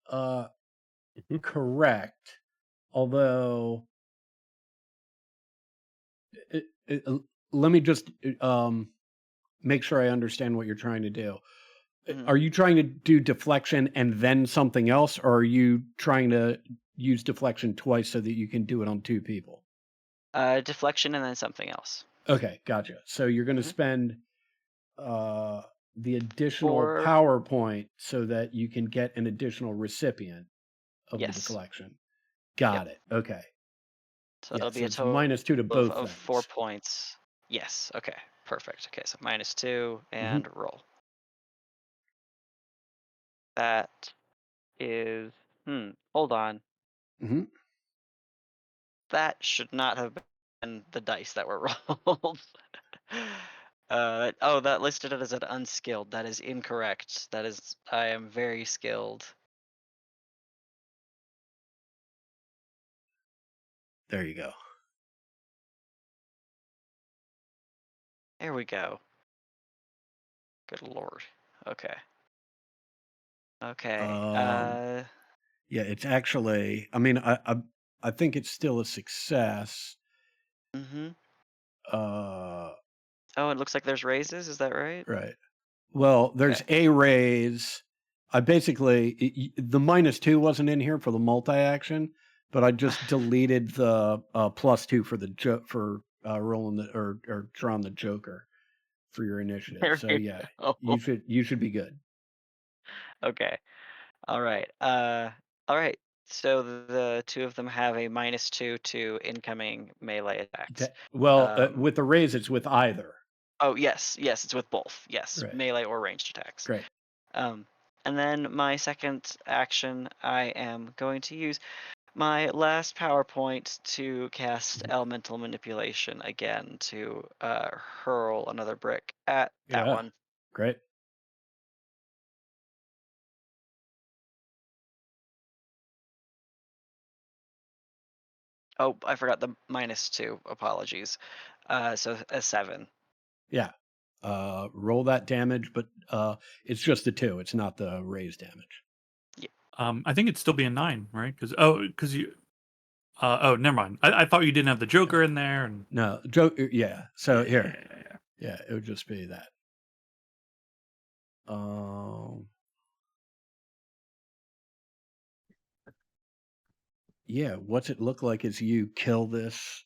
Uh, Mhm. correct. Although, let me just make sure I understand what you're trying to do. Mhm. Are you trying to do deflection and then something else, or are you trying to use deflection twice so that you can do it on 2 people? Deflection and then something else. Okay, gotcha. So you're going to Mhm. spend uh, the additional For PowerPoint so that you can get an additional recipient of the yes. deflection. Yep. Got it. Okay. So Yeah. that'll be So a it's total -2 to both of 4 things. points. Yes. Okay. Perfect. Okay. So -2 Hmm. and roll. That is. Hold on. Hmm. That should not have been the dice that were rolled. Oh, that listed it as an unskilled. That is incorrect. That is. I am very skilled. There you go. There we go. Good lord. Okay. Okay. Yeah, it's actually. I mean, I think it's still a success. Mhm. Uh, Oh, it looks like there's raises. Is that right? right. Well, there's Okay. a raise. I basically the -2 wasn't in here for the multi-action, but I just deleted the +2 for the for rolling the or drawing the Joker for your initiative. There So we yeah, go. you should be good. Okay. All right. All right. So the 2 of them have a -2 to incoming melee attacks. Well, Um. with the raise, it's with either. Oh yes, yes, it's with both. Yes, Right. melee or ranged attacks. Great. Um. And then my second action, I am going to use my last PowerPoint to cast Mhm. elemental manipulation again to hurl another brick at that Yeah. one. Great. Oh, I forgot the -2. Apologies. So a 7. Yeah. Roll that damage, but it's just the 2. It's not the raise damage. Yeah. I think it'd still be a 9, right? Because you. Oh, never mind. I thought you didn't have the Joker in there. And No, joke. Yeah. So here, yeah. yeah, it would just be that. Yeah. What's it look like as you kill this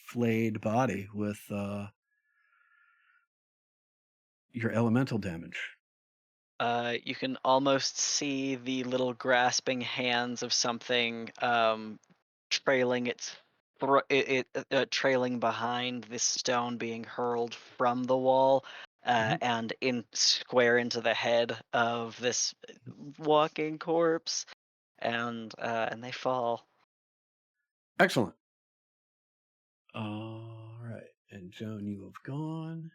flayed body with your elemental damage? You can almost see the little grasping hands of something trailing trailing behind this stone being hurled from the wall and square into the head of this walking corpse, and they fall. Excellent. All right, and Joan, you have gone.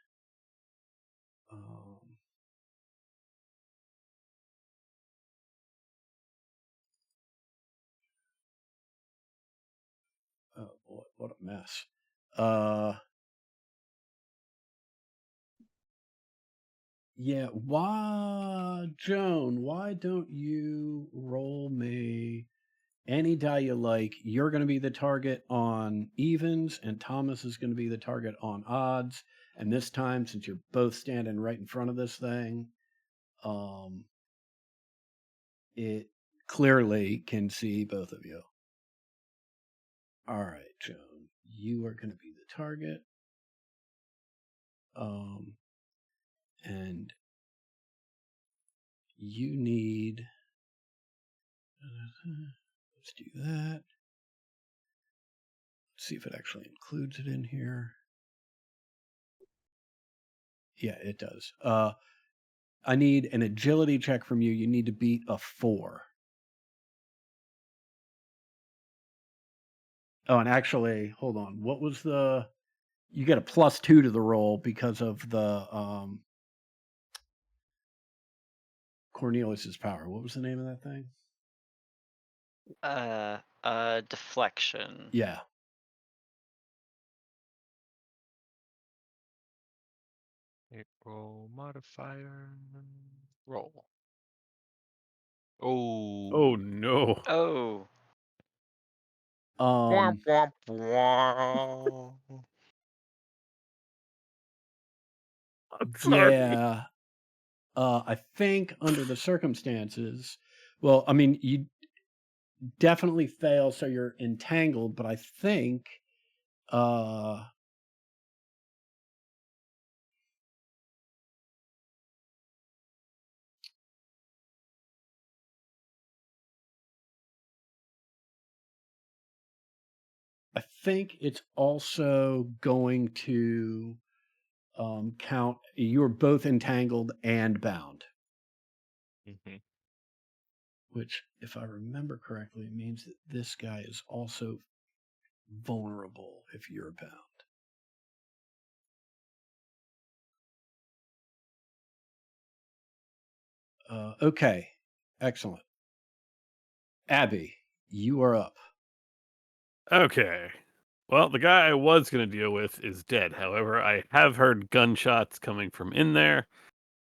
Oh boy, what a mess. Yeah, Joan, why don't you roll me any die you like? You're going to be the target on evens, and Thomas is going to be the target on odds. And this time, since you're both standing right in front of this thing, it clearly can see both of you. All right, Joan, you are going to be the target. And you need, let's do that. Let's see if it actually includes it in here. Yeah, it does. I need an agility check from you. You need to beat a 4. Oh, and actually, hold on. What was you get a +2 to the roll because of the Cornelius's power. What was the name of that thing? Deflection. Yeah. Roll modifier. Roll. Oh. Oh no. Oh. Womp, womp, womp. I'm sorry. Yeah. I think under the circumstances, well, I mean, you definitely fail, so you're entangled, but I think it's also going to count. You're both entangled and bound, which, if I remember correctly, means that this guy is also vulnerable if you're bound. Okay, excellent. Abby, you are up. Okay. Well, the guy I was going to deal with is dead. However, I have heard gunshots coming from in there.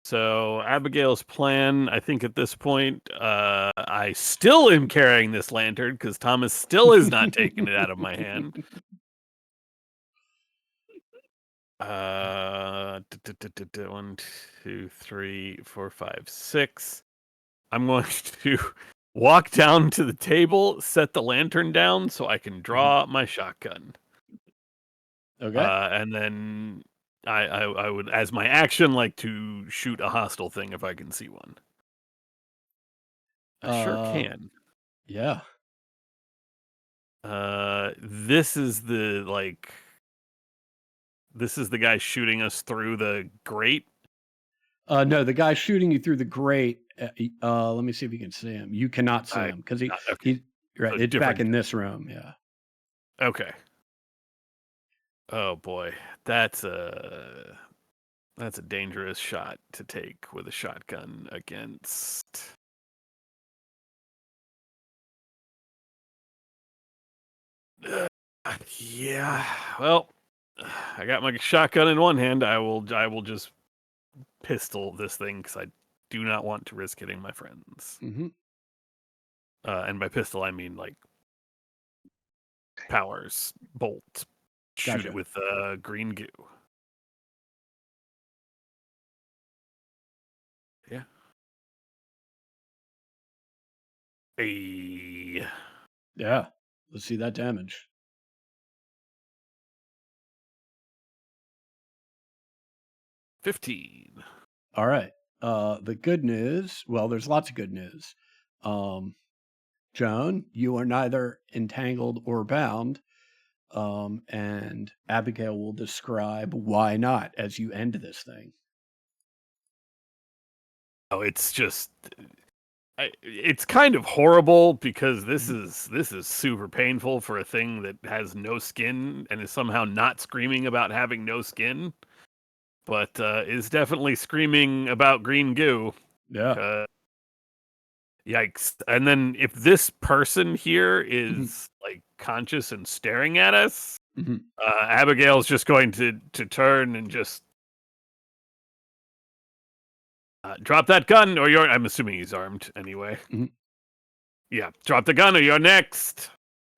So Abigail's plan, I think at this point, I still am carrying this lantern because Thomas still is not taking it out of my hand. 1, 2, 3, 4, 5, 6. I'm going to walk down to the table, set the lantern down so I can draw my shotgun. Okay. And then I would, as my action, like to shoot a hostile thing if I can see one. I sure can. Yeah. This is the guy shooting us through the grate. No, the guy shooting you through the grate. Let me see if you can see him. You cannot see him because he's right. So it's back in this room. Yeah. Okay. Oh boy, that's a dangerous shot to take with a shotgun against. Yeah. Well, I got my shotgun in one hand. I will just pistol this thing because do not want to risk hitting my friends. Mm-hmm. And by pistol, I mean like powers, bolt, shoot Gotcha. it with green goo. Yeah. Hey. Yeah. Let's see that damage. 15. All right. The good news, well, there's lots of good news. Joan, you are neither entangled or bound. And Abigail will describe why not as you end this thing. Oh, it's just it's kind of horrible because this is super painful for a thing that has no skin and is somehow not screaming about having no skin, but is definitely screaming about green goo. Yeah. Yikes. And then if this person here is like conscious and staring at us, Mhm. Abigail's just going to turn and just drop that gun or you're, I'm assuming he's armed anyway. Mhm. Yeah, drop the gun or you're next.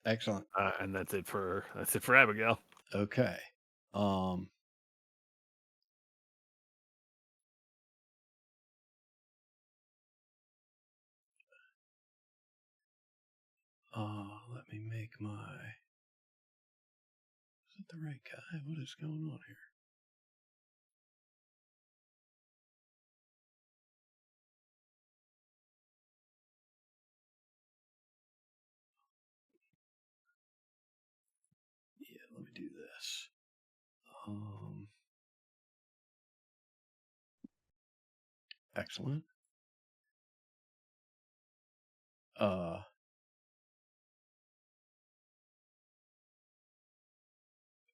Excellent. And that's it for Abigail. Okay. Let me make my. Is it the right guy? What is going on here? Yeah, let me do this. Excellent.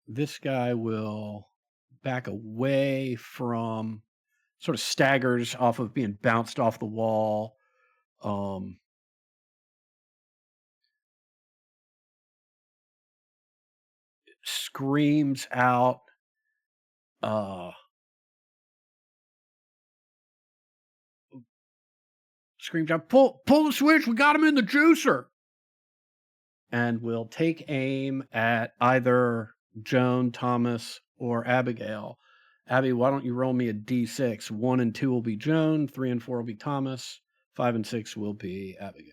This guy will back away from, sort of staggers off of being bounced off the wall. Screams out, pull the switch, we got him in the juicer. And will take aim at either Joan, Thomas, or Abigail. Abby, why don't you roll me a d6? 1 and 2 will be Joan, 3 and 4 will be Thomas, 5 and 6 will be Abigail.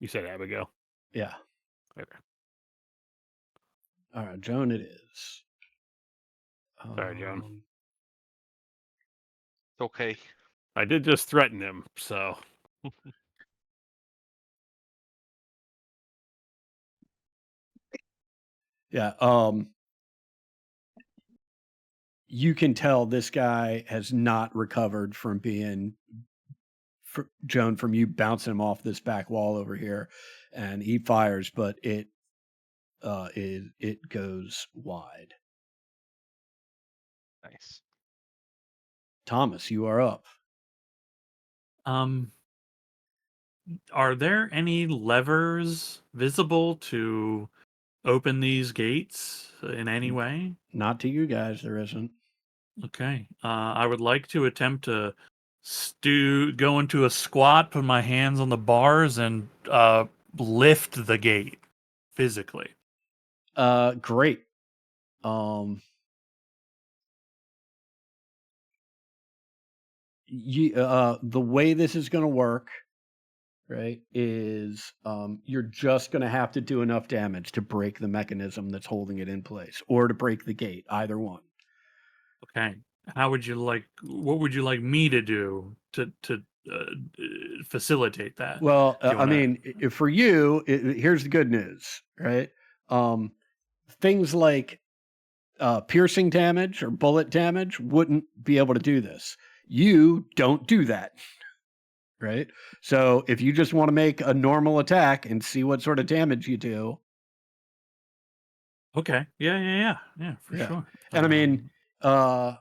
You said Abigail. Yeah. Okay. All right, Joan it is. Sorry, Joan. Okay. I did just threaten him, so. Yeah. You can tell this guy has not recovered from being Joan, from you bouncing him off this back wall over here, and he fires, but it goes wide. Nice. Thomas, you are up. Are there any levers visible to open these gates in any way? Not to you guys, there isn't. Okay. I would like to attempt to go into a squat, put my hands on the bars, and lift the gate physically. Great. The way this is going to work, right, is you're just going to have to do enough damage to break the mechanism that's holding it in place, or to break the gate, either one. Okay. What would you like me to do to facilitate that? Well, Do you I wanna- mean, for you, here's the good news, right? Things like piercing damage or bullet damage wouldn't be able to do this. You don't do that, right? So if you just want to make a normal attack and see what sort of damage you do. Okay. Yeah, for Yeah. sure. And I mean, I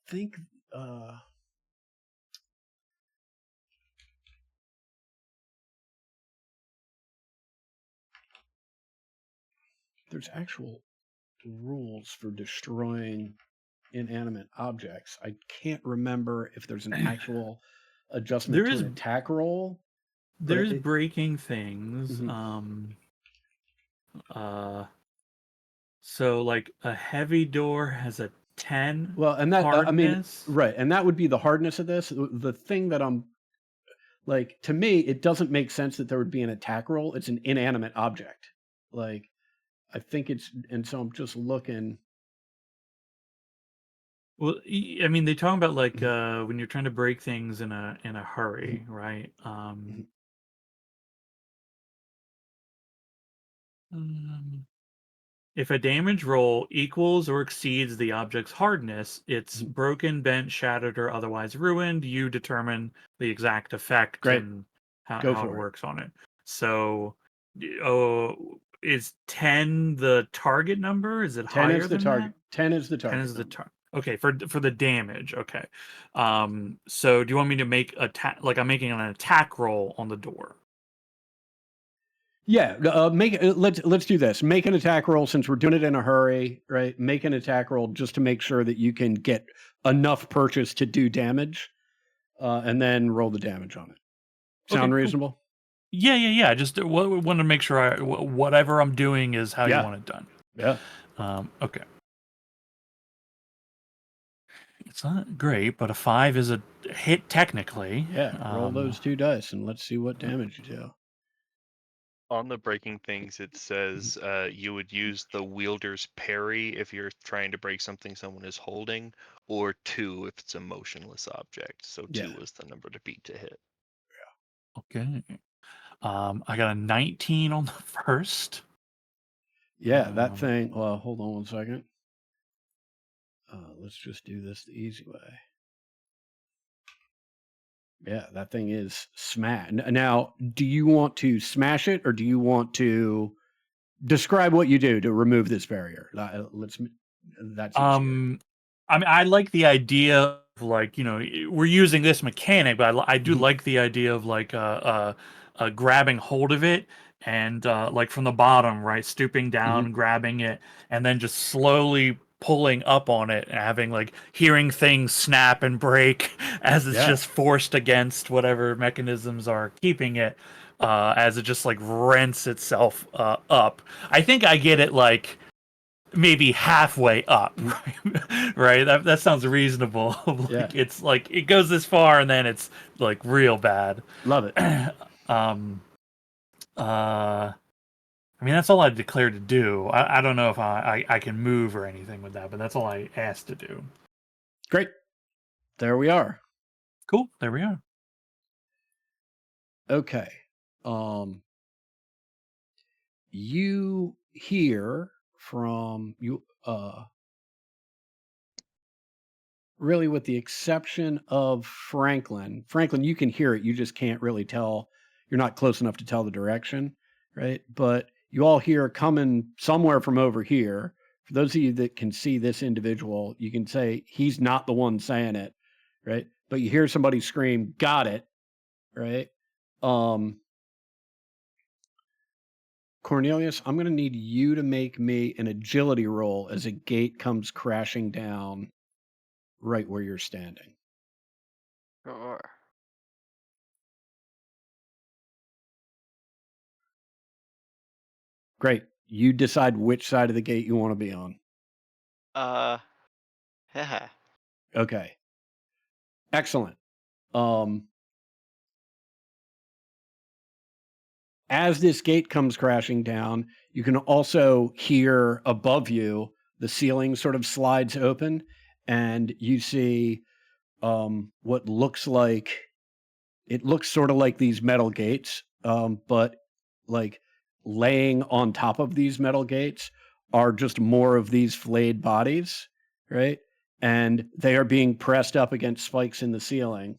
think there's actual rules for destroying inanimate objects. I can't remember if there's an actual adjustment There to is an attack roll. But there's breaking things. Mhm. So like a heavy door has a 10 Well, and that I mean, hardness. right, and that would be the hardness of this. The thing that I'm like, to me, it doesn't make sense that there would be an attack roll. It's an inanimate object. Like, I think it's, and so I'm just looking. Well, I mean, they talk about like Mhm. when you're trying to break things in a hurry, right? Mhm. Um, If a damage roll equals or exceeds the object's hardness, it's Mhm. broken, bent, shattered, or otherwise ruined. You determine the exact effect Great. and Go how it for it. works on it. So, is 10 the target number? Is it 10 higher is the than that? target. 10 is the 10 target is the number. target. Okay, for the damage. Okay. So do you want me to make like I'm making an attack roll on the door? Yeah, let's do this. Make an attack roll since we're doing it in a hurry, right? Make an attack roll just to make sure that you can get enough purchase to do damage, and then roll the damage on it. Okay, Sound cool. reasonable? Yeah. I just wanted to make sure whatever I'm doing is how you Yeah. want it done. Yeah. Okay. It's not great, but a 5 is a hit technically. Yeah. Roll those 2 dice and let's see what damage you do. On the breaking things, it says you would use the wielder's parry if you're trying to break something someone is holding, or 2 if it's a motionless object. So 2 Yeah. was the number to beat to hit. Okay. I got a 19 on the first. Yeah, that thing. Well, hold on one second. Let's just do this the easy way. Yeah, that thing is smash. Now, do you want to smash it or do you want to describe what you do to remove this barrier? That's easier. I mean, I like the idea of like, we're using this mechanic, but I do Mhm. like the idea of like grabbing hold of it and like from the bottom, right, stooping down, Mhm. grabbing it, and then just slowly pulling up on it and having like hearing things snap and break as it's Yeah. just forced against whatever mechanisms are keeping it, as it just like rents itself up. I think I get it like maybe halfway up, right? That sounds reasonable. Yeah. Like it's like it goes this far and then it's like real bad. Love it. um I mean that's all I declared to do. I don't know if I can move or anything with that, but that's all I asked to do. Great. There we are. Cool. There we are. Okay. You hear from you really with the exception of Franklin. Franklin, you can hear it, you just can't really tell. You're not close enough to tell the direction, right? But you all hear coming somewhere from over here. For those of you that can see this individual, you can say he's not the one saying it, right? But you hear somebody scream, "Got it," right? Um Cornelius, I'm going to need you to make me an agility roll as a gate comes crashing down right where you're standing. Sure. Great. You decide which side of the gate you want to be on. Uh, yeah. Okay. Excellent. Um, as this gate comes crashing down, you can also hear above you the ceiling sort of slides open, and you see what looks like it looks sort of like these metal gates, but like laying on top of these metal gates are just more of these flayed bodies, right? And they are being pressed up against spikes in the ceiling.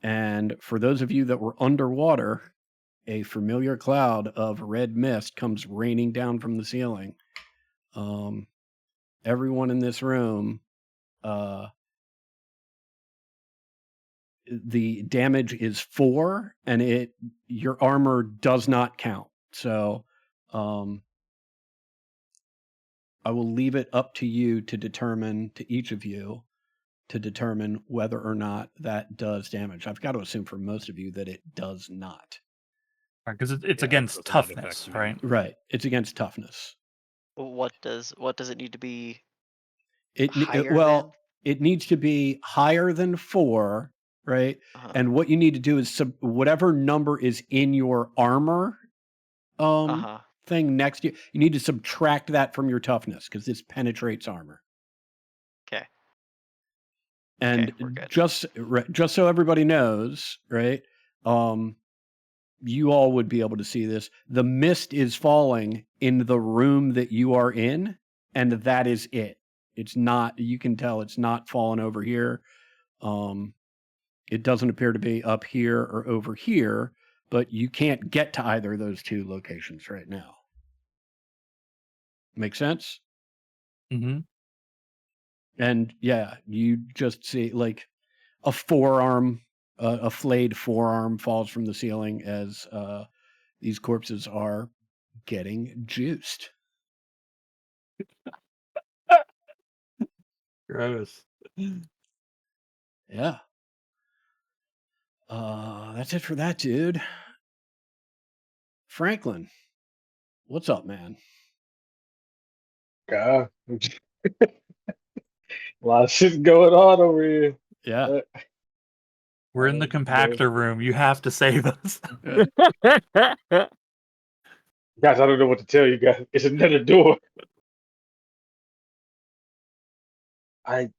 And for those of you that were underwater, a familiar cloud of red mist comes raining down from the ceiling. Um, everyone in this room, uh, the damage is 4 and your armor does not count. So, um, I will leave it up to you to determine, to each of you, to determine whether or not that does damage. I've got to assume for most of you that it does not. Because it's Yeah, it against doesn't affect toughness, me. right? Right. It's against toughness. What does it need to be It higher well, it needs to be higher than 4, right? than? And what you need to do is whatever number is in your armor thing next to you, you need to subtract that from your toughness because this penetrates armor. Okay. And we're good. just so everybody knows, right? You all would be able to see this. The mist is falling in the room that you are in, and that is it. It's not. You can tell it's not falling over here. It doesn't appear to be up here or over here, but you can't get to either of those two locations right now. Make sense? Mm-hmm. And yeah, you just see like a forearm, a flayed forearm falls from the ceiling as these corpses are getting juiced. Gross. Yeah. That's it for that, dude. Franklin, what's up, man? God, a lot of shit going on over here. Yeah. We're in the compactor room. You have to save us. Guys, I don't know what to tell you guys. It's another door. I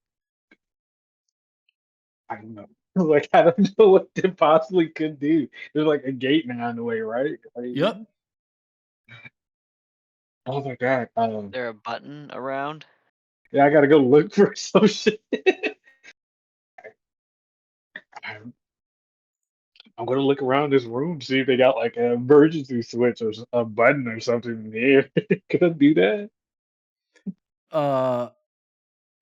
don't know. Like I don't know what they possibly could do. There's like a gate now in the way, right? Like, Yep. oh my god. Is there a button around? Yeah, I gotta go look for some shit. I'm gonna look around this room, see if they got like an emergency switch or a button or something in here. Could I do that?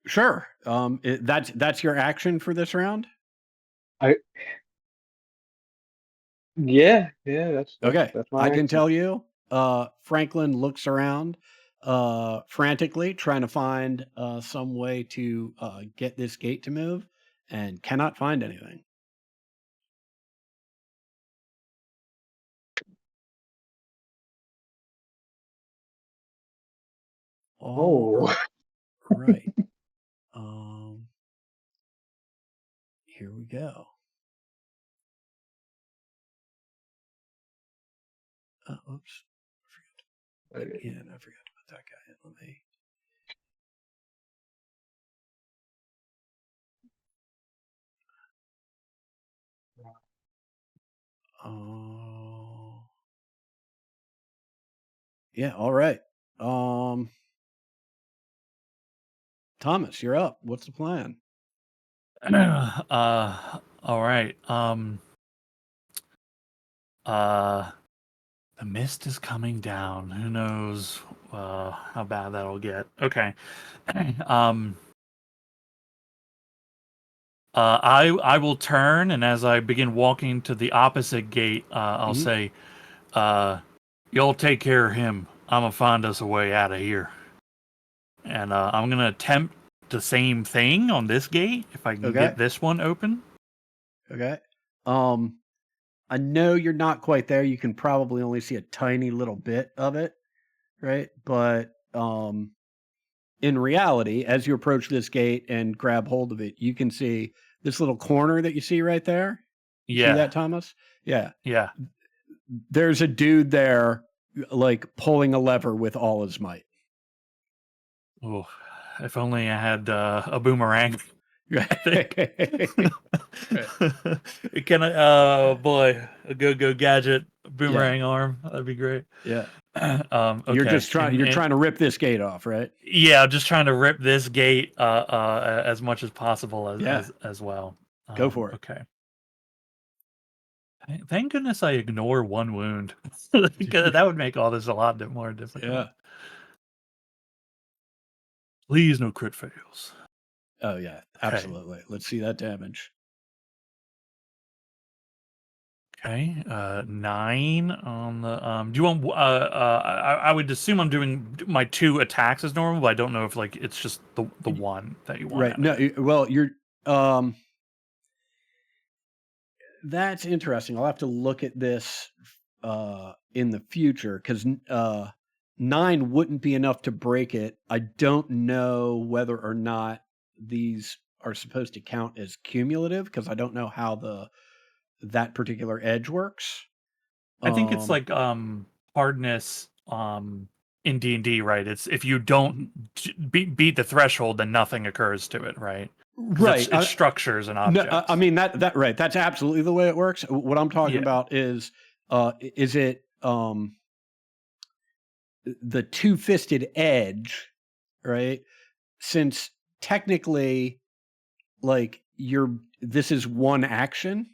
Sure. That's your action for this round. I yeah, that's Okay. that's my I can action. tell you. Franklin looks around frantically, trying to find some way to get this gate to move, and cannot find anything. All Oh, right. Here we go. Oops. Again, I forgot to put that guy in. Let me. Yeah. All right. Thomas, you're up. What's the plan? All right. The mist is coming down. Who knows how bad that'll get. Okay. I will turn, and as I begin walking to the opposite gate, I'll say, y'all take care of him. I'm gonna find us a way out of here. And I'm gonna attempt the same thing on this gate if I can get this one open. Okay. I know you're not quite there. You can probably only see a tiny little bit of it, right? But in reality, as you approach this gate and grab hold of it, you can see this little corner that you see right there. You see that, Thomas? Yeah. Yeah. There's a dude there, like pulling a lever with all his might. Oh, if only I had a boomerang. Can I? Oh boy, a go gadget boomerang arm. That'd be great. Yeah. Okay. You're just trying. You're trying to rip this gate off, right? Yeah, just trying to rip this gate as much as possible as well. Go for it. Okay. Thank goodness I ignore one wound. That would make all this a lot more difficult. Yeah. Please, no crit fails. Oh yeah, absolutely. Let's see that damage. Okay, 9 on the. Do you want? I would assume I'm doing my 2 attacks as normal, but I don't know if like it's just the one that you want. Right. No. Well, you're. That's interesting. I'll have to look at this in the future because 9 wouldn't be enough to break it. I don't know whether or not these are supposed to count as cumulative because I don't know how that particular edge works. I think it's like hardness in D&D, right? It's if you don't beat the threshold, then nothing occurs to it, right? Right. It's structures and No, objects. I mean that right. That's absolutely the way it works. What I'm talking about is it the two-fisted edge, right? Since technically, like this is one action.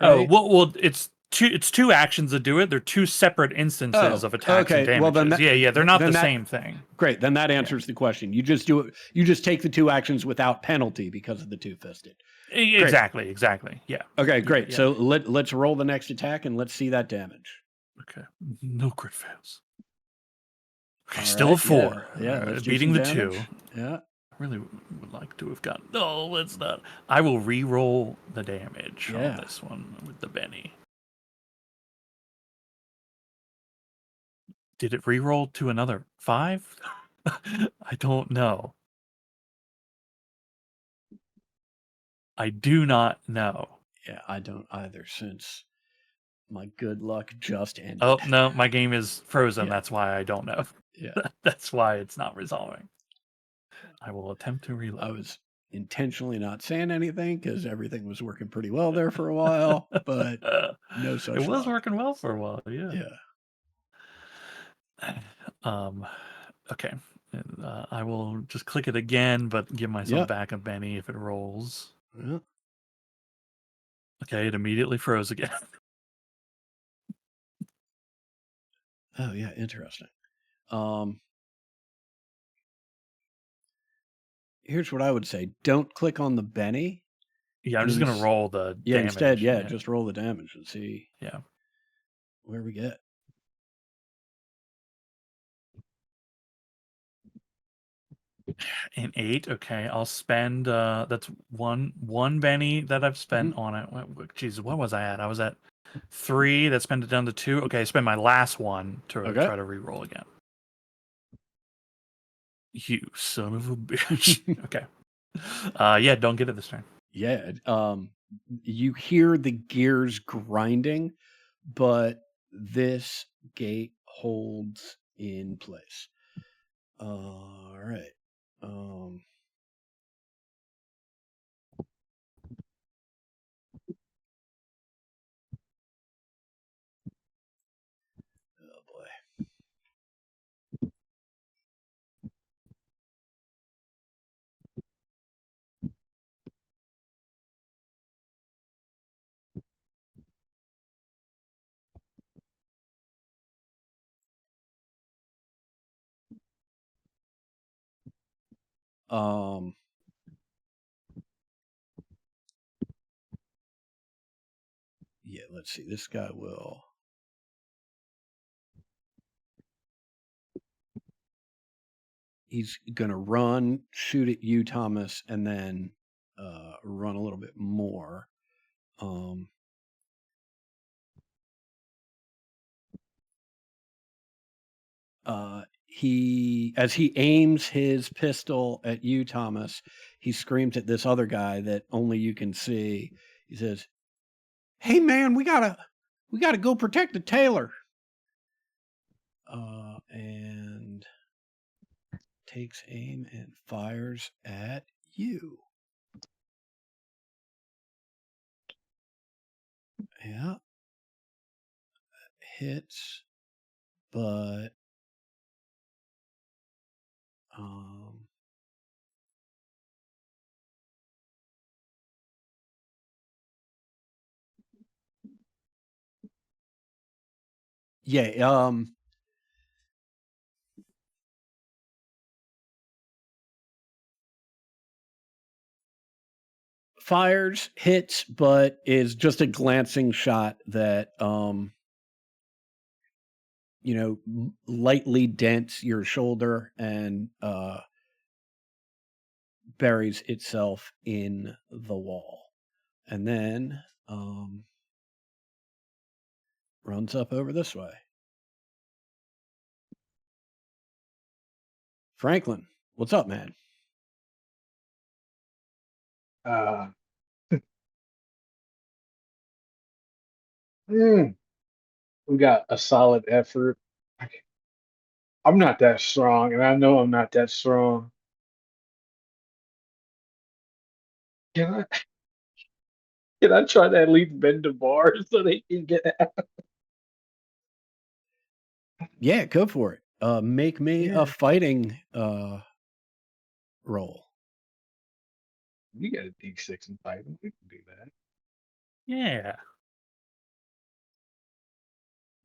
Right? Oh well, it's two actions that do it. They're 2 separate instances of attacks and damages. Well, then they're not the same thing. Great, then that answers the question. You just do it. You just take the 2 actions without penalty because of the two-fisted. Exactly. Yeah. Okay, great. Yeah. So let's roll the next attack and let's see that damage. Okay. No crit fails. Okay, All still right, a 4. Yeah, let's do beating some the damage. 2. Yeah. I really would like to have gotten. No, let's not. I will re-roll the damage on this one with the Benny. Did it re-roll to another 5? I don't know. I do not know. Yeah, I don't either since my good luck just ended. Oh, no, my game is frozen. Yeah. That's why I don't know. Yeah. That's why it's not resolving. I will attempt to reload. I was intentionally not saying anything because everything was working pretty well there for a while, but no such It was luck. working well for a while, yeah. Okay. I will just click it again, but give myself back a Benny if it rolls. Yeah. Okay, it immediately froze again. Oh yeah, interesting. Here's what I would say. Don't click on the Benny. Yeah, I'm just gonna roll the damage. Instead, just roll the damage and see where we get. An 8. Okay, I'll spend that's one Benny that I've spent on it. Jesus, what was I at? I was at 3. That spent it down to 2. Okay, I spend my last one to try to re-roll again. You son of a bitch. Okay. Don't get it this turn. Yeah. You hear the gears grinding, but this gate holds in place. All right. Oh boy. Yeah, let's see. This guy will. He's going to run, shoot at you, Thomas, and then run a little bit more. As he aims his pistol at you, Thomas, he screams at this other guy that only you can see. He says, "Hey man, we gotta go protect the tailor." And takes aim and fires at you. Yeah. Hits, but fires, hits, but is just a glancing shot that lightly dents your shoulder and buries itself in the wall, and then runs up over this way. Franklin, what's up, man? Uh, mm, we got a solid effort. I'm not that strong, and I know I'm not that strong. Can I can I try to at least bend the bar so they can get out? Yeah, go for it. Make me a Yeah, fighting roll. you got a D6 in fighting. We can do that. Yeah.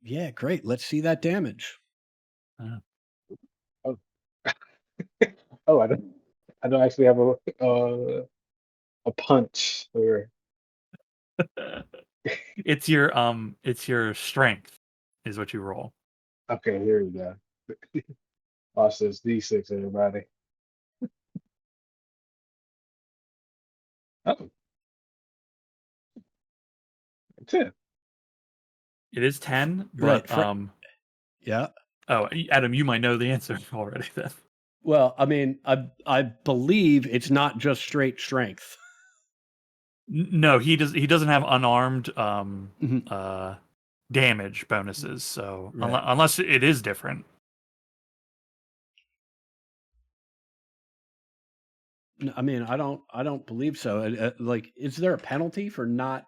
Yeah, great. Let's see that damage. Oh, oh, I don't actually have a punch or It's your strength is what you roll. okay. Here we go. Watch this D6, everybody. Oh, 10. It is 10, Right. but Yeah. oh, Adam, you might know the answer already then. Well, I mean, I believe it's not just straight strength. No, he doesn't have unarmed Mhm. damage bonuses, so Right. unless it is different. I mean, I don't believe so. Like, is there a penalty for not?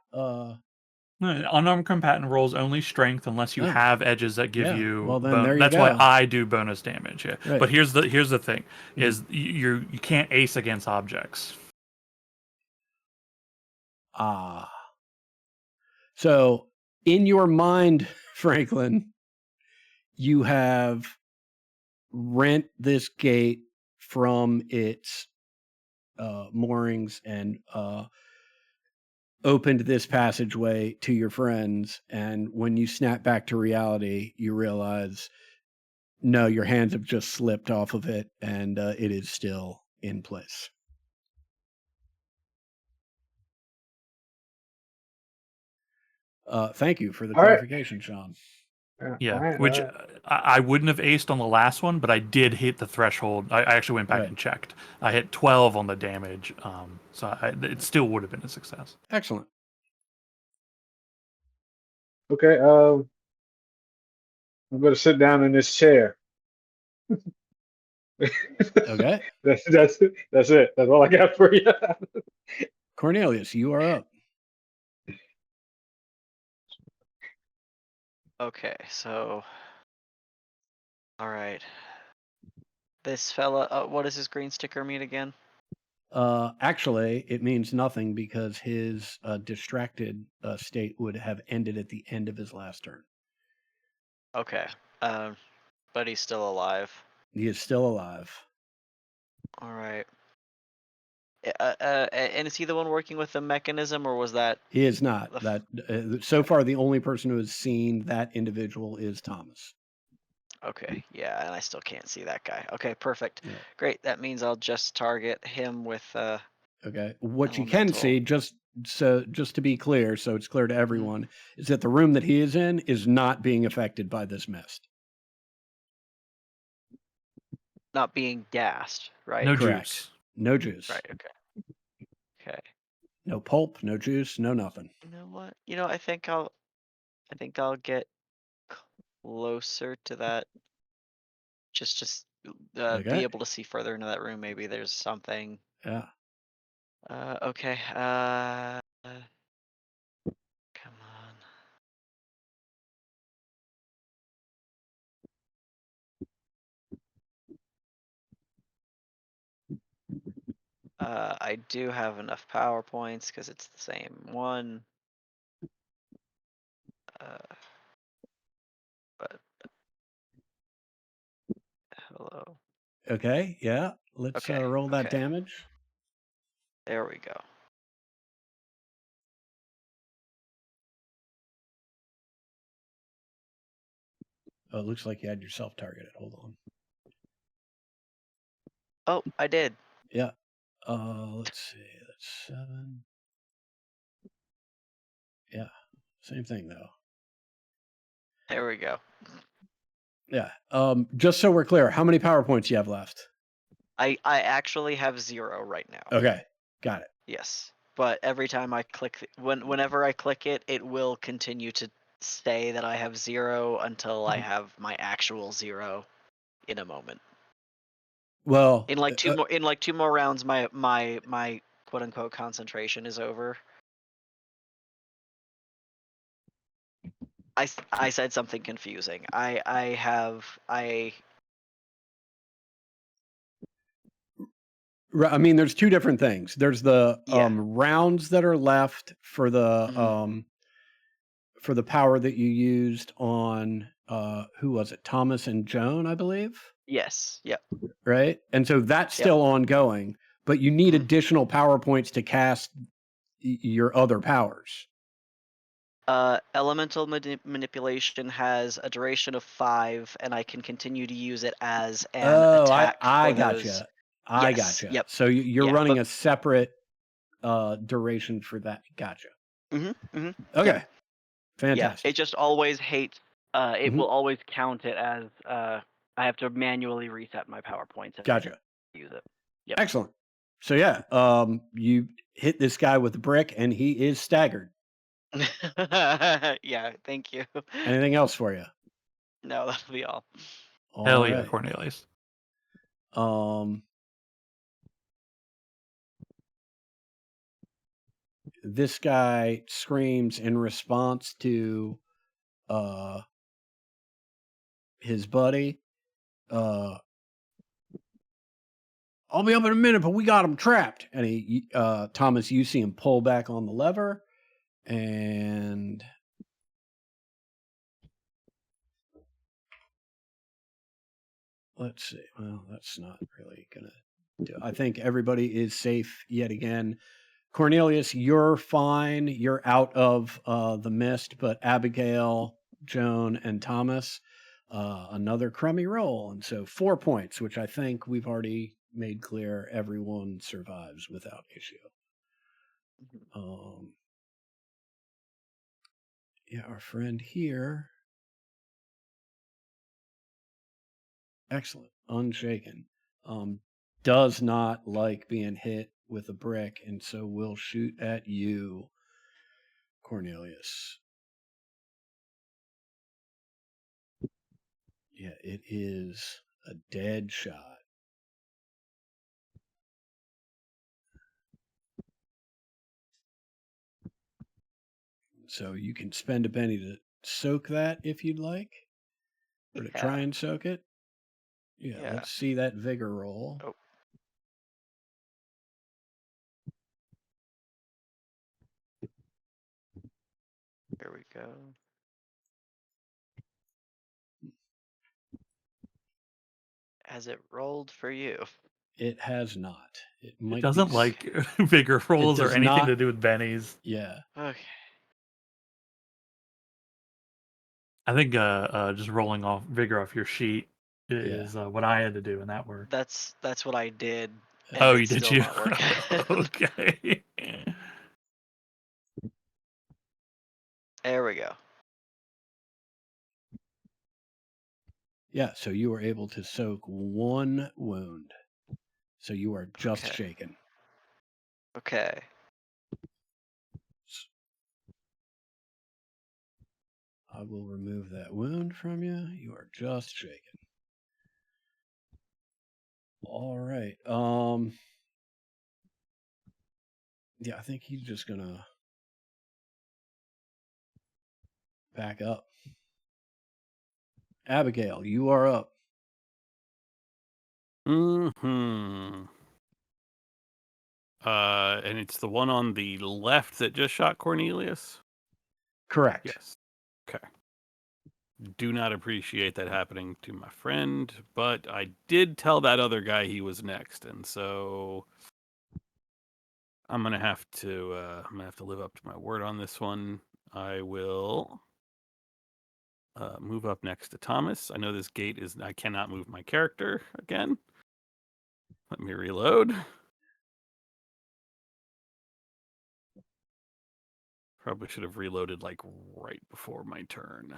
No, unarmed combatant rolls only strength unless you Oh, have edges that give yeah. you Well, then there you that's why go. I do bonus damage. Yeah. Right. But here's the thing Mhm. is you can't ace against objects. Ah. So, in your mind, Franklin, you have rent this gate from its moorings and opened this passageway to your friends. And when you snap back to reality, you realize no, your hands have just slipped off of it, and it is still in place. Thank you for the All right. clarification, Sean. All Yeah, right. which All right. I wouldn't have aced on the last one, but I did hit the threshold. I actually went back Right. and checked. I hit 12 on the damage, so it still would have been a success. Excellent. Okay. I'm gonna sit down in this chair. Okay. That's it. That's it. That's all I got for you. Cornelius, you are up. Okay, so all right. This fella, what does his green sticker mean again? Actually, it means nothing because his distracted state would have ended at the end of his last turn. Okay, but he's still alive. He is still alive. All right. And is he the one working with the mechanism, or was that He is not. the? That so far the only person who has seen that individual is Thomas. Okay, yeah, and I still can't see that guy. Okay, perfect. Yeah. Great. That means I'll just target him with Okay. What you can elemental. see, just to be clear, so it's clear to everyone, is that the room that he is in is not being affected by this mist. Not being gassed, right? No Correct. juice. No juice. Right. Okay. Okay. No pulp. No juice. No nothing. You know what? I think I'll get closer to that. Just be Okay. able to see further into that room. Maybe there's something. Yeah. Okay. Come on. I do have enough PowerPoints because it's the same one. But hello. Okay. Yeah. Let's Okay. roll that Okay. damage. There we go. Oh, it looks like you had yourself targeted. Hold on. Oh, I did. Yeah. Let's see. That's 7. Yeah. Same thing though. There we go. Yeah. Just so we're clear, how many PowerPoints you have left? I actually have 0 right now. Okay. Got it. Yes, but every time I click, whenever I click it, it will continue to say that I have 0 until I have my actual 0 in a moment. Well, In like two more rounds, my quote unquote concentration is over. I said something confusing. I mean, there's two different things. There's the Yeah. rounds that are left for the Mhm. power that you used on who was it? Thomas and Joan, I believe. Yes. Yep. Right? And so that's Yep. still ongoing, but you need Mhm. additional power points to cast your other powers. Elemental manipulation has a duration of 5, and I can continue to use it as an attack I for those. gotcha. I Yes. gotcha. Yep. So you're Yeah, running but a separate duration for that. Gotcha. Yep. Okay. Yeah, Fantastic. it just always hates. It Mhm. will always count it as I have to manually reset my PowerPoints every time Gotcha. I use it. Yep. Excellent. So yeah, you hit this guy with the brick and he is staggered. Yeah, thank you. Anything else for you? No, that'll be all. All Hell yeah, right. Cornelius. This guy screams in response to his buddy. I'll be up in a minute, but we got him trapped. And he Thomas, you see him pull back on the lever, and let's see. Well, that's not really gonna do. I think everybody is safe yet again. Cornelius, you're fine. You're out of the mist, but Abigail, Joan, and Thomas, another crummy roll. And so 4 points, which I think we've already made clear everyone survives without issue. Yeah, our friend here. Excellent. Unshaken. Does not like being hit with a brick, and so will shoot at you, Cornelius. Yeah, it is a dead shot. So you can spend a penny to soak that if you'd like, or to try and soak it. Yeah, Yeah. let's see that vigor roll. Oh. Here we go. Has it rolled for you? It has not. It might It doesn't be, like vigor rolls or does anything not- to do with bennies. Yeah. Okay. I think just rolling off vigor off your sheet is what I had to do, and that worked. That's what I did. And Oh, it's you did still you? not working. Okay. There we go. Yeah, so you were able to soak 1 wound. So you are just Okay. shaken. Okay. I will remove that wound from you. You are just shaken. All right. Yeah, I think he's just gonna back up. Abigail, you are up. And it's the one on the left that just shot Cornelius? Correct. Yes. Okay. Do not appreciate that happening to my friend, but I did tell that other guy he was next, and so I'm gonna have to live up to my word on this one. I will Move up next to Thomas. I know this gate is. I cannot move my character again. Let me reload. Probably should have reloaded like right before my turn.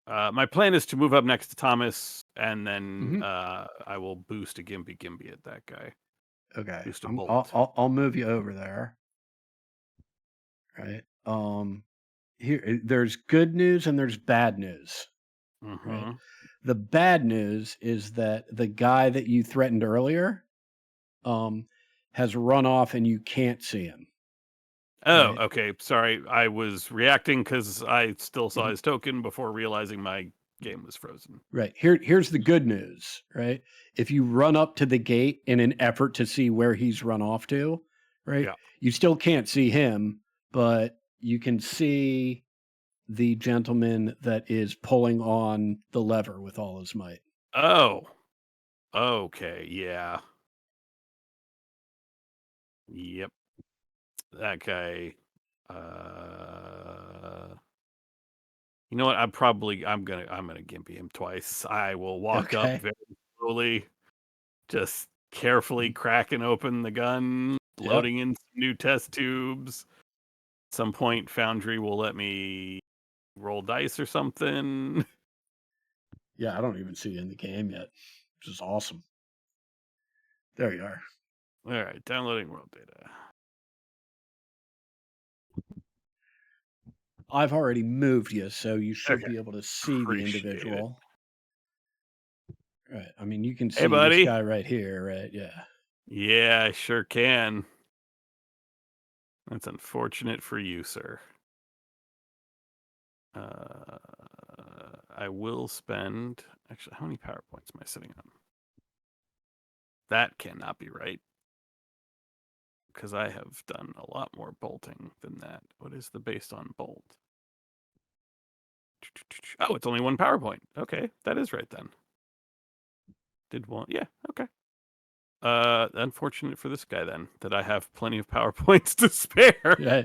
My plan is to move up next to Thomas, and then I will boost a Gimpy at that guy. Okay. Boost a I'll, bolt. I'll move you over there. Right. Here, there's good news and there's bad news. Right. The bad news is that the guy that you threatened earlier, has run off and you can't see him. Oh, Right. okay. Sorry, I was reacting because I still saw his token before realizing my game was frozen. Right. Here's the good news, right? If you run up to the gate in an effort to see where he's run off to, right? Yeah. You still can't see him, but you can see the gentleman that is pulling on the lever with all his might. Oh. Okay, yeah. Yep. That guy. You know what? I'm gonna gimpy him twice. I will walk up very slowly, just carefully cracking open the gun, loading in some new test tubes. At some point, Foundry will let me roll dice or something. Yeah, I don't even see you in the game yet, which is awesome. There you are. All right, downloading world data. I've already moved you, so you should Okay. be able to see the individual. Right. I mean, you can see this guy right here, right? Yeah. Yeah, I sure can. That's unfortunate for you, sir. I will spend... Actually, how many power points am I sitting on? That cannot be right. Because I have done a lot more bolting than that. What is the based on bolt? Oh, it's only 1 power point. Okay, that is right then. Did one... Yeah, okay. Unfortunate for this guy then, that I have plenty of power points to spare. Yeah.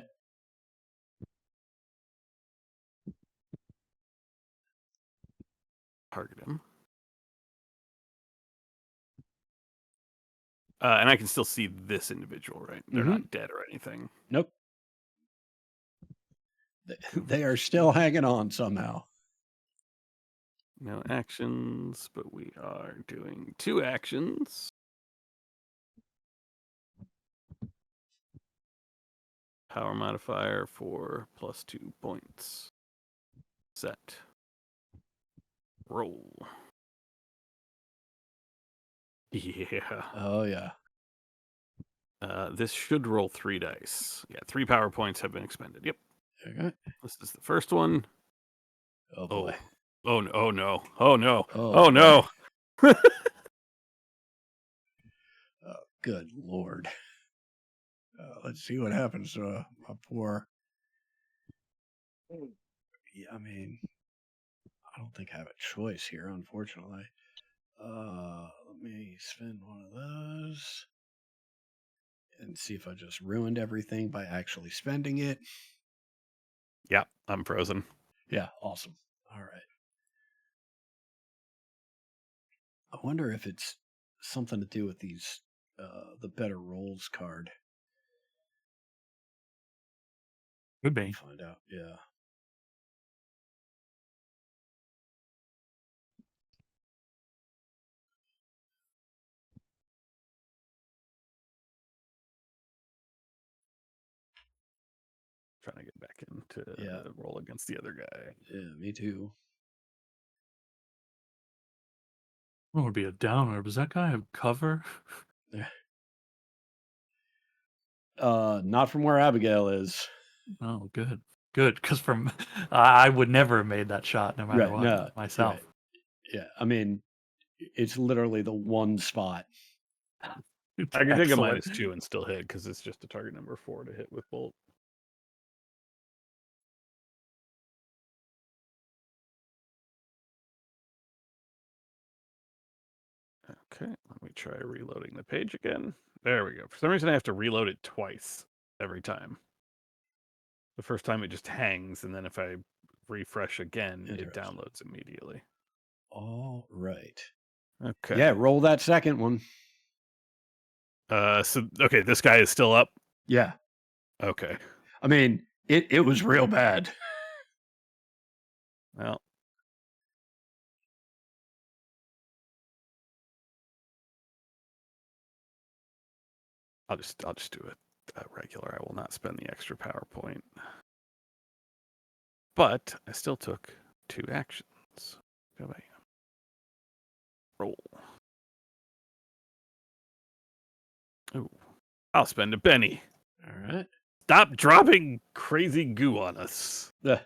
Target him. And I can still see this individual, right? They're not dead or anything. Nope. They are still hanging on somehow. No actions, but we are doing 2 actions. Power modifier for +2 points. Set. Roll. Yeah. Oh, yeah. This should roll 3 dice. Yeah, 3 power points have been expended. Yep. Okay. This is the first one. Oh, boy. Oh, no. Oh, no. Oh, no. Oh, no. Oh, good Lord. Let's see what happens to my poor... Yeah, I mean, I don't think I have a choice here, unfortunately. Let me spend one of those and see if I just ruined everything by actually spending it. Yeah, I'm frozen. Yeah, awesome. All right. I wonder if it's something to do with these, the better rolls card. Could be. Find out. Yeah. Trying to get back into roll against the other guy. Yeah, me too. What would be a downer? Does that guy have cover? Not from where Abigail is. Oh, good. Good, because from I would never have made that shot no matter Right, what no, myself. right. Yeah, I mean, it's literally the one spot. I can take a Excellent. -2 and still hit because it's just a target number 4 to hit with bolt. Okay, let me try reloading the page again. There we go. For some reason, I have to reload it twice every time. The first time it just hangs, and then if I refresh again, it Interesting. downloads immediately. All right. Okay. Yeah, roll that second one. So okay, this guy is still up. Yeah. Okay. I mean, it was real bad. Well, I'll just do it regular. I will not spend the extra PowerPoint. But I still took 2 actions. Go back. Roll. Ooh. I'll spend a penny. All right. Stop dropping crazy goo on us. Yeah.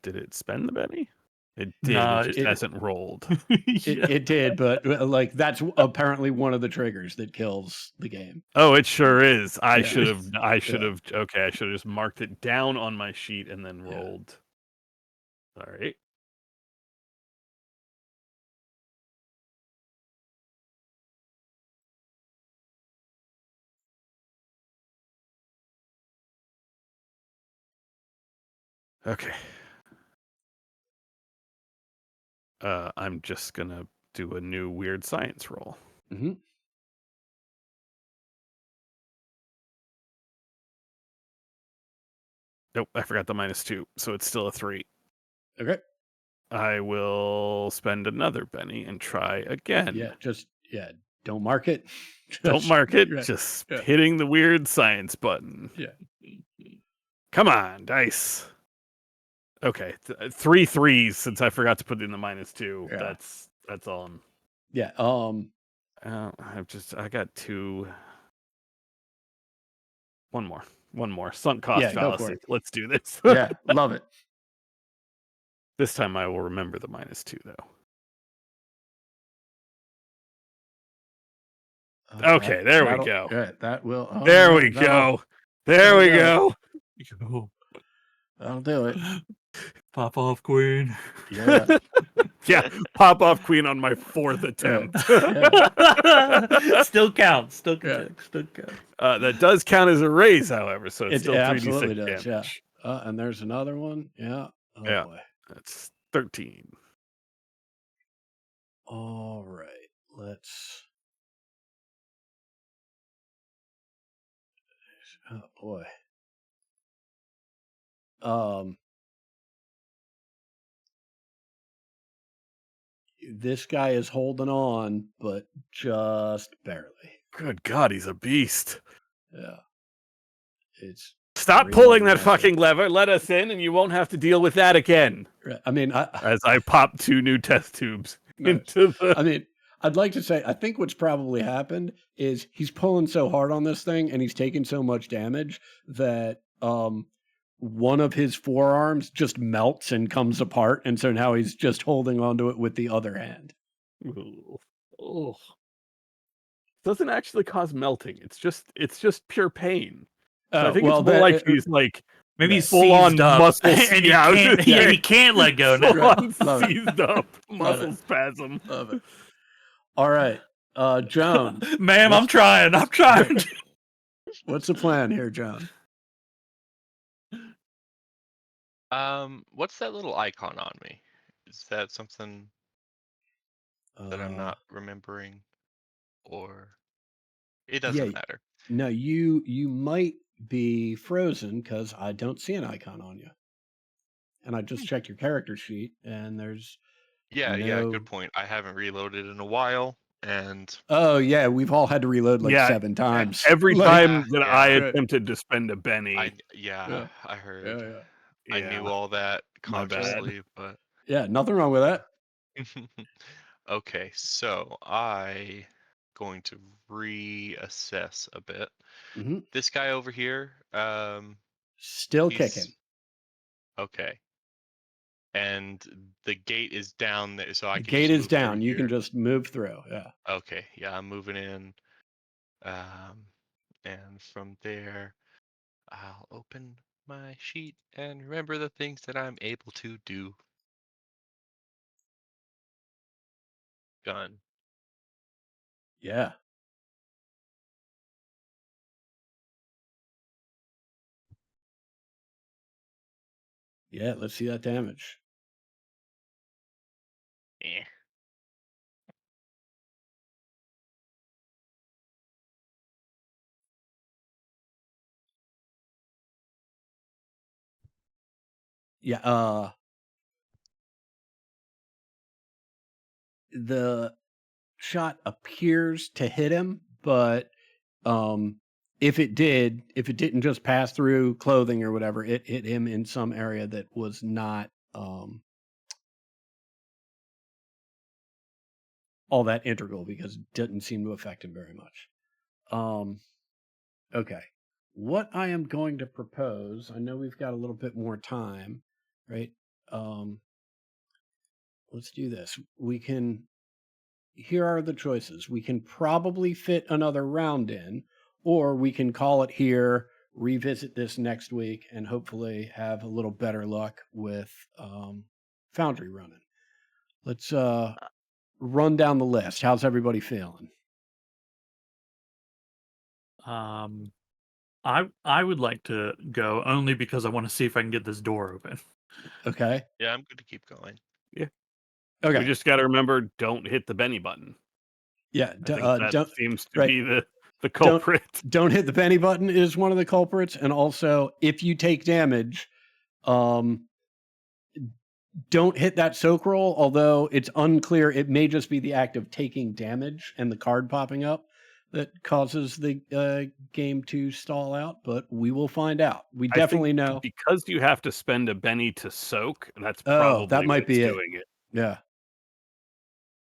Did it spend the penny? It did. No, it just hasn't rolled. It did, but like that's apparently one of the triggers that kills the game. Oh, it sure is. I Yeah. should have. I should Yeah. have. Okay, I should have just marked it down on my sheet and then Yeah. rolled. All right. Okay. I'm just gonna do a new weird science roll. Mm-hmm. Nope, I forgot the -2, so it's still a 3. Okay. I will spend another penny and try again. Yeah, don't mark it. Don't mark it. Yeah. Just Yeah. hitting the weird science button. Yeah. Come on, dice. Okay, 3 threes since I forgot to put in the -2. Yeah. That's all. Yeah. I got 2. One more. Sunk cost Yeah, go for fallacy. it. Let's do this. Yeah, love it. This time I will remember the -2 though. Okay, there we go. Yeah, that will. There we go. There we go. That'll do it. Pop off, Queen. Yeah. Yeah, pop off Queen on my 4th attempt. Still counts. Still Yeah. counts. Still counts. That does count as a raise, however, so it's It still 3d6 absolutely does. damage. Yeah. And there's another one. Yeah. Oh Yeah. boy. That's 13. All right. Let's. Oh boy. This guy is holding on, but just barely. Good God, he's a beast. Yeah. It's Stop really pulling that massive. fucking lever. Let us in, and you won't have to deal with that again. I mean, As I pop 2 new test tubes Nice. into the. I mean, I'd like to say, I think what's probably happened is he's pulling so hard on this thing and he's taking so much damage that one of his forearms just melts and comes apart. And so now he's just holding onto it with the other hand. Oh. Doesn't actually cause melting. It's just pure pain. So I think it's more like he's like Maybe he's full on seized up, muscle and he can't let go now. full on Love it. seized up Love muscle it. spasm. Love it. All right. Joan, Ma'am, I'm trying. what's the plan here, Joan? What's that little icon on me? Is that something that I'm not remembering, or it doesn't matter? No, you might be frozen because I don't see an icon on you. And I just checked your character sheet, and there's Yeah, no... good point. I haven't reloaded in a while, and Oh yeah, we've all had to reload like 7 times. Every Like, time that I right. attempted to spend a penny. I Yeah. heard. Yeah. I knew all that My bad. consciously, but Yeah, nothing wrong with that. okay, so I going to reassess a bit. Mhm. This guy over here, Still he's- kicking. okay, and the gate is down there, so I The can gate just is move through down. You can here. just move through. Yeah. Okay, yeah, I'm moving in, and from there, I'll open my sheet and remember the things that I'm able to do. Done. Yeah. Yeah, let's see that damage. Eh. Yeah, the shot appears to hit him, but if it didn't just pass through clothing or whatever, it hit him in some area that was not all that integral because it didn't seem to affect him very much. Okay. What I am going to propose, I know we've got a little bit more time, right? Let's do this. Here are the choices. We can probably fit another round in, or we can call it here, revisit this next week, and hopefully have a little better luck with Foundry running. Let's run down the list. How's everybody feeling? I would like to go only because I want to see if I can get this door open. Okay. Yeah, I'm good to keep going. Okay. We just got to remember, don't hit the Benny button. Yeah. I think that Don't seems to right. be the culprit. Don't hit the penny button is one of the culprits, and also if you take damage, don't hit that soak roll. Although it's unclear, it may just be the act of taking damage and the card popping up that causes the game to stall out. But we will find out. We I definitely think know. because you have to spend a Benny to soak. That's Oh, probably that might what's be it. doing it. Yeah,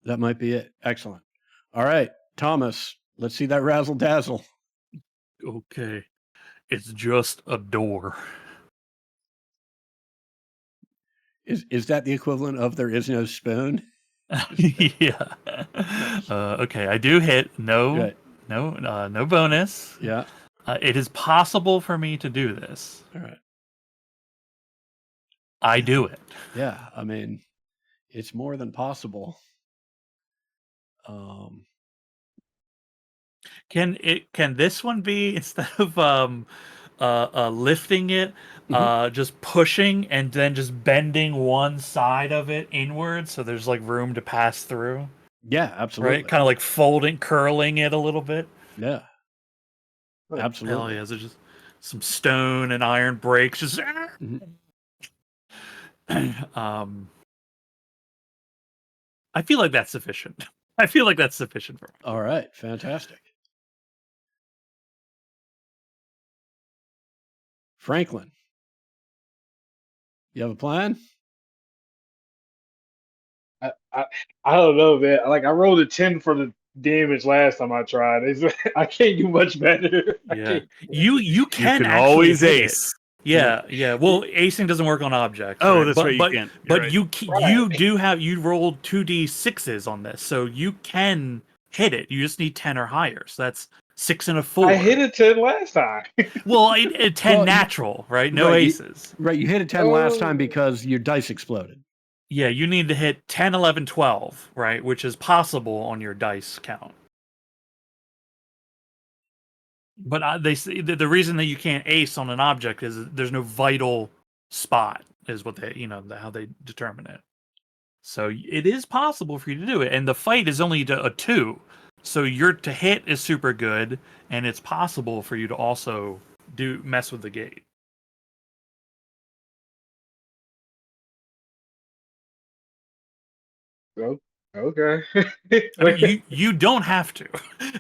that might be it. Excellent. All right, Thomas. Let's see that razzle dazzle. Okay. It's just a door. Is that the equivalent of there is no spoon? Yeah. Okay, I do hit Right. no bonus. Yeah. It is possible for me to do this. All right. I do it. Yeah. I mean, it's more than possible. Can this one be instead of lifting it, just pushing and then just bending one side of it inward so there's like room to pass through? Yeah, absolutely. Right? Kind of like curling it a little bit. Yeah. Absolutely. Hell yeah, there's just some stone and iron brakes just I feel like that's sufficient. I feel like that's sufficient for me. All right, fantastic. Franklin, you have a plan? I don't know, man. Like I rolled a 10 for the damage last time I tried. I can't do much better. Yeah. You can can actually always hit ace. it. Yeah. Well, acing doesn't work on objects. Oh, right? that's but, right. You But can't. but right. you do have you rolled 2d6s on this, so you can hit it. You just need 10 or higher. So that's 6 and a 4. I hit a 10 last time. Well, 10 Well, natural, right? No right, aces. Right, you hit a 10 last time because your dice exploded. Yeah, you need to hit 10, 11, 12, right? Which is possible on your dice count. But they say the reason that you can't ace on an object is there's no vital spot, is what they, how they determine it. So it is possible for you to do it, and the fight is only a 2, so your to hit is super good, and it's possible for you to also mess with the gate. Okay. I mean, you don't have to,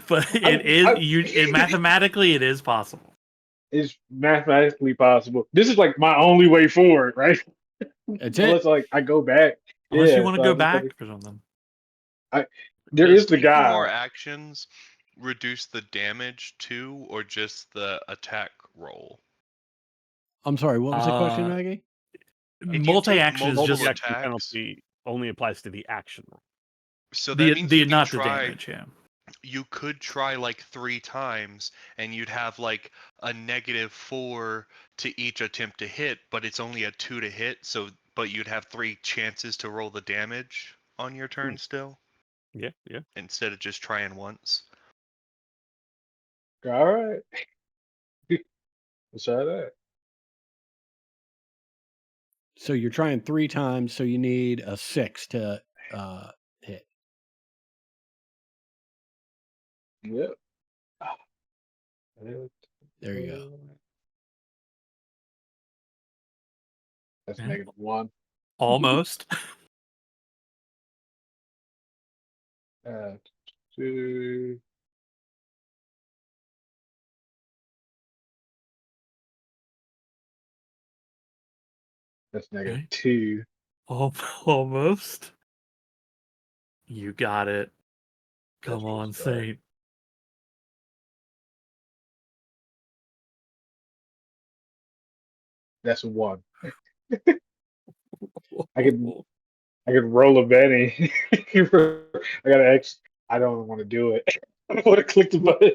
but mathematically it is possible. It's mathematically possible. This is like my only way forward, right? That's Unless it. like I go back. Unless you Yeah, want to so go I'm just back like, or something. there Does is the taking more guy. actions reduce the damage too, or just the attack roll? I'm sorry, what was the question, Maggie? If you take Multi-action is multiple just Action attacks, penalty only applies to the action roll. so that means you can not the try. damage. Yeah. You could try like 3 times, and you'd have like a -4 to each attempt to hit, but it's only a 2 to hit. But you'd have 3 chances to roll the damage on your turn still, Yeah. instead of just trying once. All right. Let's try that. So you're trying 3 times, so you need a 6 to hit. Yep. There you go. That's Yeah. -1. Almost. Uh, 2. That's Okay. -2. Almost. You got it. That's Come good on, stuff. Saint. That's 1. I could roll a Benny. I got an X. I don't want to do it. I don't want to click the button.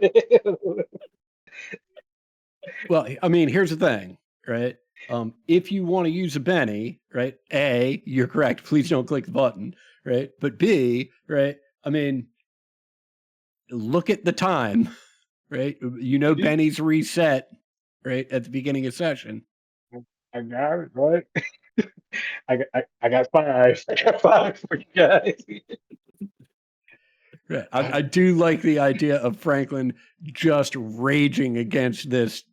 Well, I mean, here's the thing, right? If you want to use a Benny, right? A, you're correct. Please don't click the button, right? But B, right? I mean, look at the time, right? You know, Benny's reset, right, at the beginning of session. I got it, right? I got 5. I got 5 for you guys. Right. I do like the idea of Franklin just raging against this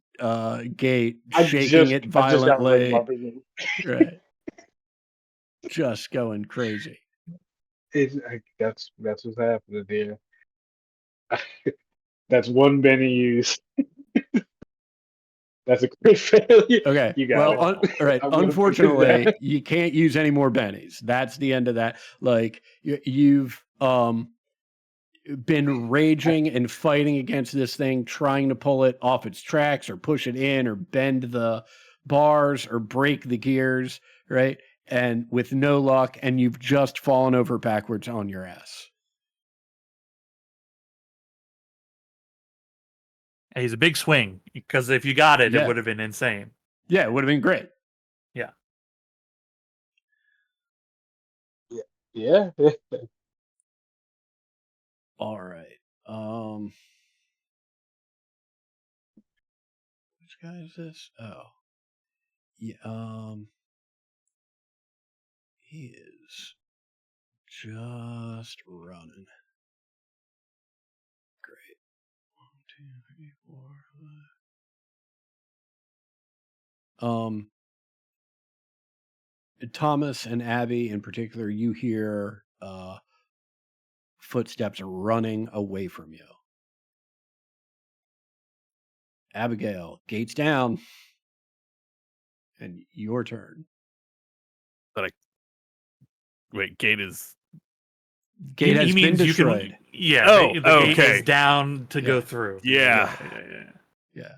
gate, shaking it I just got ready my violently, business. right? Just going crazy. That's what's happening here. That's 1 Benny use. That's a great failure. Okay. You got Well, it. all right. I'm gonna put it Unfortunately, down. you can't use any more bennies. That's the end of that. Like you've been raging and fighting against this thing, trying to pull it off its tracks or push it in or bend the bars or break the gears, right? And with no luck, and you've just fallen over backwards on your ass. He's a big swing because if you got it, it Yeah. would have been insane. Yeah, it would have been great. Yeah. Yeah. All right. Which guy is this? Oh. Yeah, he is just running. Great. 1, 2, 3, 4, 5. Thomas and Abby in particular, you hear footsteps running away from you. Abigail, gates down. And your turn. Wait, gate is. Gate He has been means you can. destroyed. Yeah. Oh, the gate okay. is down to go Yeah. through. Yeah. Yeah.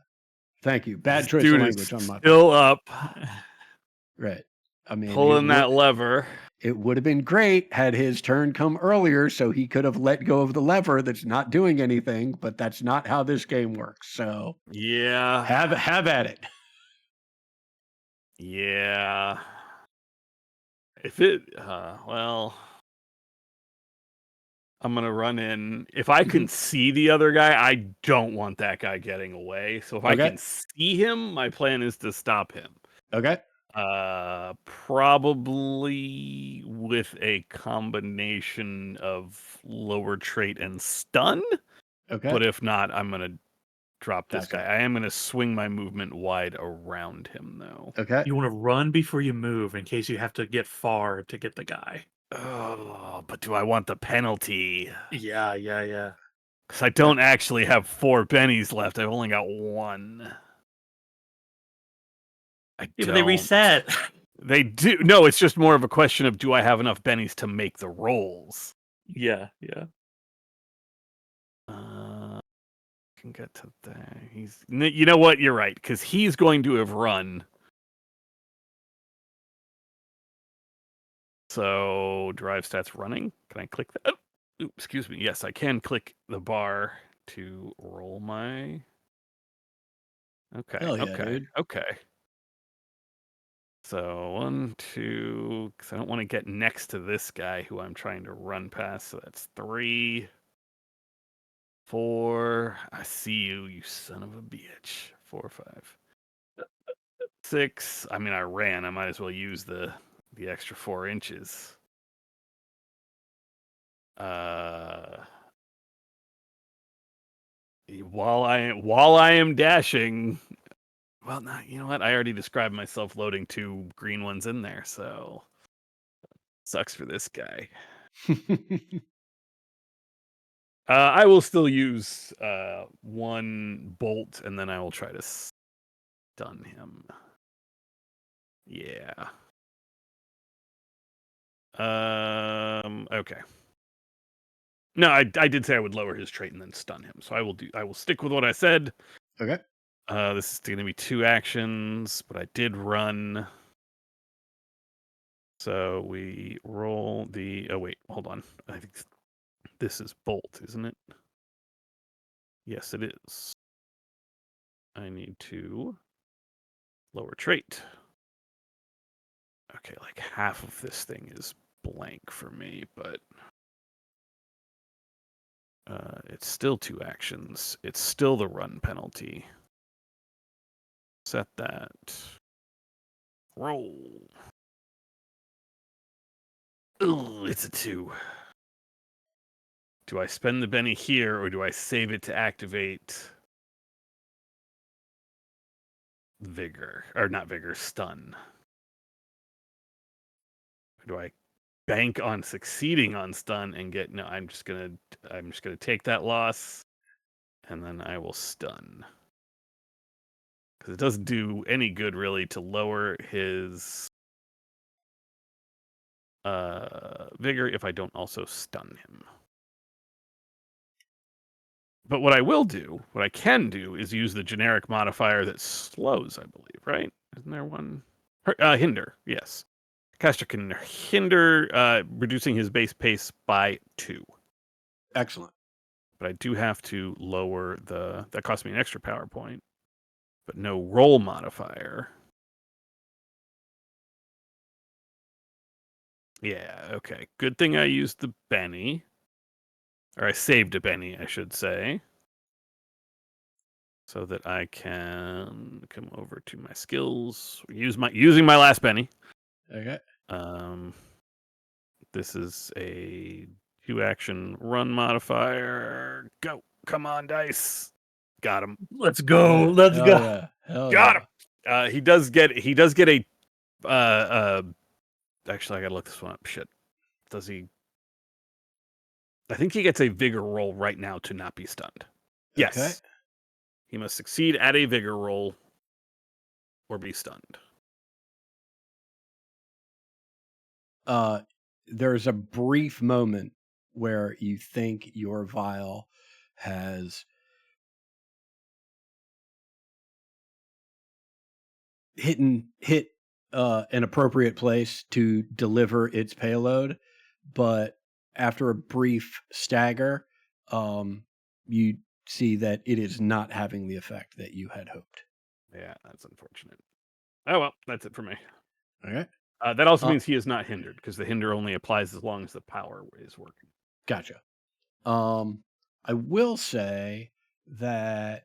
Thank you. Bad This choice of dude language is on my part. still up, Right. I mean, pulling that lever. it would have been great had his turn come earlier so he could have let go of the lever that's not doing anything, but that's not how this game works. So Yeah. have at it. Yeah. If it, well, I'm going to run in. If I can see the other guy, I don't want that guy getting away. So if I Okay. can see him, my plan is to stop him. Okay. Probably with a combination of lower trait and stun. Okay. But if not, I'm going to drop this Gotcha. guy. I am going to swing my movement wide around him, though. Okay. You want to run before you move in case you have to get far to get the guy. Oh, but do I want the penalty? Yeah. Because I don't actually have 4 bennies left. I've only got 1. Yeah, but they reset. They do. No, it's just more of a question of do I have enough bennies to make the rolls? Yeah. Can get to that. You know what? You're right, because he's going to have run. So drive stats running. Can I click that? Oh, excuse me. Yes, I can click the bar to roll my. Okay. Hell yeah, dude. Okay. So 1, 2, because I don't want to get next to this guy who I'm trying to run past. So that's 3, 4. I see you, you son of a bitch. 4, 5. 6. I mean, I ran. I might as well use the extra 4 inches. While I am dashing, well, no, you know what? I already described myself loading 2 green ones in there, so sucks for this guy. I will still use 1 bolt, and then I will try to stun him. Yeah. Okay. No, I did say I would lower his trait and then stun him. So I will stick with what I said. Okay. This is going to be 2 actions, but I did run. So we roll the. Oh wait, hold on. I think this is bolt, isn't it? Yes, it is. I need to lower trait. Okay, like half of this thing is blank for me, but it's still 2 actions. It's still the run penalty. Set that. Roll. Ooh, it's a 2. Do I spend the Benny here, or do I save it to activate Vigor? Or not Vigor, Stun? Or do I bank on succeeding on Stun and get... No, I'm just gonna take that loss, and then I will Stun. Because it doesn't do any good, really, to lower his Vigor if I don't also stun him. But what I can do, is use the generic modifier that slows, I believe, right? Isn't there one? Hinder, yes. Caster can hinder, reducing his base pace by 2. Excellent. But I do have to lower that costs me an extra power point, but no roll modifier. Yeah, okay. Good thing I used the Benny. Or I saved a Benny, I should say. So that I can come over to my skills. Using my last Benny. Okay. This is a 2-action run modifier. Go. Come on, dice. Got him. Let's go. Yeah. Let's Hell go. Yeah. Hell Got yeah. him. He does get a actually I gotta look this one up. Shit. Does he? I think he gets a vigor roll right now to not be stunned. Yes. Okay. He must succeed at a vigor roll or be stunned. There's a brief moment where you think your vial has hit an appropriate place to deliver its payload, but after a brief stagger, you see that it is not having the effect that you had hoped. Yeah, that's unfortunate. Oh well, that's it for me. Okay. That also means he is not hindered, because the hinder only applies as long as the power is working. Gotcha. I will say that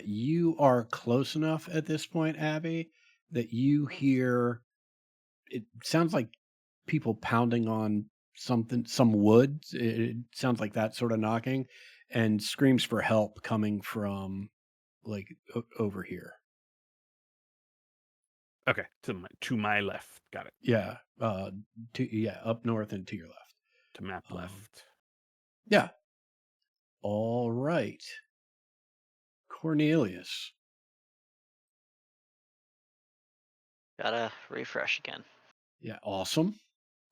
you are close enough at this point, Abby, that you hear, it sounds like people pounding on some wood. It sounds like that sort of knocking, and screams for help coming from like over here. Okay, to my left. Got it. Yeah. Up north and to your left. To map left. Yeah. All right. Cornelius. Gotta refresh again. Yeah, awesome.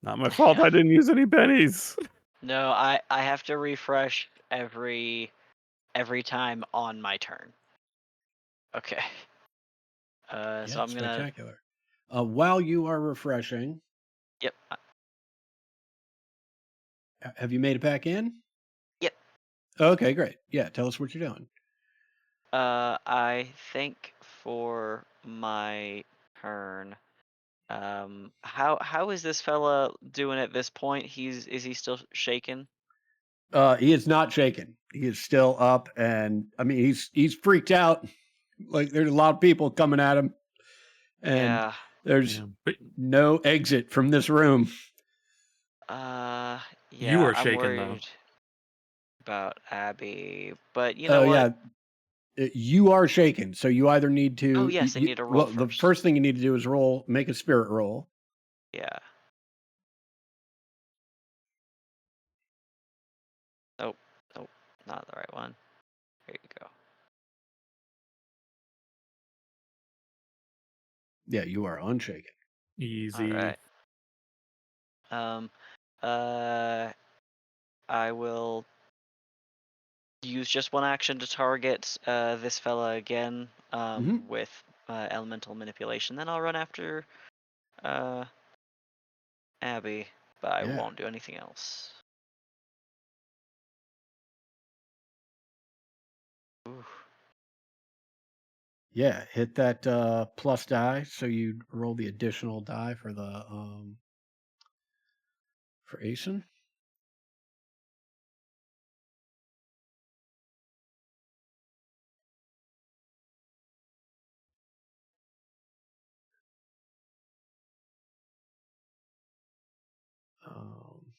Not my fault. I didn't use any bennies. No, I have to refresh every time on my turn. Okay. Yeah, So I'm gonna. spectacular. While you are refreshing, Yep. have you made it back in? Yep. Okay, great. Yeah, tell us what you're doing. I think for my turn, how is this fella doing at this point? Is he still shaken? He is not shaken. He is still up, and I mean he's freaked out. Like there's a lot of people coming at him. And Yeah. there's Yeah. But no exit from this room. Yeah, you are I'm shaken though. worried about Abby, but you Oh know what? yeah, you are shaken. So you either need Oh to. yes, I need to roll Well, the first. first thing you need to do is make a spirit roll. Yeah. Nope. Nope. Not the right one. Here you go. Yeah, you are unshaken. Easy. All right. Uh, I will use just one action to target this fella again Mhm. with elemental manipulation. Then I'll run after uh, Abby, but I Yeah. won't do anything else. Ooh. Yeah, hit that plus die. So you roll the additional die for the for Asen. Um,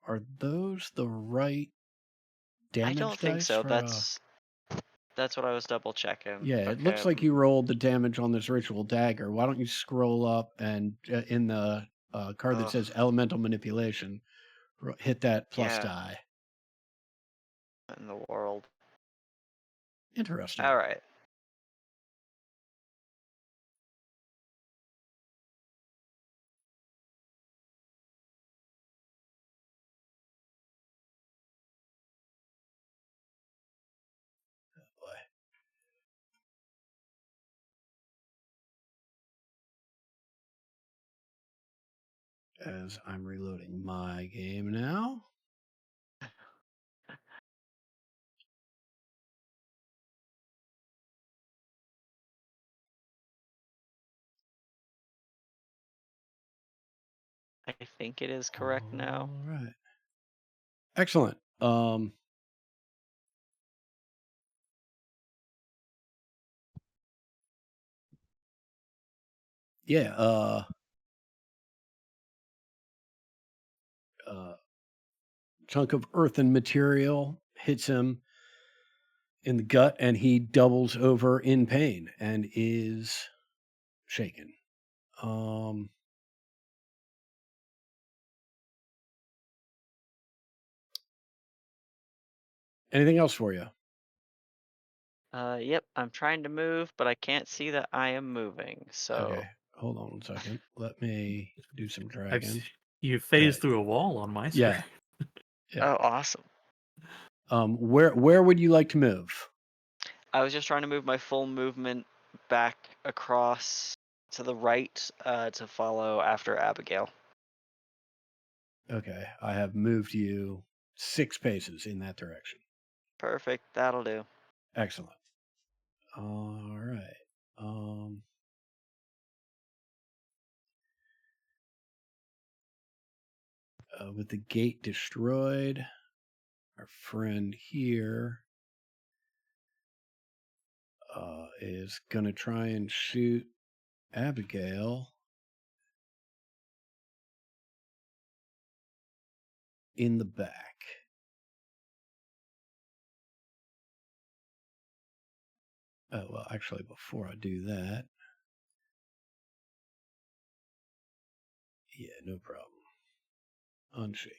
are those the right I damage don't think dice so. for That's what I was double checking. Yeah, it looks Okay. like you rolled the damage on this ritual dagger. Why don't you scroll up and in the card that Ugh. says elemental manipulation, hit that plus Yeah. die. What in the world? Interesting. All right. As I'm reloading my game now. I think it is correct now. All right. Excellent. Yeah, chunk of earthen material hits him in the gut and he doubles over in pain and is shaken. Anything else for you? Yep, I'm trying to move, but I can't see that I am moving. So, Okay, hold on 1 second. Let me do some dragging. You phased through a wall on my screen. Yeah. Yeah. oh, awesome. Where would you like to move? I was just trying to move my full movement back across to the right to follow after Abigail. Okay, I have moved you 6 paces in that direction. Perfect. That'll do. Excellent. All right. With the gate destroyed, our friend here is going to try and shoot Abigail in the back. Oh, well, actually, before I do that, yeah, no problem. Unshaken.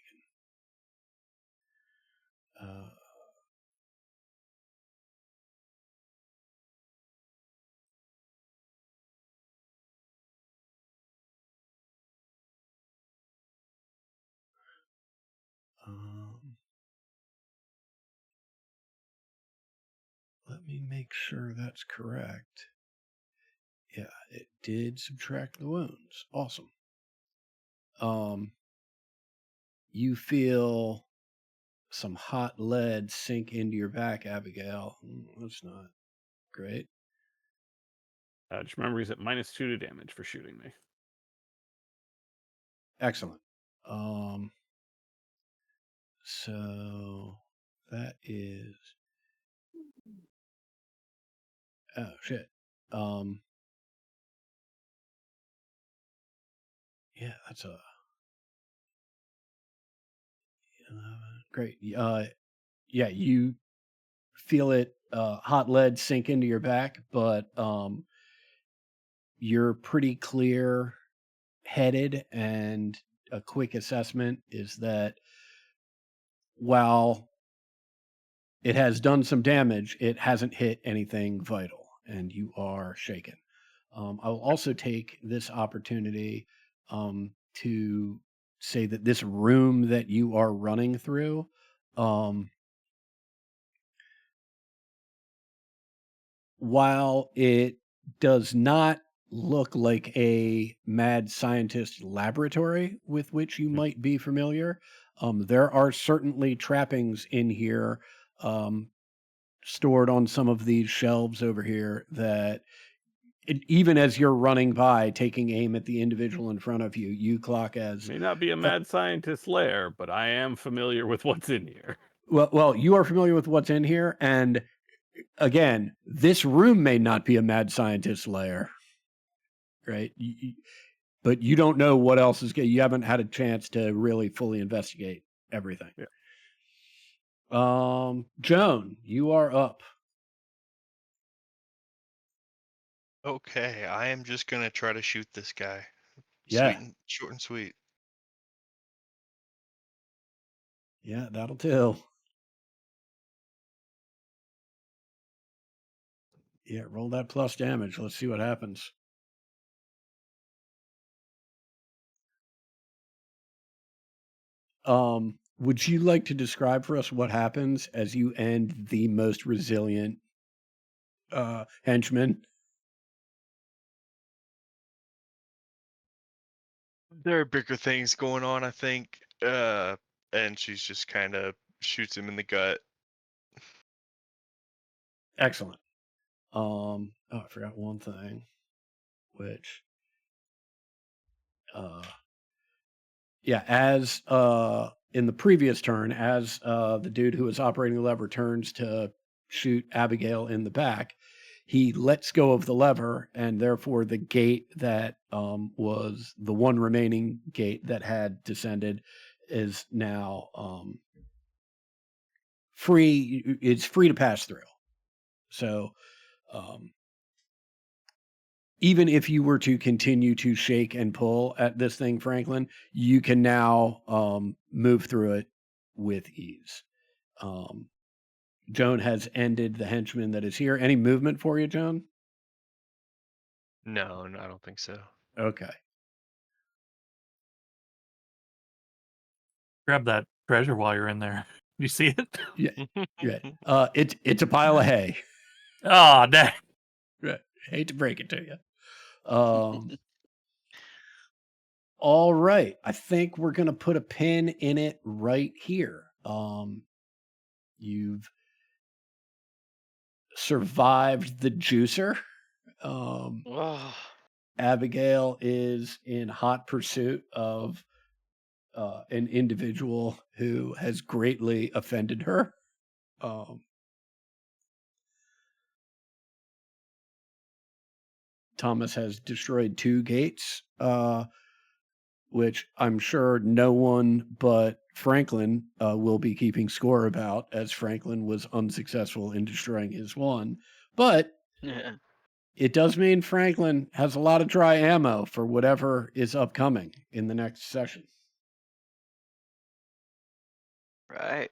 Let me make sure that's correct. Yeah, it did subtract the wounds. Awesome. You feel some hot lead sink into your back, Abigail. That's not great. Just remember he's at -2 to damage for shooting me. Excellent. So that is Oh shit. Yeah, that's a great. Yeah, you feel it, hot lead sink into your back, but you're pretty clear headed, and a quick assessment is that while it has done some damage, it hasn't hit anything vital, and you are shaken. I'll also take this opportunity to say that this room that you are running through, um, while it does not look like a mad scientist laboratory with which you might be familiar, there are certainly trappings in here, stored on some of these shelves over here that even as you're running by, taking aim at the individual in front of you, you clock as May not be a mad scientist lair, but I am familiar with what's in here. well. You are familiar with what's in here, and again, this room may not be a mad scientist lair, right? But you don't know what else is. You haven't had a chance to really fully investigate everything. Yeah. Joan, you are up. Okay, I am just gonna try to shoot this guy. Yeah. Short and sweet. Yeah, that'll do. Yeah, roll that plus damage. Let's see what happens. Would you like to describe for us what happens as you end the most resilient henchman? There are bigger things going on, I think. And she's just kind of shoots him in the gut. Excellent. Oh, I forgot one thing, which, yeah, as in the previous turn, as the dude who was operating the lever turns to shoot Abigail in the back, he lets go of the lever, and therefore the gate that was the one remaining gate that had descended is now free. It's free to pass through. So even if you were to continue to shake and pull at this thing, Franklin, you can now move through it with ease. Joan has ended the henchman that is here. Any movement for you, Joan? No, I don't think so. Okay. Grab that treasure while you're in there. You see it? Yeah. It's a pile of hay. Oh, dang. Right. Hate to break it to you. All right. I think we're going to put a pin in it right here. You've survived the juicer. Oh, Abigail is in hot pursuit of an individual who has greatly offended her. Thomas has destroyed 2 gates, which I'm sure no one but Franklin will be keeping score about, as Franklin was unsuccessful in destroying his one. But yeah. it does mean Franklin has a lot of dry ammo for whatever is upcoming in the next session. Right.